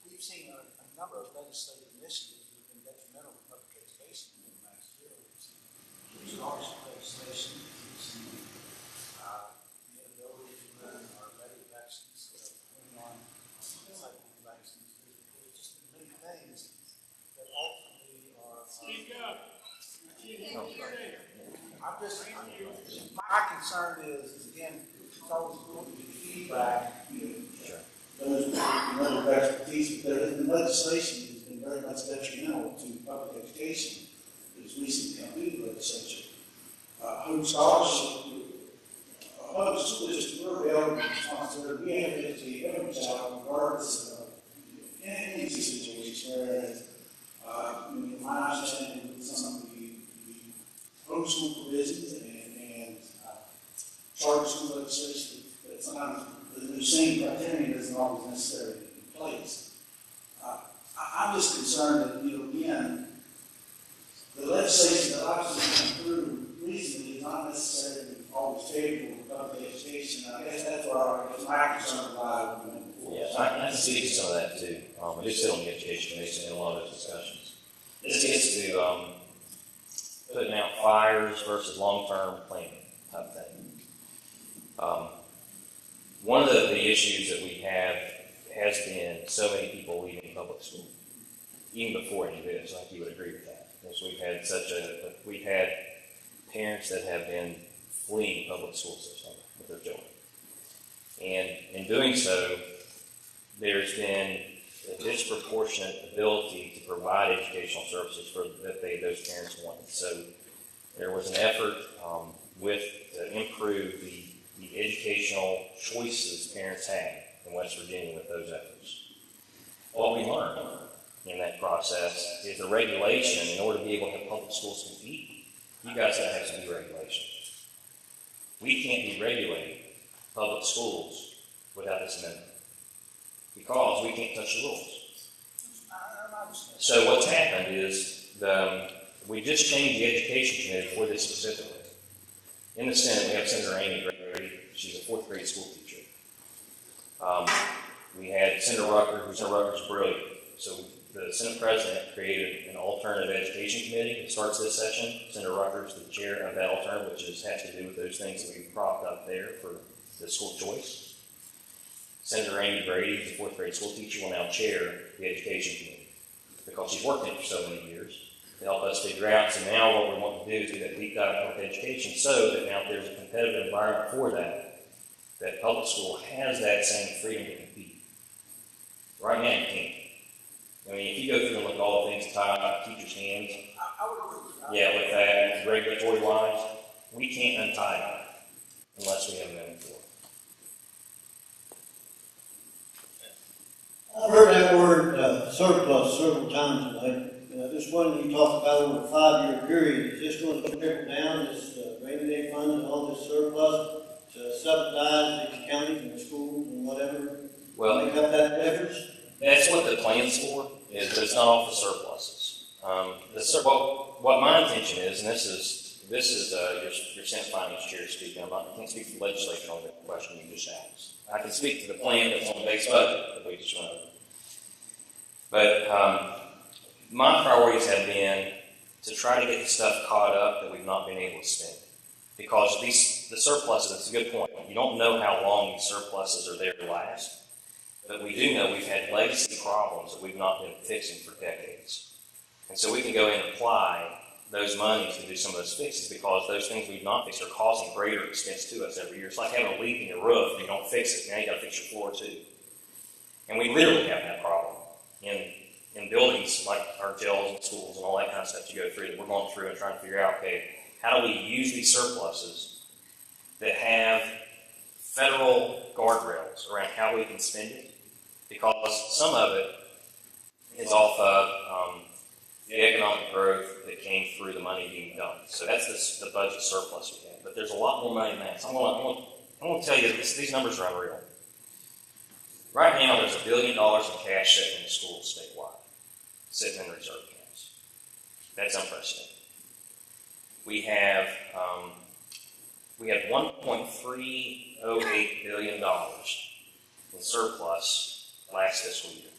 We've seen a number of legislative initiatives that have been detrimental to public education in the last year. We've seen scholarship legislation, we've seen the inability to run our levy elections, putting on cycle elections. There's just been many things that ultimately are. Speak up. My concern is again, it's always important to get feedback, those with level of expertise, but there has been legislation that has been very much detrimental to public education that has recently come through the legislature. Home scholarship, public school district, we're available responsibility. We have to educate every child regardless of any situation, whereas my understanding with some of the homeschool provisions and charter school legislation that sometimes the same criterion isn't always necessarily in place. I'm just concerned that, again, the legislation that I've seen come through recently is not necessarily always favorable to public education. I guess that's where my concern lies. Yes, I can see some of that too. I do sit on the education committee in a lot of those discussions. This gets to putting out fires versus long-term planning type thing. One of the issues that we have has been so many people leaving public school, even before any of this. I think you would agree with that. Because we've had parents that have been fleeing public school system with their children, and in doing so, there's been a disproportionate ability to provide educational services that those parents wanted. So there was an effort to improve the educational choices parents had in West Virginia with those efforts. What we learned in that process is the regulation, in order to be able to have public schools compete, you guys got to have some new regulations. We can't deregulate public schools without this amendment, because we can't touch the rules. So what's happened is we just changed the education committee for this specifically. In the Senate, we have Senator Amy Grady. She's a 4th grade school teacher. We had Senator Rucker, Senator Rucker's brilliant. So the Senate President created an alternative education committee that starts this session. Senator Rucker's the chair of that alternative, which has to do with those things that we've propped up there for the school choice. Senator Amy Brady, who's a fourth grade school teacher, will now chair the education committee because she's worked in it for so many years to help us figure out. So now what we want to do is do that deep dive into education so that now there's a competitive environment for that public school has that same freedom to compete. Right now you can't. I mean, if you go through and look at all the things tied up teachers' hands, yeah, with that, regulatory wise, we can't untie that unless we have an amendment for it. I've heard that word surplus several times tonight. This one you talked about over a 5-year period, is this going to trickle down, this rainy day fund and all this surplus to subsidize the counties and the schools and whatever? Well, make up that difference? That's what the plan's for, is that it's not all for surpluses. What my intention is, and this is your Senate Finance Chair speaking. I can't speak for the legislature on the question you just asked. I can speak to the plan that's on the base budget that we just went over. But my priorities have been to try to get the stuff caught up that we've not been able to spend. Because the surpluses, that's a good point. You don't know how long these surpluses are there to last. But we do know we've had legacy problems that we've not been fixing for decades. And so we can go in and apply those monies to do some of those fixes because those things we've not fixed are causing greater expense to us every year. It's like having a leak in your roof and you don't fix it. Now you got to fix your floor too. And we literally have that problem in buildings like our jails and schools and all that kind of stuff you go through that we're going through and trying to figure out, okay, how do we use these surpluses that have federal guardrails around how we can spend it? Because some of it is off of the economic growth that came through the money being done. So that's the budget surplus we have. But there's a lot more money than that. So I'm going to tell you this, these numbers are unreal. Right now, there's $1 billion in cash sitting in the schools statewide, sitting in reserve accounts. That's unprecedented. We have $1.308 billion in surplus last fiscal year.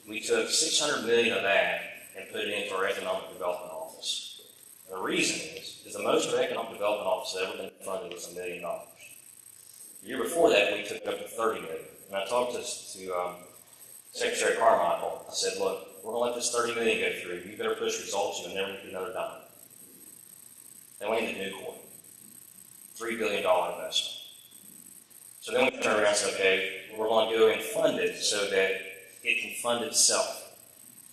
We took $600 million of that and put it into our Economic Development Office. And the reason is the most our Economic Development Office has ever been funded was $1 million. The year before that, we took it up to $30 million. And I talked to Secretary Carmichael. I said, look, we're going to let this $30 million go through. You better push results. You'll never get another dime. Then we ended New Court. $3 billion investment. So then we turned around and said, okay, we're going to go and fund it so that it can fund itself.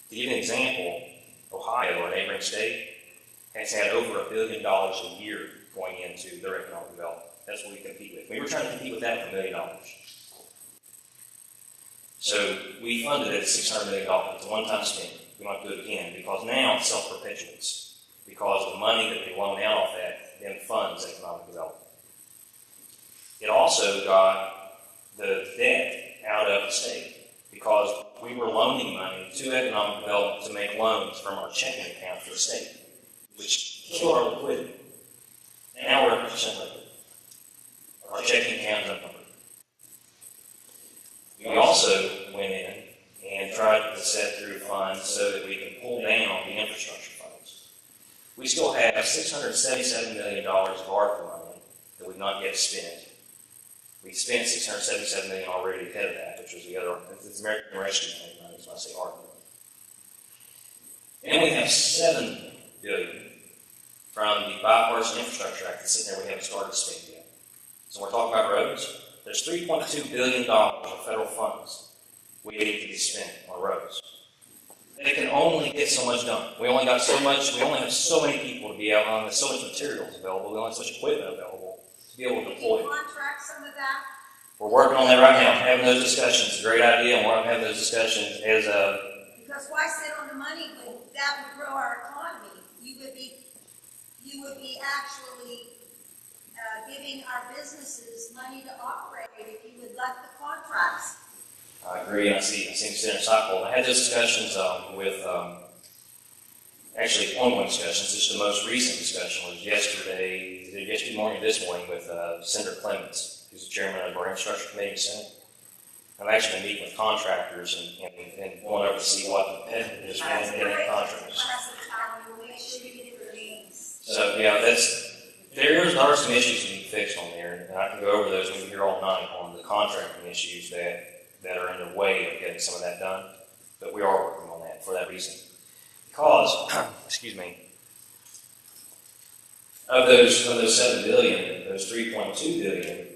To give you an example, Ohio, our neighboring state, has had over $1 billion a year going into their economic development. That's what we compete with. We were trying to compete with that for $1 million. So we funded it at $600 million. It's a one-time spending. We might do it again because now it self-perpetuates because the money that they loan out off that then funds economic development. It also got the debt out of the state because we were loaning money to economic development to make loans from our checking account for the state, which killed our liquidity. And now we're at 100% liquid. Our checking account is unencumbered. We also went in and tried to set through funds so that we can pull down the infrastructure funds. We still have $677 million of ARPA money that we've not yet spent. We spent $677 million already ahead of that, which was the other, it's American Rescue Plan money, so I say ARPA. And we have $7 billion from the Bipartisan Infrastructure Act that's sitting there we haven't started spending yet. So we're talking about roads. There's $3.2 billion of federal funds waiting to be spent on roads. They can only get so much done. We only have so many people to be out on, there's so much materials available, we only have so much equipment available to be able to deploy. Can you contract some of that? We're working on that right now, having those discussions. It's a great idea, and we're going to have those discussions as a... Because why sit on the money when that would grow our economy? You would be actually giving our businesses money to operate if you would let the contracts. I agree, and I see Senator Cycle. I had those discussions with, actually ongoing discussions. Just the most recent discussion was yesterday morning, this morning with Senator Clements, who's the chairman of our Infrastructure Committee in the Senate. I've actually been meeting with contractors and going over to see what the competitors are getting contractors. So yeah, there are some issues you need to fixed on there, and I can go over those when you're here all night on the contracting issues that are in the way of getting some of that done. But we are working on that for that reason. Because, excuse me, of those $7 billion, those $3.2 billion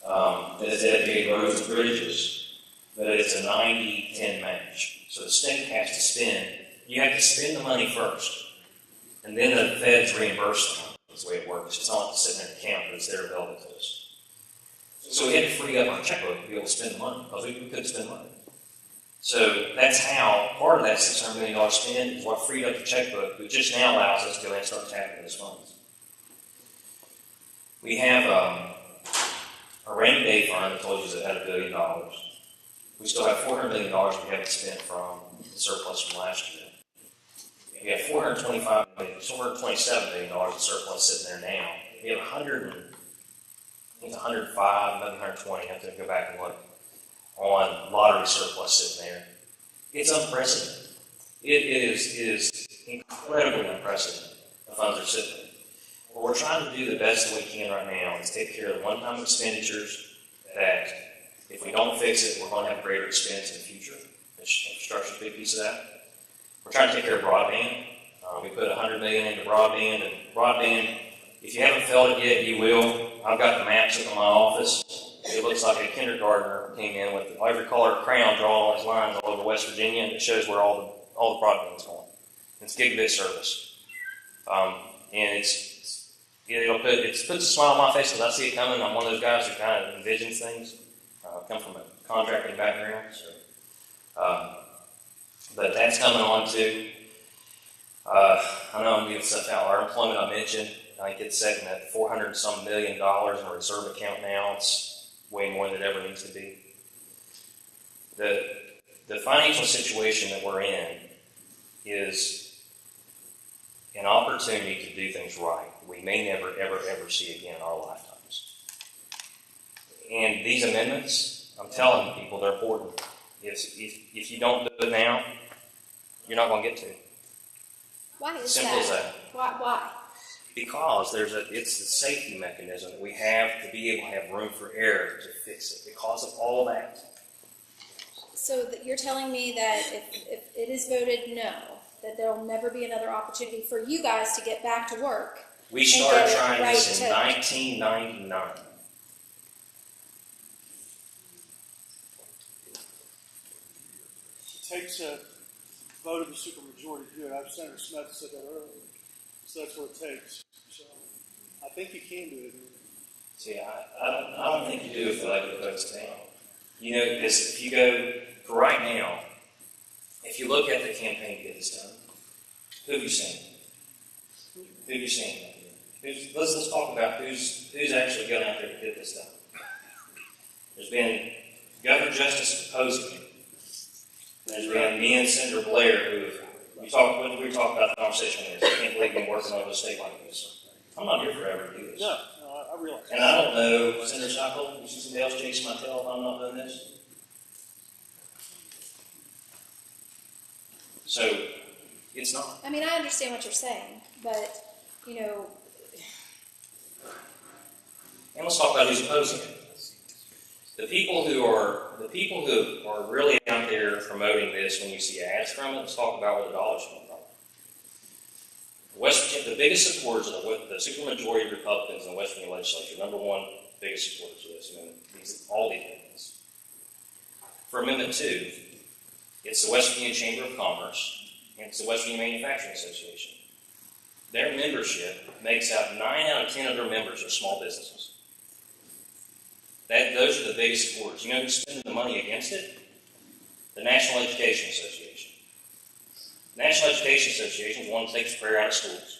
that is dedicated to roads and bridges, but it's a 90-10 match. So the state has to spend. You have to spend the money first, and then the feds reimburse them. That's the way it works. It's not just sitting in the account, but it's there available to us. So we had to free up our checkbook to be able to spend the money, because we couldn't spend money. So that's how part of that $600 million spend is what freed up the checkbook, which just now allows us to go ahead and start tapping those funds. We have a rainy day fund, I told you, that had $1 billion. We still have $400 million we haven't spent from the surplus from last year. We have $427 million in surplus sitting there now. We have 105, maybe 120, I have to go back and look, on lottery surplus sitting there. It's unprecedented. It is incredibly unprecedented. The funds are sitting there. What we're trying to do the best that we can right now is take care of the one-time expenditures that if we don't fix it, we're going to have greater expense in the future. Infrastructure is a big piece of that. We're trying to take care of broadband. We put $100 million into broadband, and broadband, if you haven't felt it yet, you will. I've got the maps up in my office. It looks like a kindergartner came in with the every color crown, drawing all these lines all over West Virginia, and it shows where all the broadband's going. It's gigabit service, and it puts a smile on my face because I see it coming. I'm one of those guys who kind of envisions things. I come from a contracting background, so but that's coming on too. I know I'm giving stuff out. Our employment I mentioned, I think it's sitting at $400-some million in a reserve account now. It's way more than it ever needs to be. The financial situation that we're in is an opportunity to do things right. We may never, ever, ever see again in our lifetimes. And these amendments, I'm telling people, they're important. If you don't do it now, you're not going to get to it. Why is Simple as that. Why? Because it's the safety mechanism that we have to be able to have room for error to fix it because of all that. So that you're telling me that if it is voted no, that there will never be another opportunity for you guys to get back to work. We started trying this in 1999. It takes a vote of the supermajority to do it. Senator Smith said that earlier. So that's what it takes. So I think you can do it. See, I don't think you do if the elected votes down. You know, if you go, for right now, if you look at the campaign to get this done, who have you seen? Who have you seen? Let's talk about who's actually going out there to get this done. There's been Governor Justice opposing it. There's been me and Senator Blair who we talked about the conversation with. I can't believe we've been working on a state like this. I'm not here forever to do this. No, I realize. And I don't know, Senator Cycle, you see somebody else chasing my tail if I'm not doing this? So, it's not. I mean, I understand what you're saying, but, you know. And let's talk about who's opposing it. The people who are really out there promoting this, when you see ads from it, let's talk about where the dollars come from. West Virginia, the biggest supporters of the supermajority of Republicans in the West Virginia legislature, number one biggest supporters of this amendment, all these amendments. For Amendment 2, it's the West Virginia Chamber of Commerce, and it's the West Virginia Manufacturing Association. Their membership makes out 9 out of 10 of their members are small businesses. Those are the biggest supporters. You know who's spending the money against it? The National Education Association. The National Education Association is the one that takes prayer out of schools.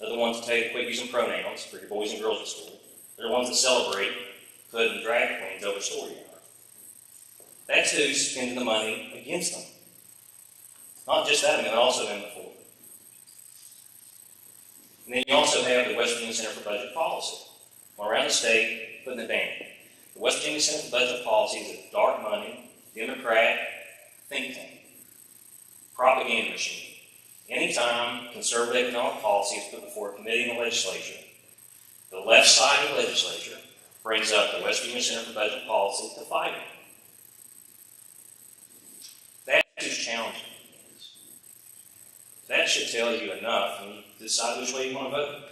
They're the ones that quit using pronouns for your boys and girls at school. They're the ones that celebrate putting drag queens over story hour. That's who's spending the money against them. Not just that amendment, also Amendment 4. And then you also have the West Virginia Center for Budget Policy. Around the state, putting it down. The West Virginia Center for Budget Policy is a dark money, Democrat think tank, propaganda machine. Anytime conservative economic policy is put before a committee in the legislature, the left side of the legislature brings up the West Virginia Center for Budget Policy to fight it. That's who's challenging it. That should tell you enough, and you decide which way you want to vote.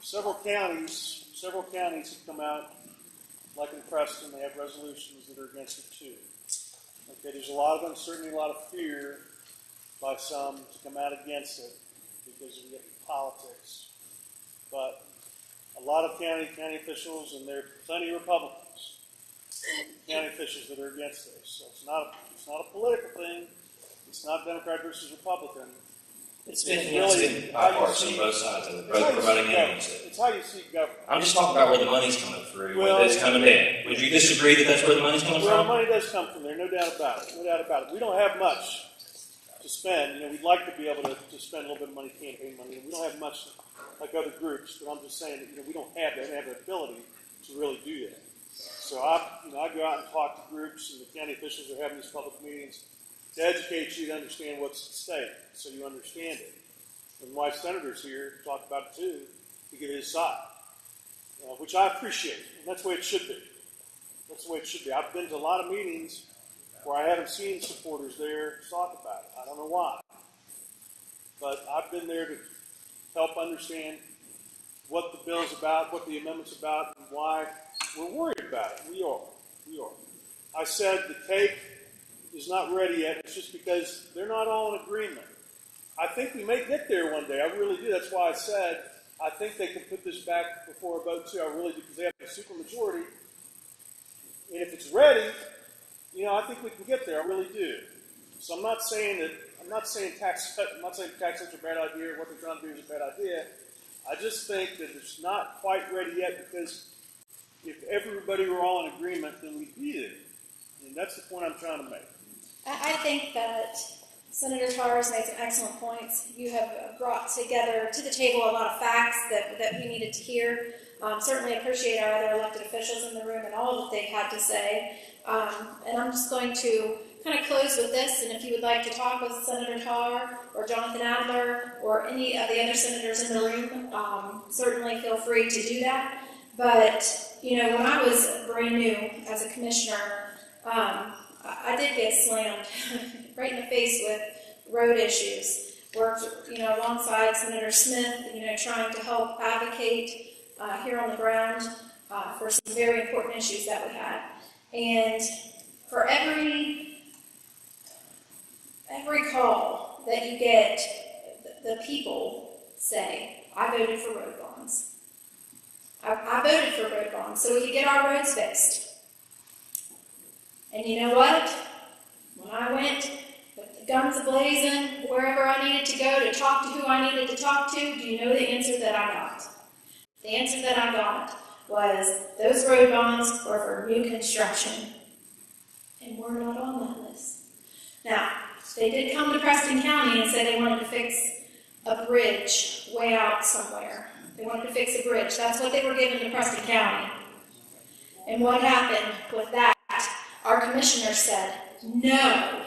Several counties have come out, like in Preston, they have resolutions that are against it too. Okay, there's a lot of uncertainty, a lot of fear by some to come out against it because of the politics. But a lot of county officials, and there are plenty of Republicans, county officials that are against this. So it's not a political thing. It's not Democrat versus Republican. It's been bipartisan on both sides of it, both providing and against it. It's how you see government. I'm just talking about where the money's coming through, where it's coming in. Would you disagree that that's where the money's coming from? Well, the money does come from there, no doubt about it. No doubt about it. We don't have much to spend. You know, we'd like to be able to spend a little bit of money, campaign money. We don't have much like other groups, but I'm just saying that we don't have that. We don't have the ability to really do that. So I go out and talk to groups, and the county officials are having these public meetings to educate you to understand what's at stake, so you understand it. And my senator's here to talk about it too, to get his side, which I appreciate, and that's the way it should be. That's the way it should be. I've been to a lot of meetings where I haven't seen supporters there talk about it. I don't know why. But I've been there to help understand what the bill's about, what the amendment's about, and why we're worried about it. We are. I said the cake is not ready yet. It's just because they're not all in agreement. I think we may get there one day. I really do. That's why I said I think they can put this back before a vote too. I really do, because they have a supermajority. And if it's ready, I think we can get there. I really do. So I'm not saying tax cuts are a bad idea or what they're trying to do is a bad idea. I just think that it's not quite ready yet, because if everybody were all in agreement, then we'd be there. And that's the point I'm trying to make. I think that Senator Tarr has made some excellent points. You have brought together to the table a lot of facts that we needed to hear. Certainly appreciate our other elected officials in the room and all that they had to say. And I'm just going to kind of close with this, and if you would like to talk with Senator Tarr or Jonathan Adler or any of the other senators in the room, certainly feel free to do that. But, when I was brand new as a commissioner, I did get slammed right in the face with road issues. Worked, alongside Senator Smith, trying to help advocate here on the ground for some very important issues that we had. And for every call that you get, the people say, I voted for road bonds. I voted for road bonds so we could get our roads fixed. And you know what? When I went with the guns a-blazing, wherever I needed to go to talk to who I needed to talk to, do you know the answer that I got? The answer that I got was those road bonds were for new construction. And we're not on that list. Now, they did come to Preston County and say they wanted to fix a bridge way out somewhere. They wanted to fix a bridge. That's what they were given to Preston County. And what happened with that? Our commissioner said, no,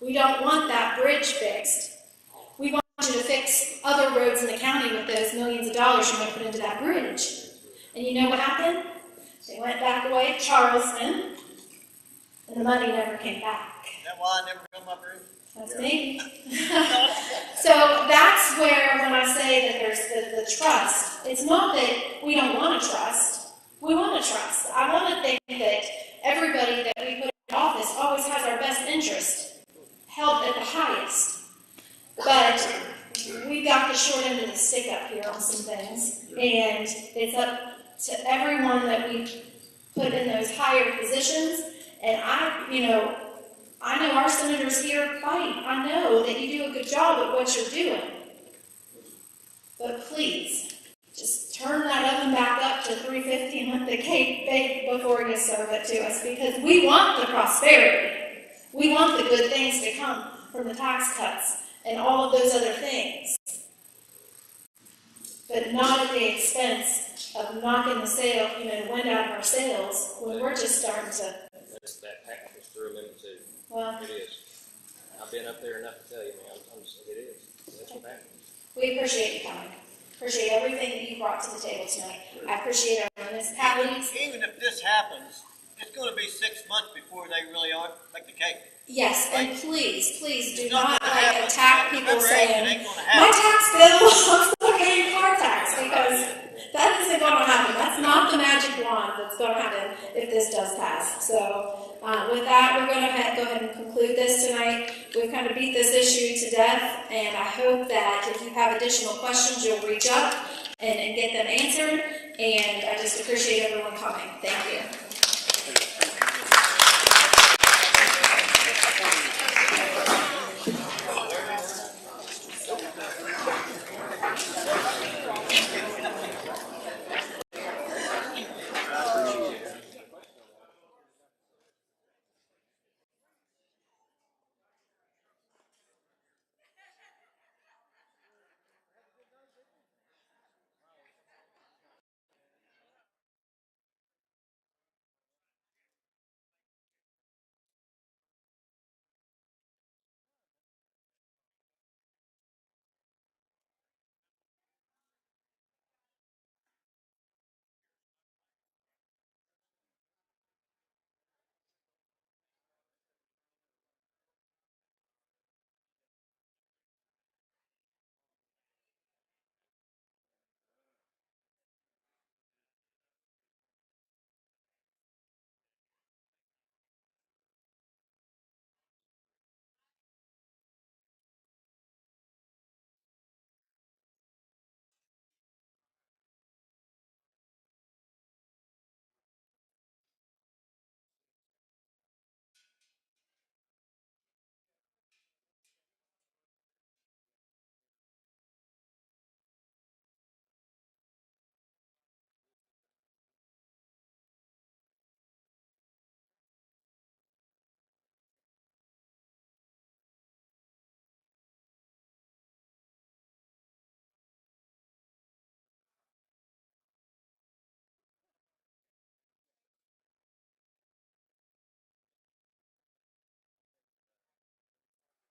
we don't want that bridge fixed. We want you to fix other roads in the county with those millions of dollars you're going to put into that bridge. And you know what happened? They went back away to Charleston, and the money never came back. Is that why I never built my bridge? That's me. So that's where, when I say that there's the trust, it's not that we don't want to trust. We want to trust. I want to think that everybody that we put in office always has our best interest held at the highest. But we've got the short end of the stick up here on some things, and it's up to everyone that we put in those higher positions. And I know our senators here fight. I know that you do a good job at what you're doing. But please, just turn that oven back up to 350 and let the cake bake before you serve it to us, because we want the prosperity. We want the good things to come from the tax cuts and all of those other things. But not at the expense of knocking the wind out of our sails when we're just starting to. That package through them too. Well, it is. I've been up there enough to tell you, man. It is. That's what happens. We appreciate you coming. Appreciate everything that you brought to the table tonight. I appreciate our municipalities. Even if this happens, it's gonna be 6 months before they really are, make the cake. Yes, Right? and please do It's not not gonna happen. attack people Remember, saying, it ain't gonna my happen." tax bill, I'm still paying car tax, because that isn't gonna happen. That's not the magic wand that's gonna happen if this does pass. So, with that, we're gonna go ahead and conclude this tonight. We've kind of beat this issue to death, and I hope that if you have additional questions, you'll reach up and get them answered. And I just appreciate everyone coming. Thank you.